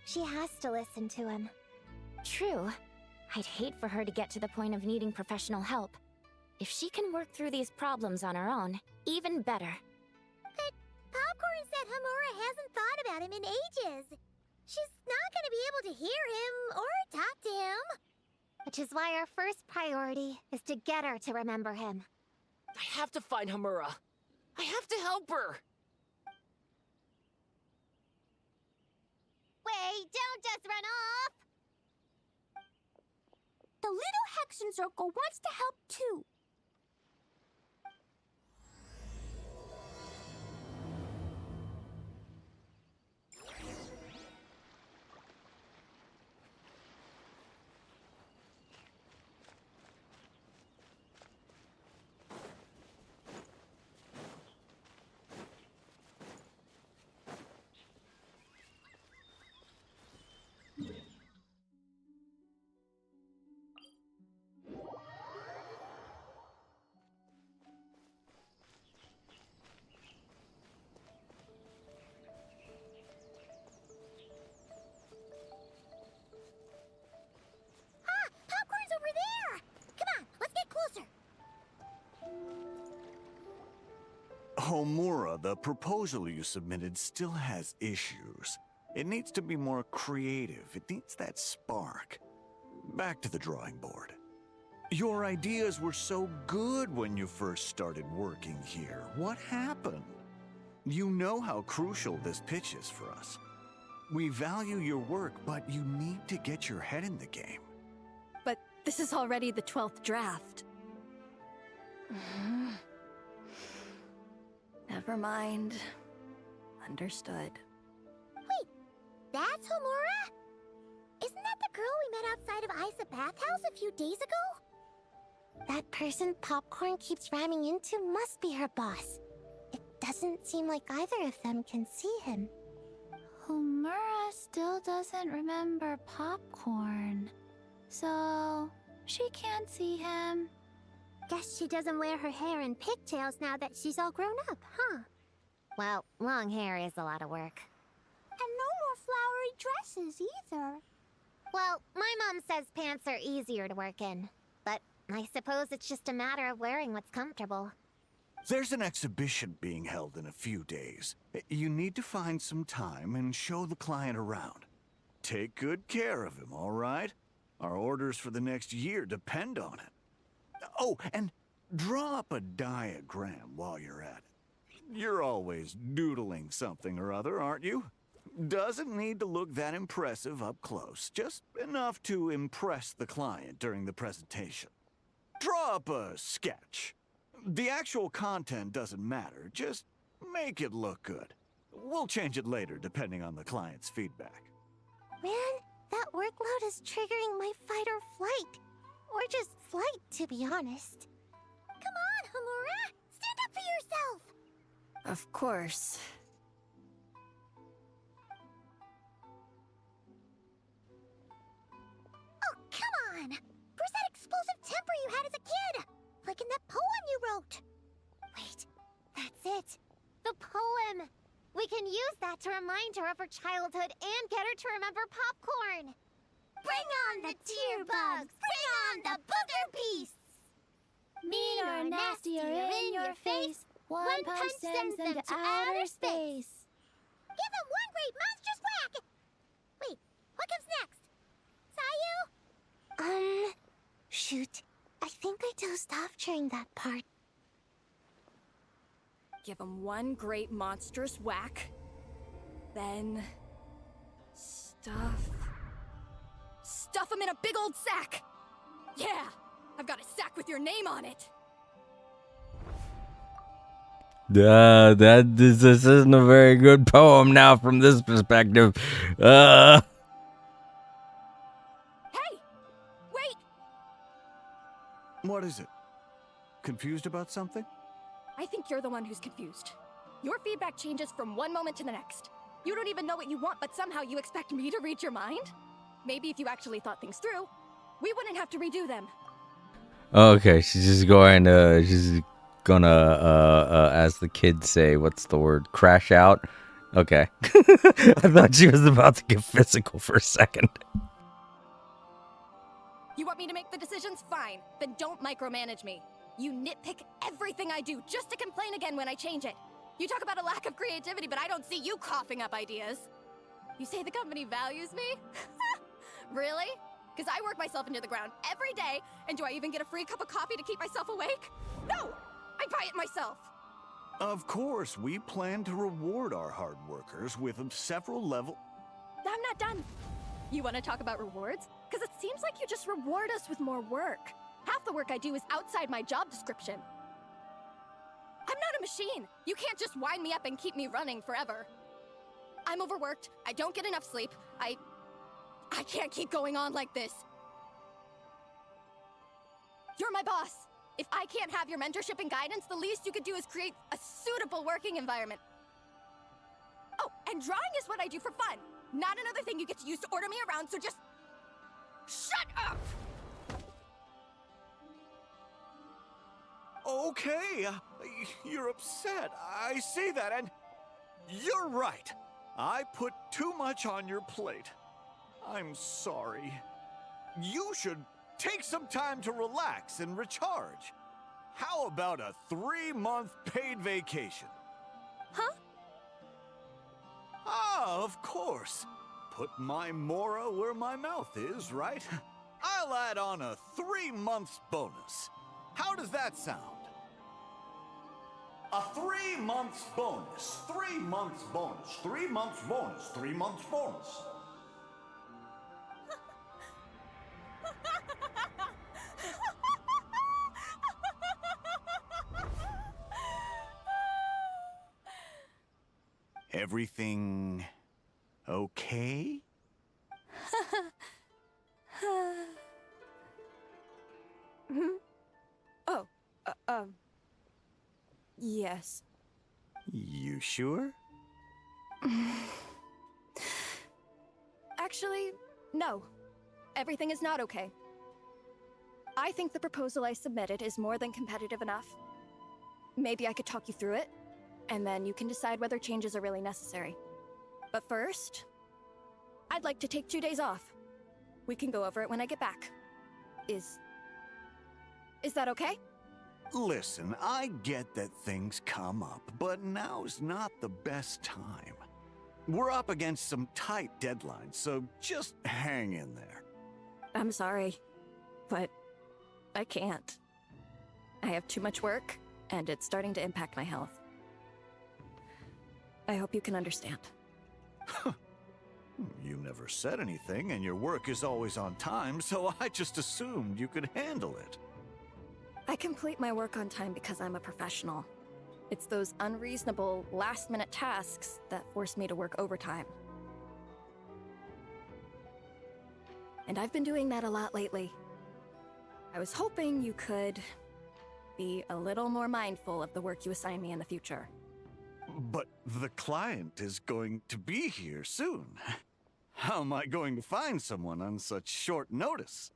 She has to listen to him. True. I'd hate for her to get to the point of needing professional help. If she can work through these problems on her own, even better. But Popcorn said Hamura hasn't thought about him in ages. She's not gonna be able to hear him or talk to him. Which is why our first priority is to get her to remember him. I have to find Hamura. I have to help her! Wait, don't just run off! The little Hexen Circle wants to help too. Popcorn's over there! Come on, let's get closer. Homura, the proposal you submitted still has issues. It needs to be more creative. It needs that spark. Back to the drawing board. Your ideas were so good when you first started working here. What happened? You know how crucial this pitch is for us. We value your work, but you need to get your head in the game. But this is already the 12th draft. Never mind. Understood. Wait, that's Homura? Isn't that the girl we met outside of Isa Bathhouse a few days ago? That person Popcorn keeps ramming into must be her boss. It doesn't seem like either of them can see him. Homura still doesn't remember Popcorn. So, she can't see him. Guess she doesn't wear her hair in pigtails now that she's all grown up, huh? Well, long hair is a lot of work. And no more flowery dresses either. Well, my mom says pants are easier to work in. But I suppose it's just a matter of wearing what's comfortable. There's an exhibition being held in a few days. You need to find some time and show the client around. Take good care of him, all right? Our orders for the next year depend on it. Oh, and draw up a diagram while you're at it. You're always doodling something or other, aren't you? Doesn't need to look that impressive up close, just enough to impress the client during the presentation. Draw up a sketch. The actual content doesn't matter, just make it look good. We'll change it later depending on the client's feedback. Man, That workload is triggering my fight or flight. Or just flight, to be honest. Come on, Homura! Stand up for yourself! Of course. Oh, come on! Where's that explosive temper you had as a kid? Like in that poem you wrote. Wait, that's it. The poem. We can use that to remind her of her childhood and get her to remember popcorn. Bring on the tear bugs! Bring on the booger beasts! Mean or nasty or in your face, one punch sends them to outer space. Give them one great monstrous whack! Wait, what comes next? Sayu? Shoot. I think I dozed off during that part. Give him one great monstrous whack. Then... Stuff him in a big old sack! Yeah! I've got a sack with your name on it! This isn't a very good poem now from this perspective. Hey! Wait! What is it? Confused about something? I think you're the one who's confused. Your feedback changes from one moment to the next. You don't even know what you want, but somehow you expect me to read your mind? Maybe if you actually thought things through, we wouldn't have to redo them. Okay, she's gonna, as the kids say, what's the word? Crash out? Okay. I thought she was about to get physical for a second. You want me to make the decisions? Fine. Then don't micromanage me. You nitpick everything I do just to complain again when I change it. You talk about a lack of creativity, but I don't see you coughing up ideas. You say the company values me? Really? Because I work myself into the ground every day, and do I even get a free cup of coffee to keep myself awake? No! I buy it myself! Of course, we plan to reward our hard workers with several level... I'm not done. You want to talk about rewards? Because it seems like you just reward us with more work. Half the work I do is outside my job description. I'm not a machine. You can't just wind me up and keep me running forever. I'm overworked. I don't get enough sleep. I can't keep going on like this. You're my boss. If I can't have your mentorship and guidance, the least you could do is create a suitable working environment. Oh, and drawing is what I do for fun. Not another thing you get to use to order me around, so just... shut up! Okay, you're upset. I see that, and you're right. I put too much on your plate. I'm sorry. You should take some time to relax and recharge. How about a 3-month paid vacation? Huh? Ah, of course. Put my Mora where my mouth is, right? I'll add on a 3 months bonus. How does that sound? A 3 months bonus. 3 months bonus. 3 months bonus. 3 months bonus. Everything okay? Oh, yes. You sure? Actually, no. Everything is not okay. I think the proposal I submitted is more than competitive enough. Maybe I could talk you through it, and then you can decide whether changes are really necessary. But first, I'd like to take 2 days off. We can go over it when I get back. Is that okay? Listen, I get that things come up, but now's not the best time. We're up against some tight deadlines, so just hang in there. I'm sorry, but I can't. I have too much work, and it's starting to impact my health. I hope you can understand. You never said anything, and your work is always on time, so I just assumed you could handle it. I complete my work on time because I'm a professional. It's those unreasonable, last-minute tasks that force me to work overtime. and I've been doing that a lot lately. I was hoping you could be a little more mindful of the work you assign me in the future. But the client is going to be here soon. How am I going to find someone on such short notice?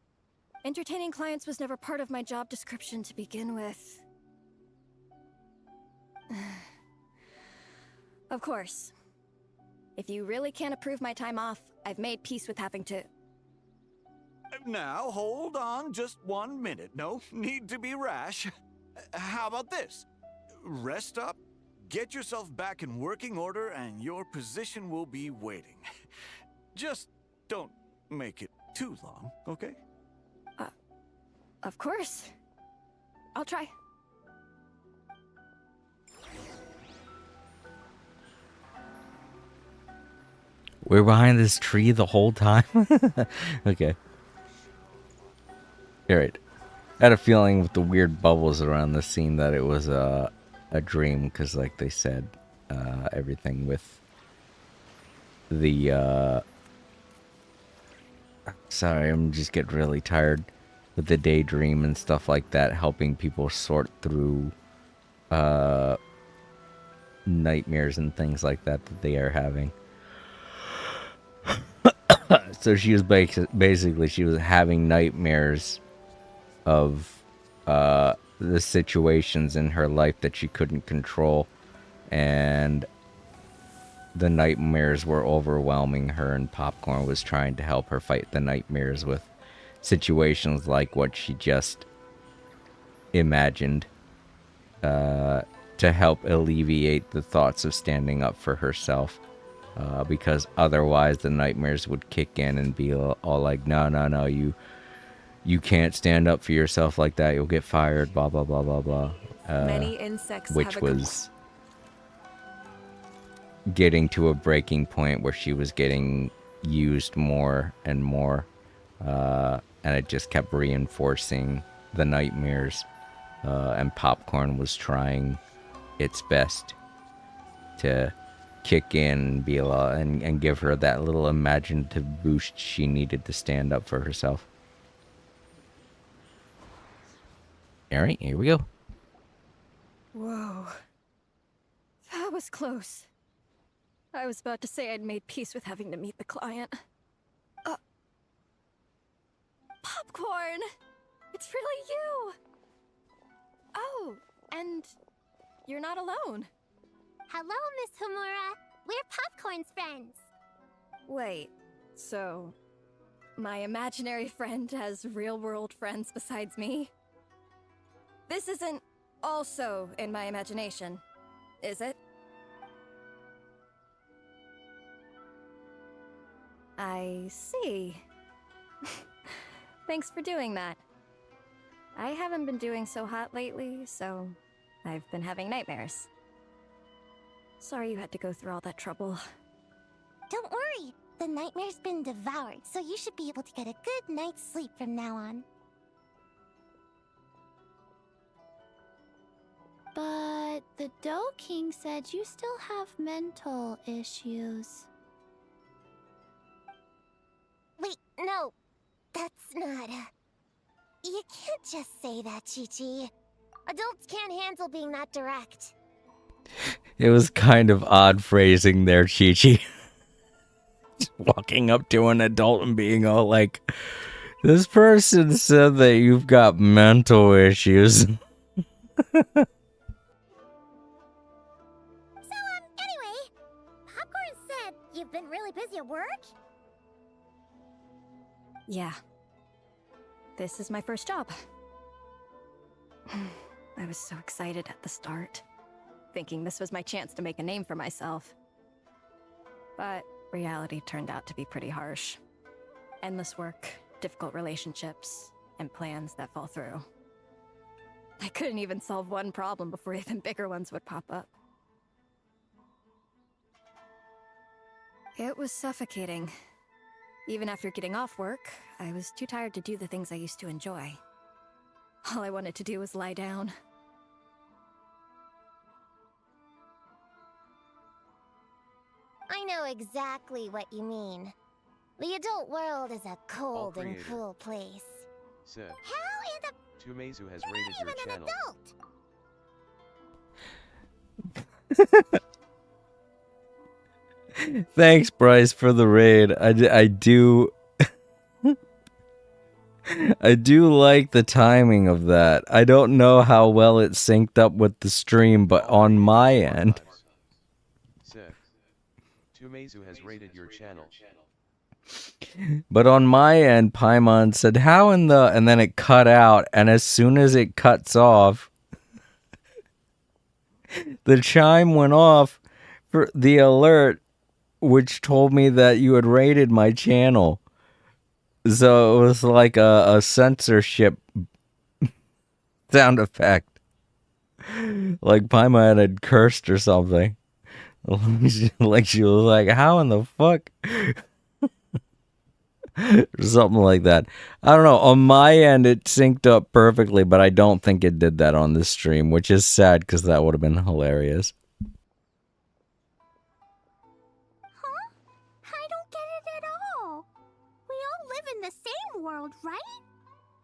Entertaining clients was never part of my job description to begin with. Of course. If you really can't approve my time off, I've made peace with having to... Now, hold on just 1 minute. No need to be rash. How about this? Rest up, get yourself back in working order, and your position will be waiting. Just don't make it too long, okay? Of course. I'll try. We're behind this tree the whole time? Okay. Alright. I had a feeling with the weird bubbles around the scene that it was a dream, because like they said, everything with the... Sorry, I'm just getting really tired. With the daydream and stuff like that, helping people sort through nightmares and things like that they are having. So she was basically she was having nightmares of the situations in her life that she couldn't control, and the nightmares were overwhelming her, and Popcorn was trying to help her fight the nightmares with situations like what she just imagined, to help alleviate the thoughts of standing up for herself, because otherwise the nightmares would kick in and be all like, no, you can't stand up for yourself like that, you'll get fired, blah blah blah blah blah, Many insects which have a was getting to a breaking point where she was getting used more and more, and it just kept reinforcing the nightmares, and Popcorn was trying its best to kick in and be and give her that little imaginative boost she needed to stand up for herself. Alright, here we go. Whoa. That was close. I was about to say I'd made peace with having to meet the client. Popcorn! It's really you! Oh, and you're not alone. Hello, Miss Homura. We're Popcorn's friends. Wait, so my imaginary friend has real-world friends besides me? This isn't also in my imagination, is it? I see. Thanks for doing that. I haven't been doing so hot lately, so I've been having nightmares. Sorry you had to go through all that trouble. Don't worry. The nightmare's been devoured, so you should be able to get a good night's sleep from now on. But the Dough King said you still have mental issues. Wait, no. That's not... You can't just say that, Chi-Chi. Adults can't handle being that direct. It was kind of odd phrasing there, Chi-Chi. Just walking up to an adult and being all like, this person said that you've got mental issues. Anyway, Popcorn said you've been really busy at work? Yeah. This is my first job. I was so excited at the start, thinking this was my chance to make a name for myself. But reality turned out to be pretty harsh. Endless work, difficult relationships, and plans that fall through. I couldn't even solve one problem before even bigger ones would pop up. It was suffocating. Even after getting off work, I was too tired to do the things I used to enjoy. All I wanted to do was lie down. I know exactly what you mean. The adult world is a cold and creator. cruel place. Said. How in the... Tumezu has You're rated not your even an channel. adult! Thanks, Bryce, for the raid. I do... I do like the timing of that. I don't know how well it synced up with the stream, but on my end... Said. Tumezu has rated your channel. But on my end, Paimon said, how in the... And then it cut out, and as soon as it cuts off, the chime went off for the alert, which told me that you had rated my channel. So it was like a censorship sound effect. Like Paimon had cursed or something. Like she was like, how in the fuck? Or something like that. I don't know. On my end, it synced up perfectly, but I don't think it did that on this stream, which is sad because that would have been hilarious. Huh? I don't get it at all. We all live in the same world, right?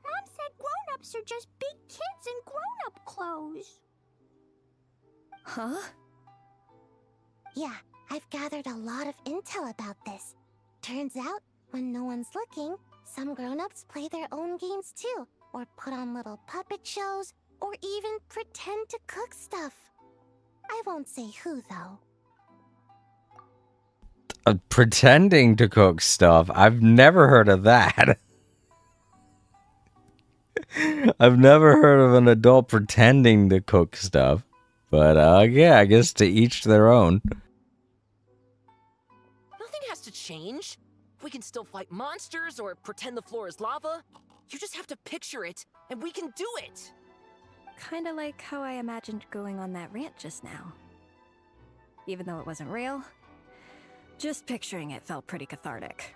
Mom said grown-ups are just big kids in grown-up clothes. Huh? Yeah, I've gathered a lot of intel about this. Turns out, when no one's looking, some grown-ups play their own games too, or put on little puppet shows, or even pretend to cook stuff. I won't say who, though. Pretending to cook stuff. I've never heard of that. I've never heard of an adult pretending to cook stuff. But, yeah, I guess to each their own. Nothing has to change. We can still fight monsters or pretend the floor is lava. You just have to picture it, and we can do it. Kinda like how I imagined going on that rant just now. Even though it wasn't real, just picturing it felt pretty cathartic.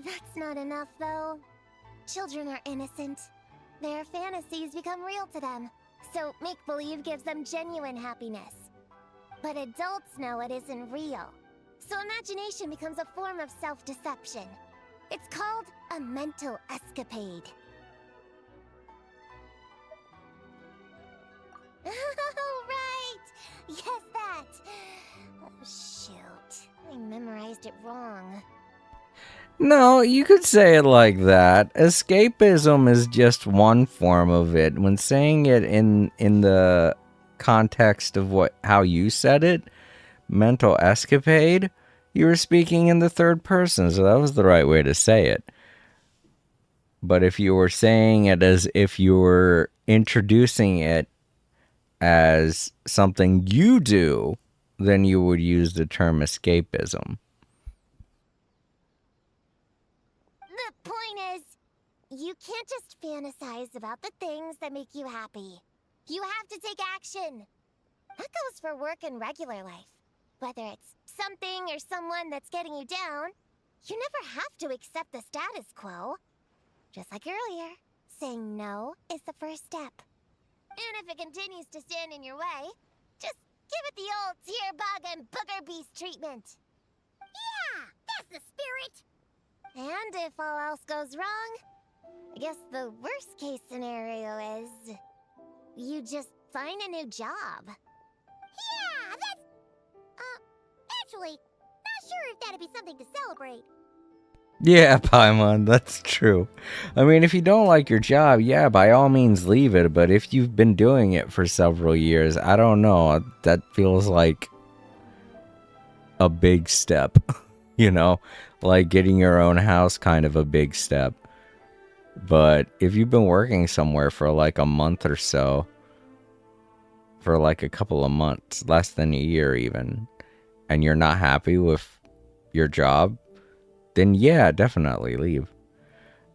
That's not enough, though. Children are innocent. Their fantasies become real to them, so make-believe gives them genuine happiness. But adults know it isn't real, so imagination becomes a form of self-deception. It's called a mental escapade. Oh, right! Yes, that! Oh, shoot. I memorized it wrong. No, you could say it like that. Escapism is just one form of it. When saying it in the context of how you said it, mental escapade, you were speaking in the third person, so that was the right way to say it. But if you were saying it as if you were introducing it as something you do, then you would use the term escapism. The point is, you can't just fantasize about the things that make you happy. You have to take action. That goes for work and regular life. Whether it's something or someone that's getting you down, you never have to accept the status quo. Just like earlier, saying no is the first step. And if it continues to stand in your way, just give it the old tear bug and booger beast treatment. Yeah, that's the spirit! And if all else goes wrong, I guess the worst case scenario is you just find a new job. Yeah, that's... actually, not sure if that'd be something to celebrate. Yeah, Paimon, that's true. I mean, if you don't like your job, yeah, by all means leave it. But if you've been doing it for several years, I don't know. That feels like a big step, you know? Like getting your own house, kind of a big step. But if you've been working somewhere for like a month or so, for like a couple of months, less than a year even, and you're not happy with your job, then yeah, definitely leave.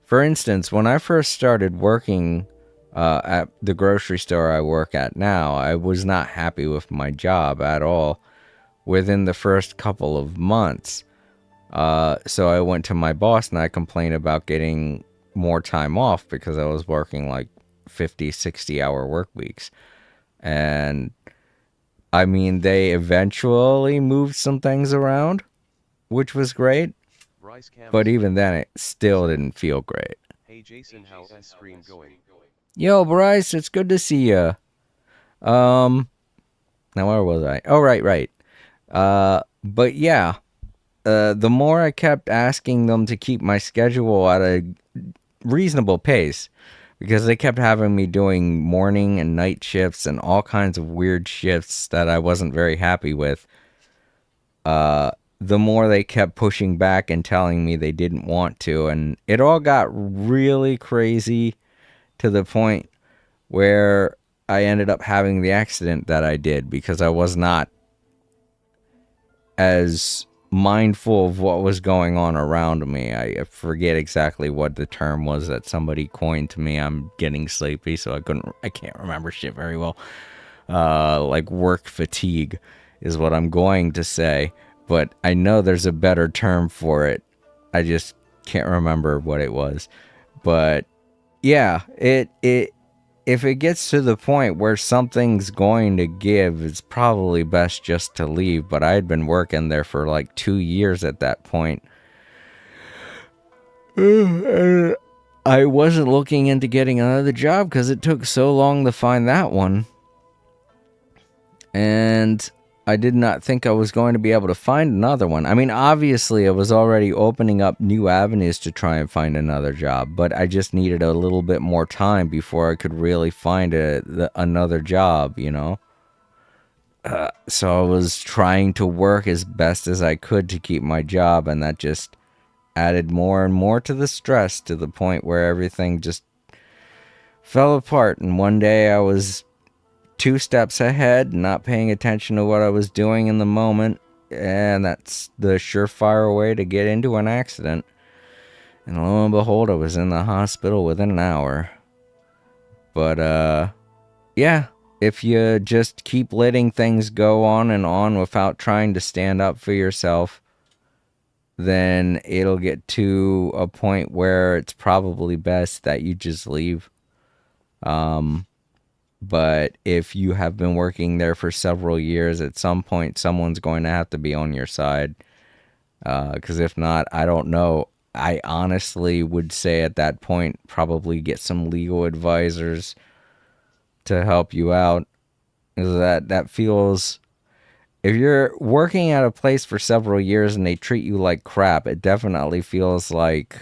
For instance, when I first started working at the grocery store I work at now, I was not happy with my job at all within the first couple of months. So I went to my boss and I complained about getting more time off because I was working like 50, 60-hour work weeks. And I mean, they eventually moved some things around, which was great. Bryce But Camus even then, it still said, didn't feel great. "Hey Jason, how's stream going?" Yo, Bryce, it's good to see you. Um, now where was I? Oh, right. But yeah, the more I kept asking them to keep my schedule at a reasonable pace, because they kept having me doing morning and night shifts and all kinds of weird shifts that I wasn't very happy with, the more they kept pushing back and telling me they didn't want to. And it all got really crazy to the point where I ended up having the accident that I did because I was not as mindful of what was going on around me. I forget exactly what the term was that somebody coined to me. I'm getting sleepy, so I can't remember shit very well. Like work fatigue is what I'm going to say, but I know there's a better term for it. I just can't remember what it was. But yeah, it if it gets to the point where something's going to give, it's probably best just to leave. But I had been working there for like 2 years at that point. I wasn't looking into getting another job because it took so long to find that one. And I did not think I was going to be able to find another one. I mean, obviously, I was already opening up new avenues to try and find another job, but I just needed a little bit more time before I could really find another job, you know? So I was trying to work as best as I could to keep my job, and that just added more and more to the stress to the point where everything just fell apart. And one day I was 2 steps ahead, not paying attention to what I was doing in the moment, and that's the surefire way to get into an accident. And lo and behold, I was in the hospital within an hour. But, yeah, if you just keep letting things go on and on without trying to stand up for yourself, then it'll get to a point where it's probably best that you just leave. But if you have been working there for several years, at some point, someone's going to have to be on your side. Because if not, I don't know. I honestly would say at that point, probably get some legal advisors to help you out. Because that feels... If you're working at a place for several years and they treat you like crap, it definitely feels like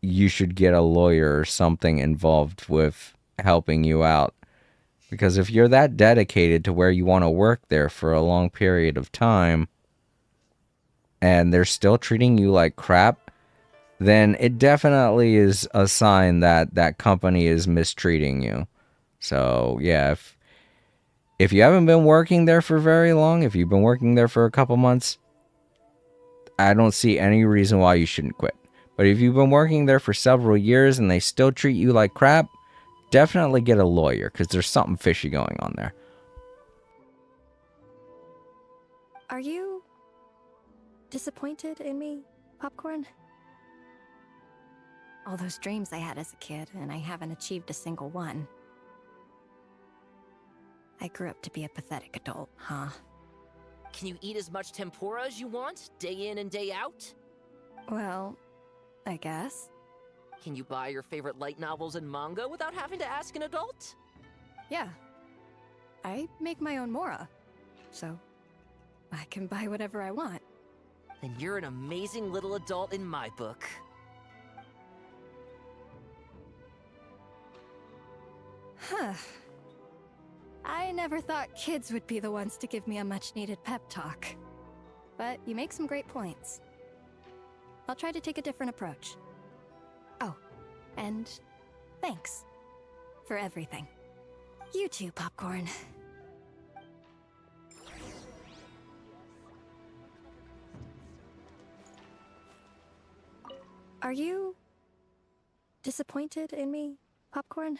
you should get a lawyer or something involved with helping you out. Because if you're that dedicated to where you want to work there for a long period of time and they're still treating you like crap, then it definitely is a sign that that company is mistreating you. So, yeah, if you haven't been working there for very long, if you've been working there for a couple months, I don't see any reason why you shouldn't quit. But if you've been working there for several years and they still treat you like crap, definitely get a lawyer because there's something fishy going on there. Are you disappointed in me, Popcorn? All those dreams I had as a kid, and I haven't achieved a single one. I grew up to be a pathetic adult, huh? Can you eat as much tempura as you want, day in and day out? Well, I guess. Can you buy your favorite light novels and manga without having to ask an adult? Yeah. I make my own mora, so I can buy whatever I want. Then you're an amazing little adult in my book. Huh. I never thought kids would be the ones to give me a much-needed pep talk. But you make some great points. I'll try to take a different approach. Oh, and thanks for everything. You too, Popcorn. Are you disappointed in me, Popcorn?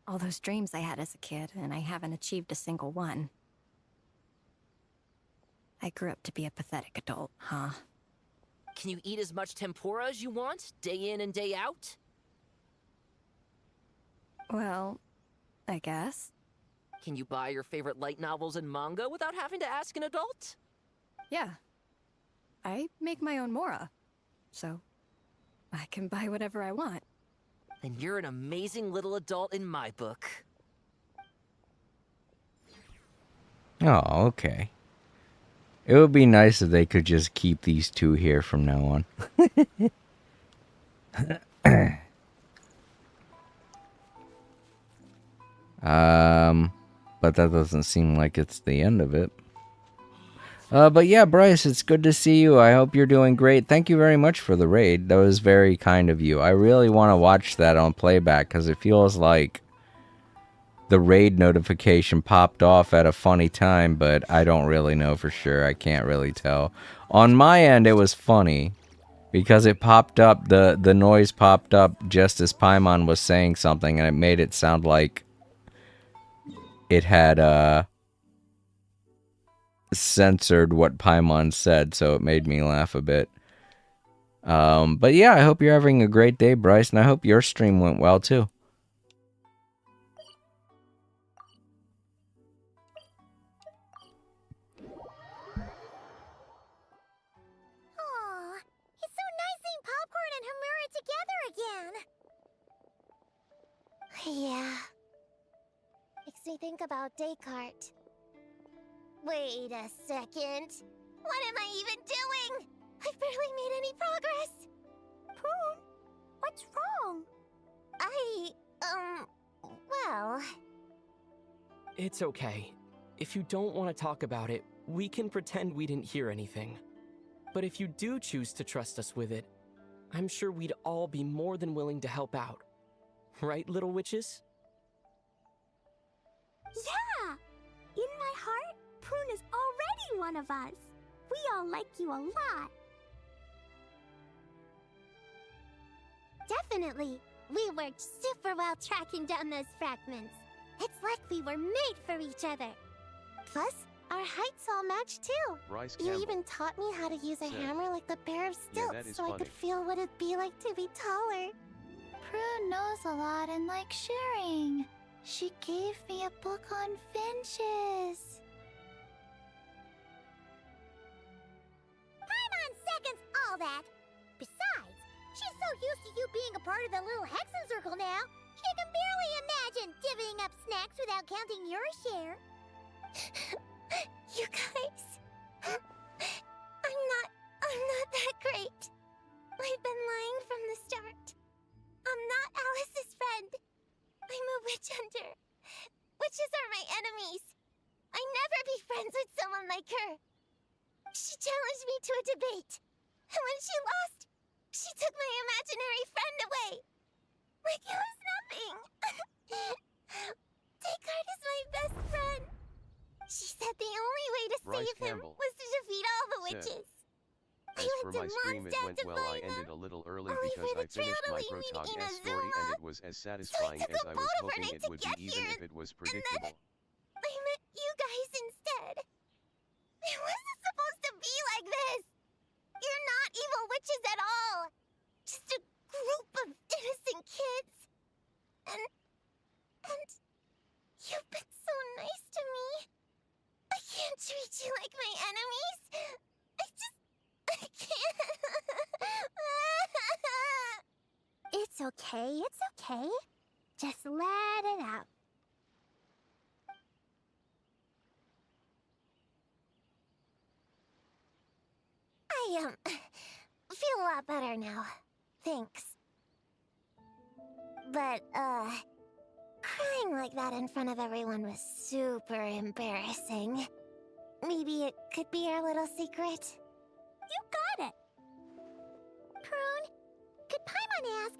All those dreams I had as a kid, and I haven't achieved a single one. I grew up to be a pathetic adult, huh? Can you eat as much tempura as you want, day in and day out? Well, I guess. Can you buy your favorite light novels and manga without having to ask an adult? Yeah. I make my own mora, so I can buy whatever I want. Then you're an amazing little adult in my book. Oh, okay. It would be nice if they could just keep these two here from now on. But that doesn't seem like it's the end of it. But yeah, Bryce, it's good to see you. I hope you're doing great. Thank you very much for the raid. That was very kind of you. I really want to watch that on playback because it feels like the raid notification popped off at a funny time, but I don't really know for sure. I can't really tell. On my end, it was funny because it popped up, the noise popped up just as Paimon was saying something, and it made it sound like it had censored what Paimon said, so it made me laugh a bit. But yeah, I hope you're having a great day, Bryce, and I hope your stream went well too. Aw, it's so nice seeing Popcorn and Hamura together again. Yeah. Makes me think about Descartes. Wait a second. What am I even doing? I've barely made any progress. Prune, what's wrong? Well... It's okay. If you don't want to talk about it, we can pretend we didn't hear anything. But if you do choose to trust us with it, I'm sure we'd all be more than willing to help out. Right, little witches? Yeah! In my heart, Prune is already one of us. We all like you a lot. Definitely. We worked super well tracking down those fragments. It's like we were made for each other. Plus, our heights all match too. Bryce You Campbell even taught me how to use a said, hammer like the Bear of "Yeah, Stilts, that is so I funny." could feel what it'd be like to be taller. Prue knows a lot and likes sharing. She gave me a book on finches. Paimon seconds all that. Besides, she's so used to you being a part of the little Hexen Circle now, she can barely imagine divvying up snacks without counting your share. You guys, I'm not that great. I've been lying from the start. I'm not Alice's friend. I'm a witch hunter. Witches are my enemies. I never be friends with someone like her. She challenged me to a debate, and when she lost, she took my imaginary friend away. Like it was nothing. Descartes is my best friend. She said the only way to Bryce save him Campbell was to defeat all the said, witches. I As went for to my stream, Mom's it dad went to well. I find ended them. a little early Only because for I the trail finished to my lead me to Protog S story Inazuma. and it was as So I satisfying took as a I boat was hoping overnight it to would be, get even here, if it was and then predictable. I met you guys instead. It wasn't supposed to be like this. You're not evil witches at all. Just a group of innocent kids. And you've been so nice to me. I can't treat you like my enemies. I can't. It's okay, it's okay. Just let it out. I feel a lot better now. Thanks. But, crying like that in front of everyone was super embarrassing. Maybe it could be our little secret? You got it! Prune, could Paimon ask,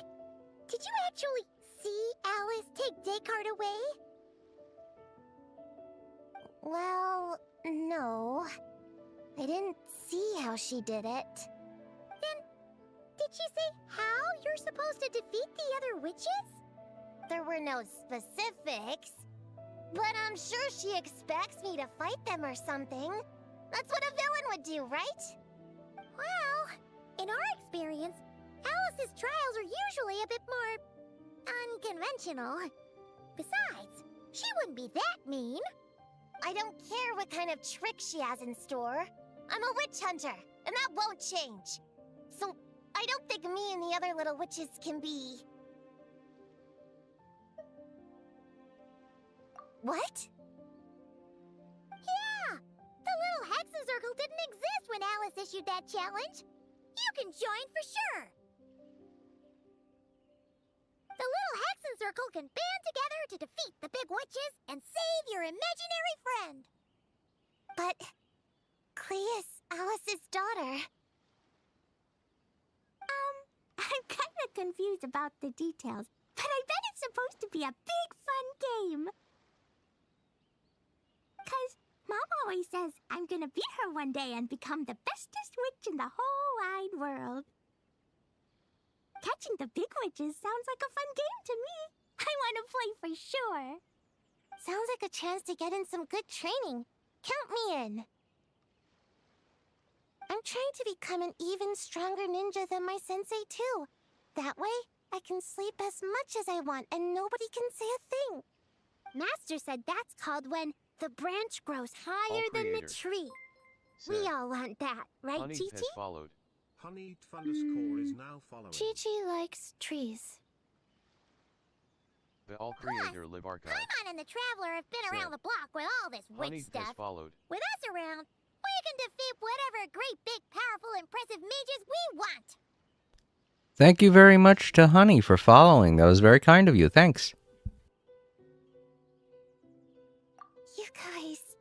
did you actually see Alice take Descartes away? Well, no. I didn't see how she did it. Then, did she say how you're supposed to defeat the other witches? There were no specifics. But I'm sure she expects me to fight them or something. That's what a villain would do, right? Well, in our experience, Alice's trials are usually a bit more unconventional. Besides, She wouldn't be that mean. I don't care what kind of trick she has in store. I'm a witch hunter, and that won't change. So, I don't think me and the other little witches can be... What? Yeah! The little Hexen Circle didn't exist when Alice issued that challenge. You can join for sure! The little Hexen Circle can band together to defeat the big witches and save your imaginary friend. But... Clea's Alice's daughter. I'm kinda confused about the details, but I bet it's supposed to be a big fun game. 'Cause Mom always says I'm gonna beat her one day and become the bestest witch in the whole wide world. Catching the big witches sounds like a fun game to me. I want to play for sure. Sounds like a chance to get in some good training. Count me in. I'm trying to become an even stronger ninja than my sensei too. That way, I can sleep as much as I want and nobody can say a thing. Master said that's called when the branch grows higher than the tree. We Said. all want that, right, Honey Chi-Chi? has followed. Honey underscore is now following. Chi-Chi likes trees. The All Creator Live Archive. Paimon and the Traveler have been Said. around the block with all this Honey witch stuff. has followed. With us around, we can defeat whatever great, big, powerful, impressive mages we want. Thank you very much to Honey for following. That was very kind of you. Thanks. You guys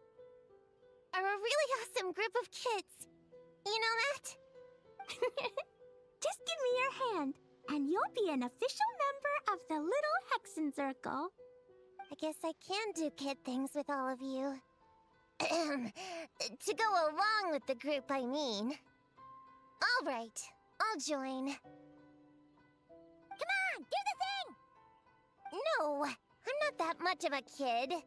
are a really awesome group of kids. You know that? Just give me your hand, and you'll be an official member of the Little Hexen Circle. I guess I can do kid things with all of you. To go along with the group, I mean. All right, I'll join. Come on, do the thing! No, I'm not that much of a kid.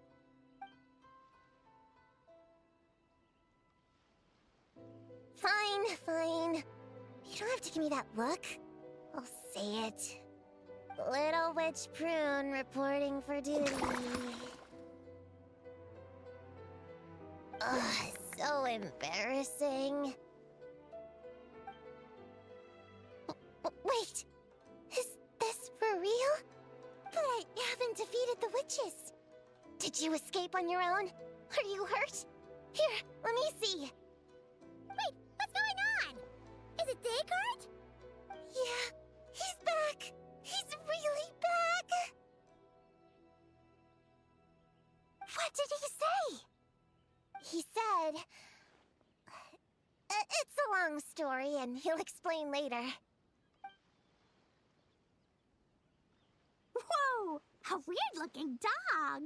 Fine, fine. You don't have to give me that look. I'll say it. Little Witch Prune reporting for duty. Ugh, so embarrassing. Wait! Is this for real? But I haven't defeated the witches. Did you escape on your own? Are you hurt? Here, let me see. Wait, what's going on? Is it Descartes? Yeah, he's back. He's really back. What did he say? He said... it's a long story, and he'll explain later. Whoa! A weird-looking dog!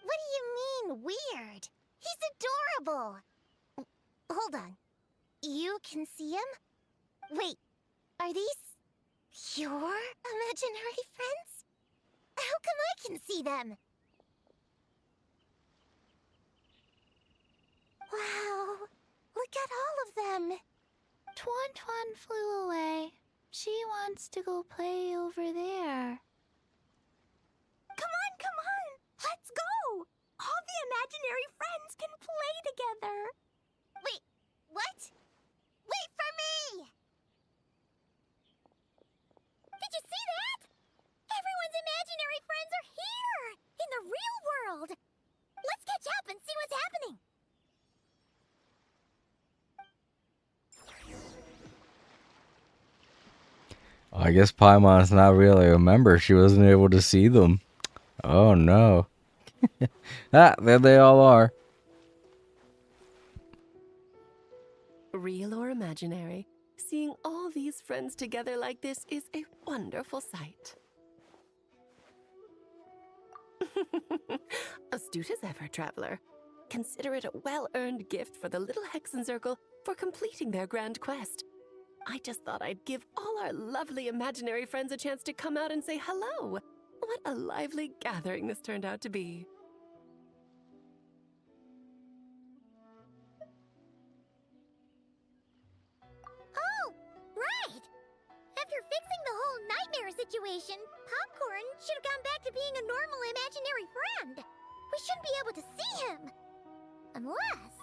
What do you mean, weird? He's adorable! Hold on. You can see him? Wait, are these your imaginary friends? How come I can see them? Wow, look at all of them. Tuan Tuan flew away. She wants to go play over there. Come on, come on! Let's go! All the imaginary friends can play together! Wait, what? Wait for me! Did you see that? Everyone's imaginary friends are here! In the real world! Let's catch up and see what's happening! I guess Paimon's not really a member. She wasn't able to see them. Oh no. Ah, there they all are. Real or imaginary, seeing all these friends together like this is a wonderful sight. Astute as ever, traveler. Consider it a well-earned gift for the Little Hexen Circle for completing their grand quest. I just thought I'd give all our lovely imaginary friends a chance to come out and say hello. What a lively gathering this turned out to be. Oh, right! After fixing the whole nightmare fair situation, Popcorn should have gone back to being a normal imaginary friend. We shouldn't be able to see him. Unless...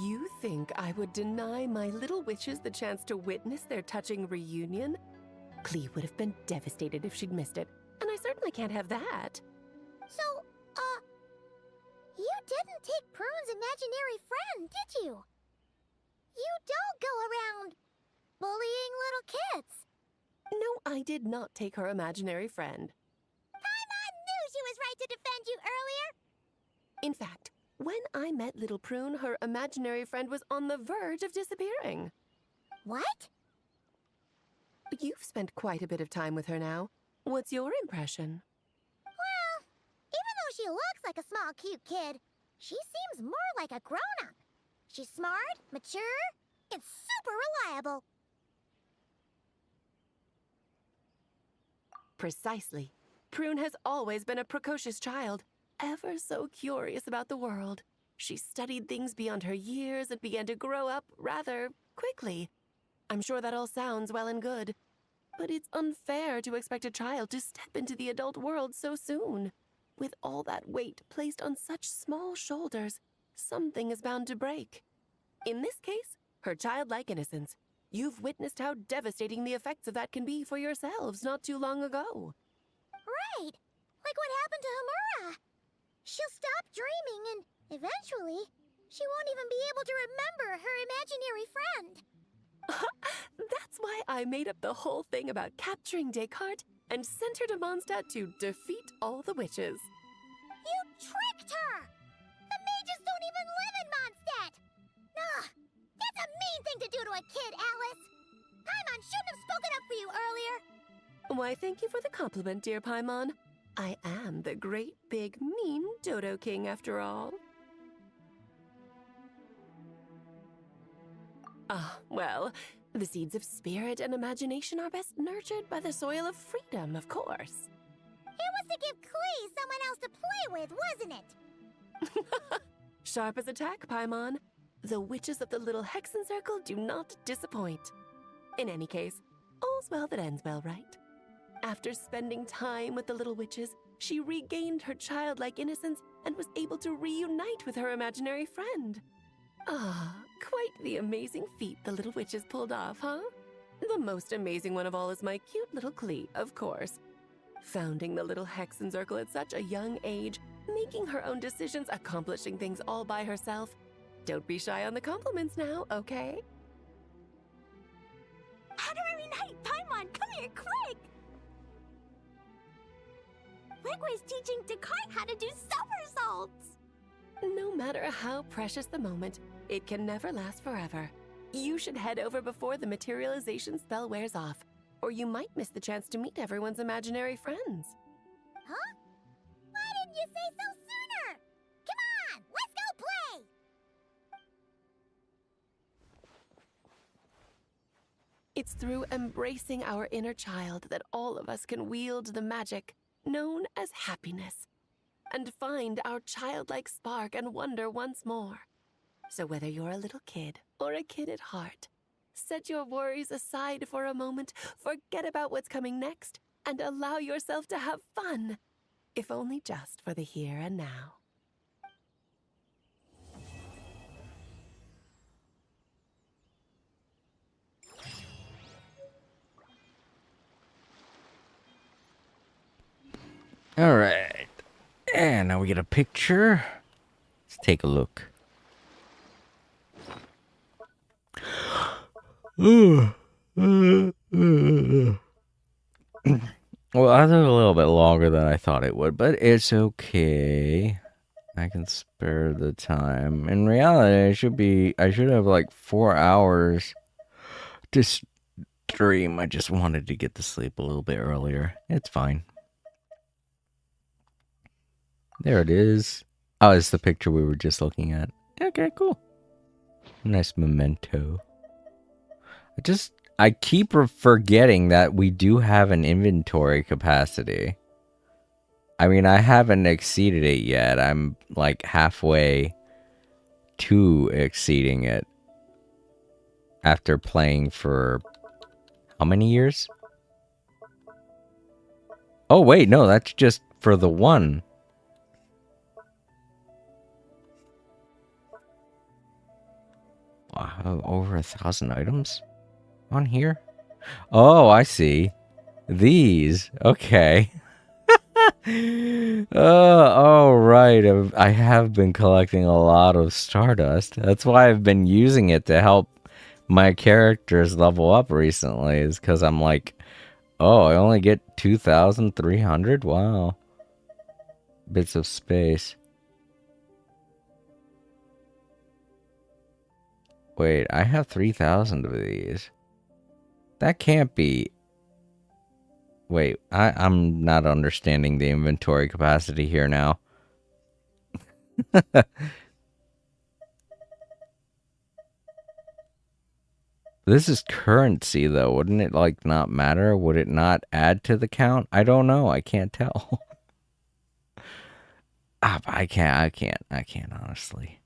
You think I would deny my little witches the chance to witness their touching reunion? Clee would have been devastated if she'd missed it, and I certainly can't have that. So, you didn't take Prune's imaginary friend, did you? You don't go around bullying little kids. No, I did not take her imaginary friend. Paimon knew she was right to defend you earlier. In fact, when I met little Prune, her imaginary friend was on the verge of disappearing. What? You've spent quite a bit of time with her now. What's your impression? Well, even though she looks like a small, cute kid, she seems more like a grown-up. She's smart, mature, and super reliable. Precisely. Prune has always been a precocious child, ever so curious about the world. She studied things beyond her years and began to grow up rather quickly. I'm sure that all sounds well and good, but it's unfair to expect a child to step into the adult world so soon. With all that weight placed on such small shoulders, something is bound to break. In this case, her childlike innocence. You've witnessed how devastating the effects of that can be for yourselves not too long ago. Right. Like what happened to Hamura. She'll stop dreaming and, eventually, she won't even be able to remember her imaginary friend. That's why I made up the whole thing about capturing Descartes and sent her to Mondstadt to defeat all the witches. You tricked her! The mages don't even live in Mondstadt! Ugh, that's a mean thing to do to a kid, Alice! Paimon shouldn't have spoken up for you earlier! Why, thank you for the compliment, dear Paimon. I am the great, big, mean Dodo King, after all. Well, the seeds of spirit and imagination are best nurtured by the soil of freedom, of course. It was to give Clee someone else to play with, wasn't it? Sharp as a tack, Paimon. The witches of the Little Hexen Circle do not disappoint. In any case, all's well that ends well, right? After spending time with the little witches, she regained her childlike innocence and was able to reunite with her imaginary friend. Quite the amazing feat the little witches pulled off, huh? The most amazing one of all is my cute little Clee, of course. Founding the Little Hexen Circle at such a young age, making her own decisions, accomplishing things all by herself. Don't be shy on the compliments now, okay? How do we reunite? Paimon, come here, quick! Liquid's teaching Descartes how to do somersaults! No matter how precious the moment, it can never last forever. You should head over before the materialization spell wears off, or you might miss the chance to meet everyone's imaginary friends. Huh? Why didn't you say so sooner? Come on, let's go play! It's through embracing our inner child that all of us can wield the magic known as happiness and find our childlike spark and wonder once more. So whether you're a little kid or a kid at heart, set your worries aside for a moment, forget about what's coming next, and allow yourself to have fun, if only just for the here and now. All right. And now we get a picture. Let's take a look. Well, I took a little bit longer than I thought it would, but it's okay. I can spare the time. In reality, I should have like 4 hours to stream. I just wanted to get to sleep a little bit earlier. It's fine. There it is. Oh, it's the picture we were just looking at. Okay, cool. Nice memento. I keep forgetting that we do have an inventory capacity. I mean, I haven't exceeded it yet. I'm like halfway to exceeding it. After playing for how many years? Oh, wait, no, that's just for the one. Wow, over 1,000 items on here? Oh, I see. These. Okay. Oh, right. I have been collecting a lot of Stardust. That's why I've been using it to help my characters level up recently, is because I'm like, oh, I only get 2,300? Wow. Bits of space. Wait, I have 3,000 of these. That can't be. Wait, I'm not understanding the inventory capacity here now. This is currency, though. Wouldn't it, like, not matter? Would it not add to the count? I don't know. I can't tell. I can't, honestly.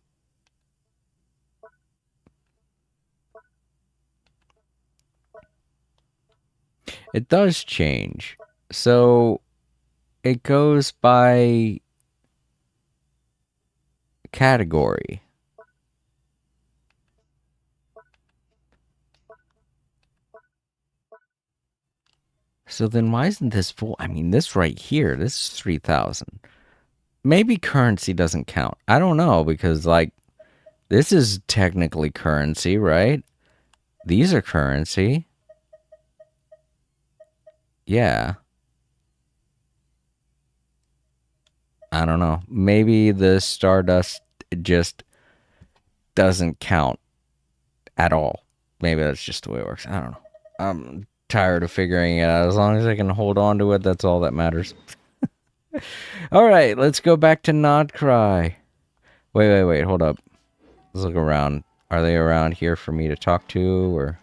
It does change. So, it goes by category. So then why isn't this full? I mean, this right here, this is 3,000. Maybe currency doesn't count. I don't know, because, like, this is technically currency, right? These are currency. Yeah. I don't know. Maybe the Stardust just doesn't count at all. Maybe that's just the way it works. I don't know. I'm tired of figuring it out. As long as I can hold on to it, that's all that matters. All right, let's go back to Nodcry. Wait. Hold up. Let's look around. Are they around here for me to talk to, or?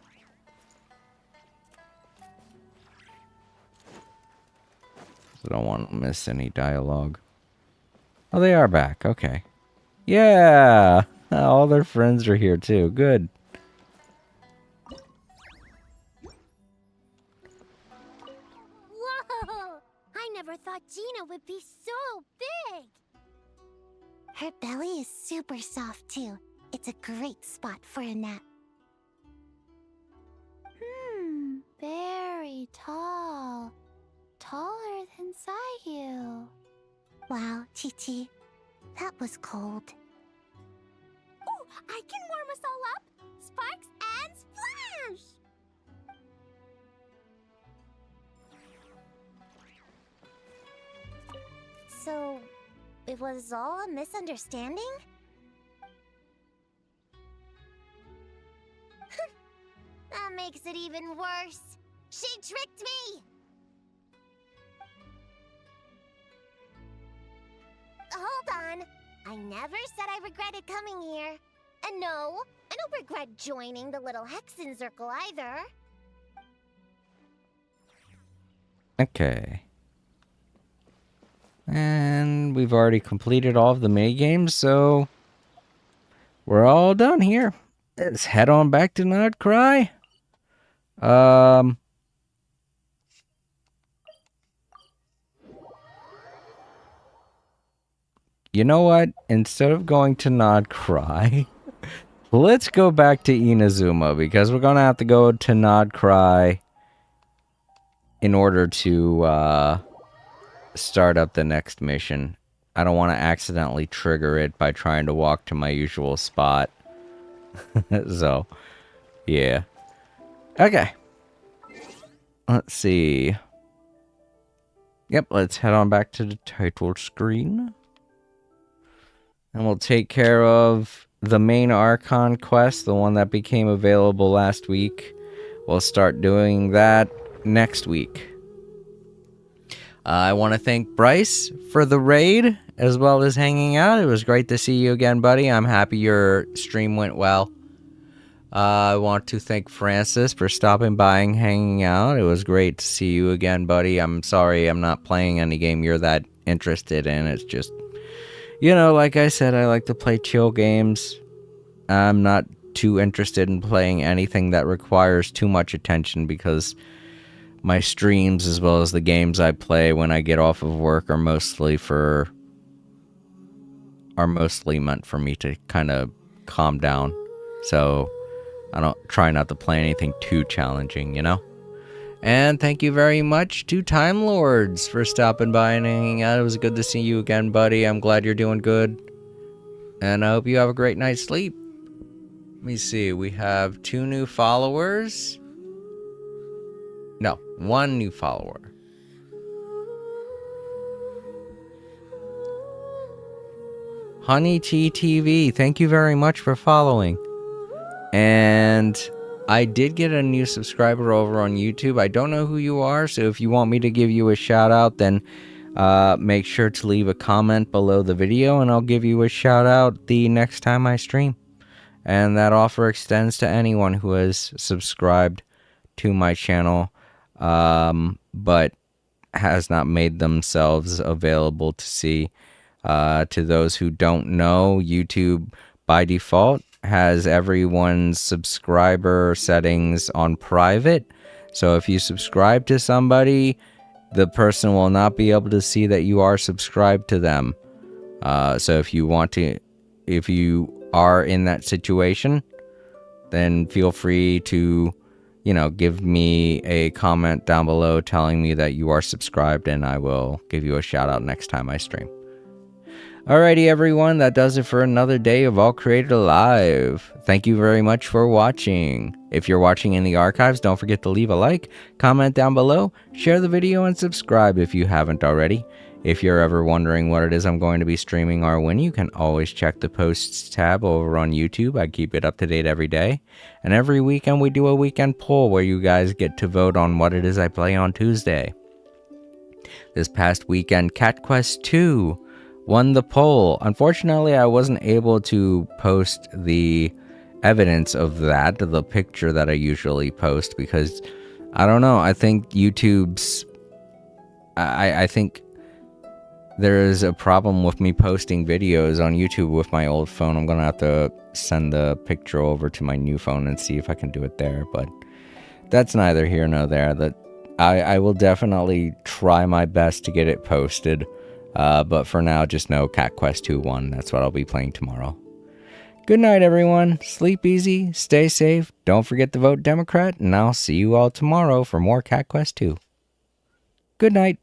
I don't want to miss any dialogue. Oh, they are back. Okay. Yeah! All their friends are here, too. Good. Whoa! I never thought Gina would be so big! Her belly is super soft, too. It's a great spot for a nap. Very tall. Taller than Sayu. Wow, Chi-Chi. That was cold. Ooh, I can warm us all up! Sparks and splash! So, it was all a misunderstanding? That makes it even worse. She tricked me! Hold on. I never said I regretted coming here. And no, I don't regret joining the little Hexen Circle either. Okay. And we've already completed all of the mini games, so we're all done here. Let's head on back to Nodcry. You know what? Instead of going to Nodcry, let's go back to Inazuma, because we're gonna have to go to Nodcry in order to start up the next mission. I don't want to accidentally trigger it by trying to walk to my usual spot. So, yeah. Okay. Let's see. Yep, let's head on back to the title screen. And we'll take care of the main Archon quest, the one that became available last week. We'll start doing that next week. I want to thank Bryce for the raid, as well as hanging out. It was great to see you again, buddy. I'm happy your stream went well. I want to thank Francis for stopping by and hanging out. It was great to see you again, buddy. I'm sorry I'm not playing any game you're that interested in. It's just, you know, like I said, I like to play chill games. I'm not too interested in playing anything that requires too much attention, because my streams as well as the games I play when I get off of work are mostly meant for me to kind of calm down. So I don't try not to play anything too challenging, you know? And thank you very much to Time Lords for stopping by and hanging out. It was good to see you again, buddy. I'm glad you're doing good. And I hope you have a great night's sleep. Let me see. We have 2 new followers. No, 1 new follower. Honey TTV, thank you very much for following. And I did get a new subscriber over on YouTube. I don't know who you are, so if you want me to give you a shout out, then make sure to leave a comment below the video and I'll give you a shout out the next time I stream. And that offer extends to anyone who has subscribed to my channel but has not made themselves available to see. To those who don't know, YouTube by default has everyone's subscriber settings on private. So if you subscribe to somebody, the person will not be able to see that you are subscribed to them. So if you are in that situation, then feel free to, give me a comment down below telling me that you are subscribed, and I will give you a shout out next time I stream. Alrighty, everyone, that does it for another day of All Created Alive. Thank you very much for watching. If you're watching in the archives, don't forget to leave a like, comment down below, share the video, and subscribe if you haven't already. If you're ever wondering what it is I'm going to be streaming or when, you can always check the posts tab over on YouTube. I keep it up to date every day. And every weekend we do a weekend poll where you guys get to vote on what it is I play on Tuesday. This past weekend, Cat Quest 2 won the poll. Unfortunately, I wasn't able to post the evidence of that, the picture that I usually post, because I don't know. I think YouTube's... I think there is a problem with me posting videos on YouTube with my old phone. I'm going to have to send the picture over to my new phone and see if I can do it there, but that's neither here nor there. That I will definitely try my best to get it posted. But for now, just know Cat Quest 2 won. That's what I'll be playing tomorrow. Good night, everyone. Sleep easy, stay safe, don't forget to vote Democrat, and I'll see you all tomorrow for more Cat Quest 2. Good night.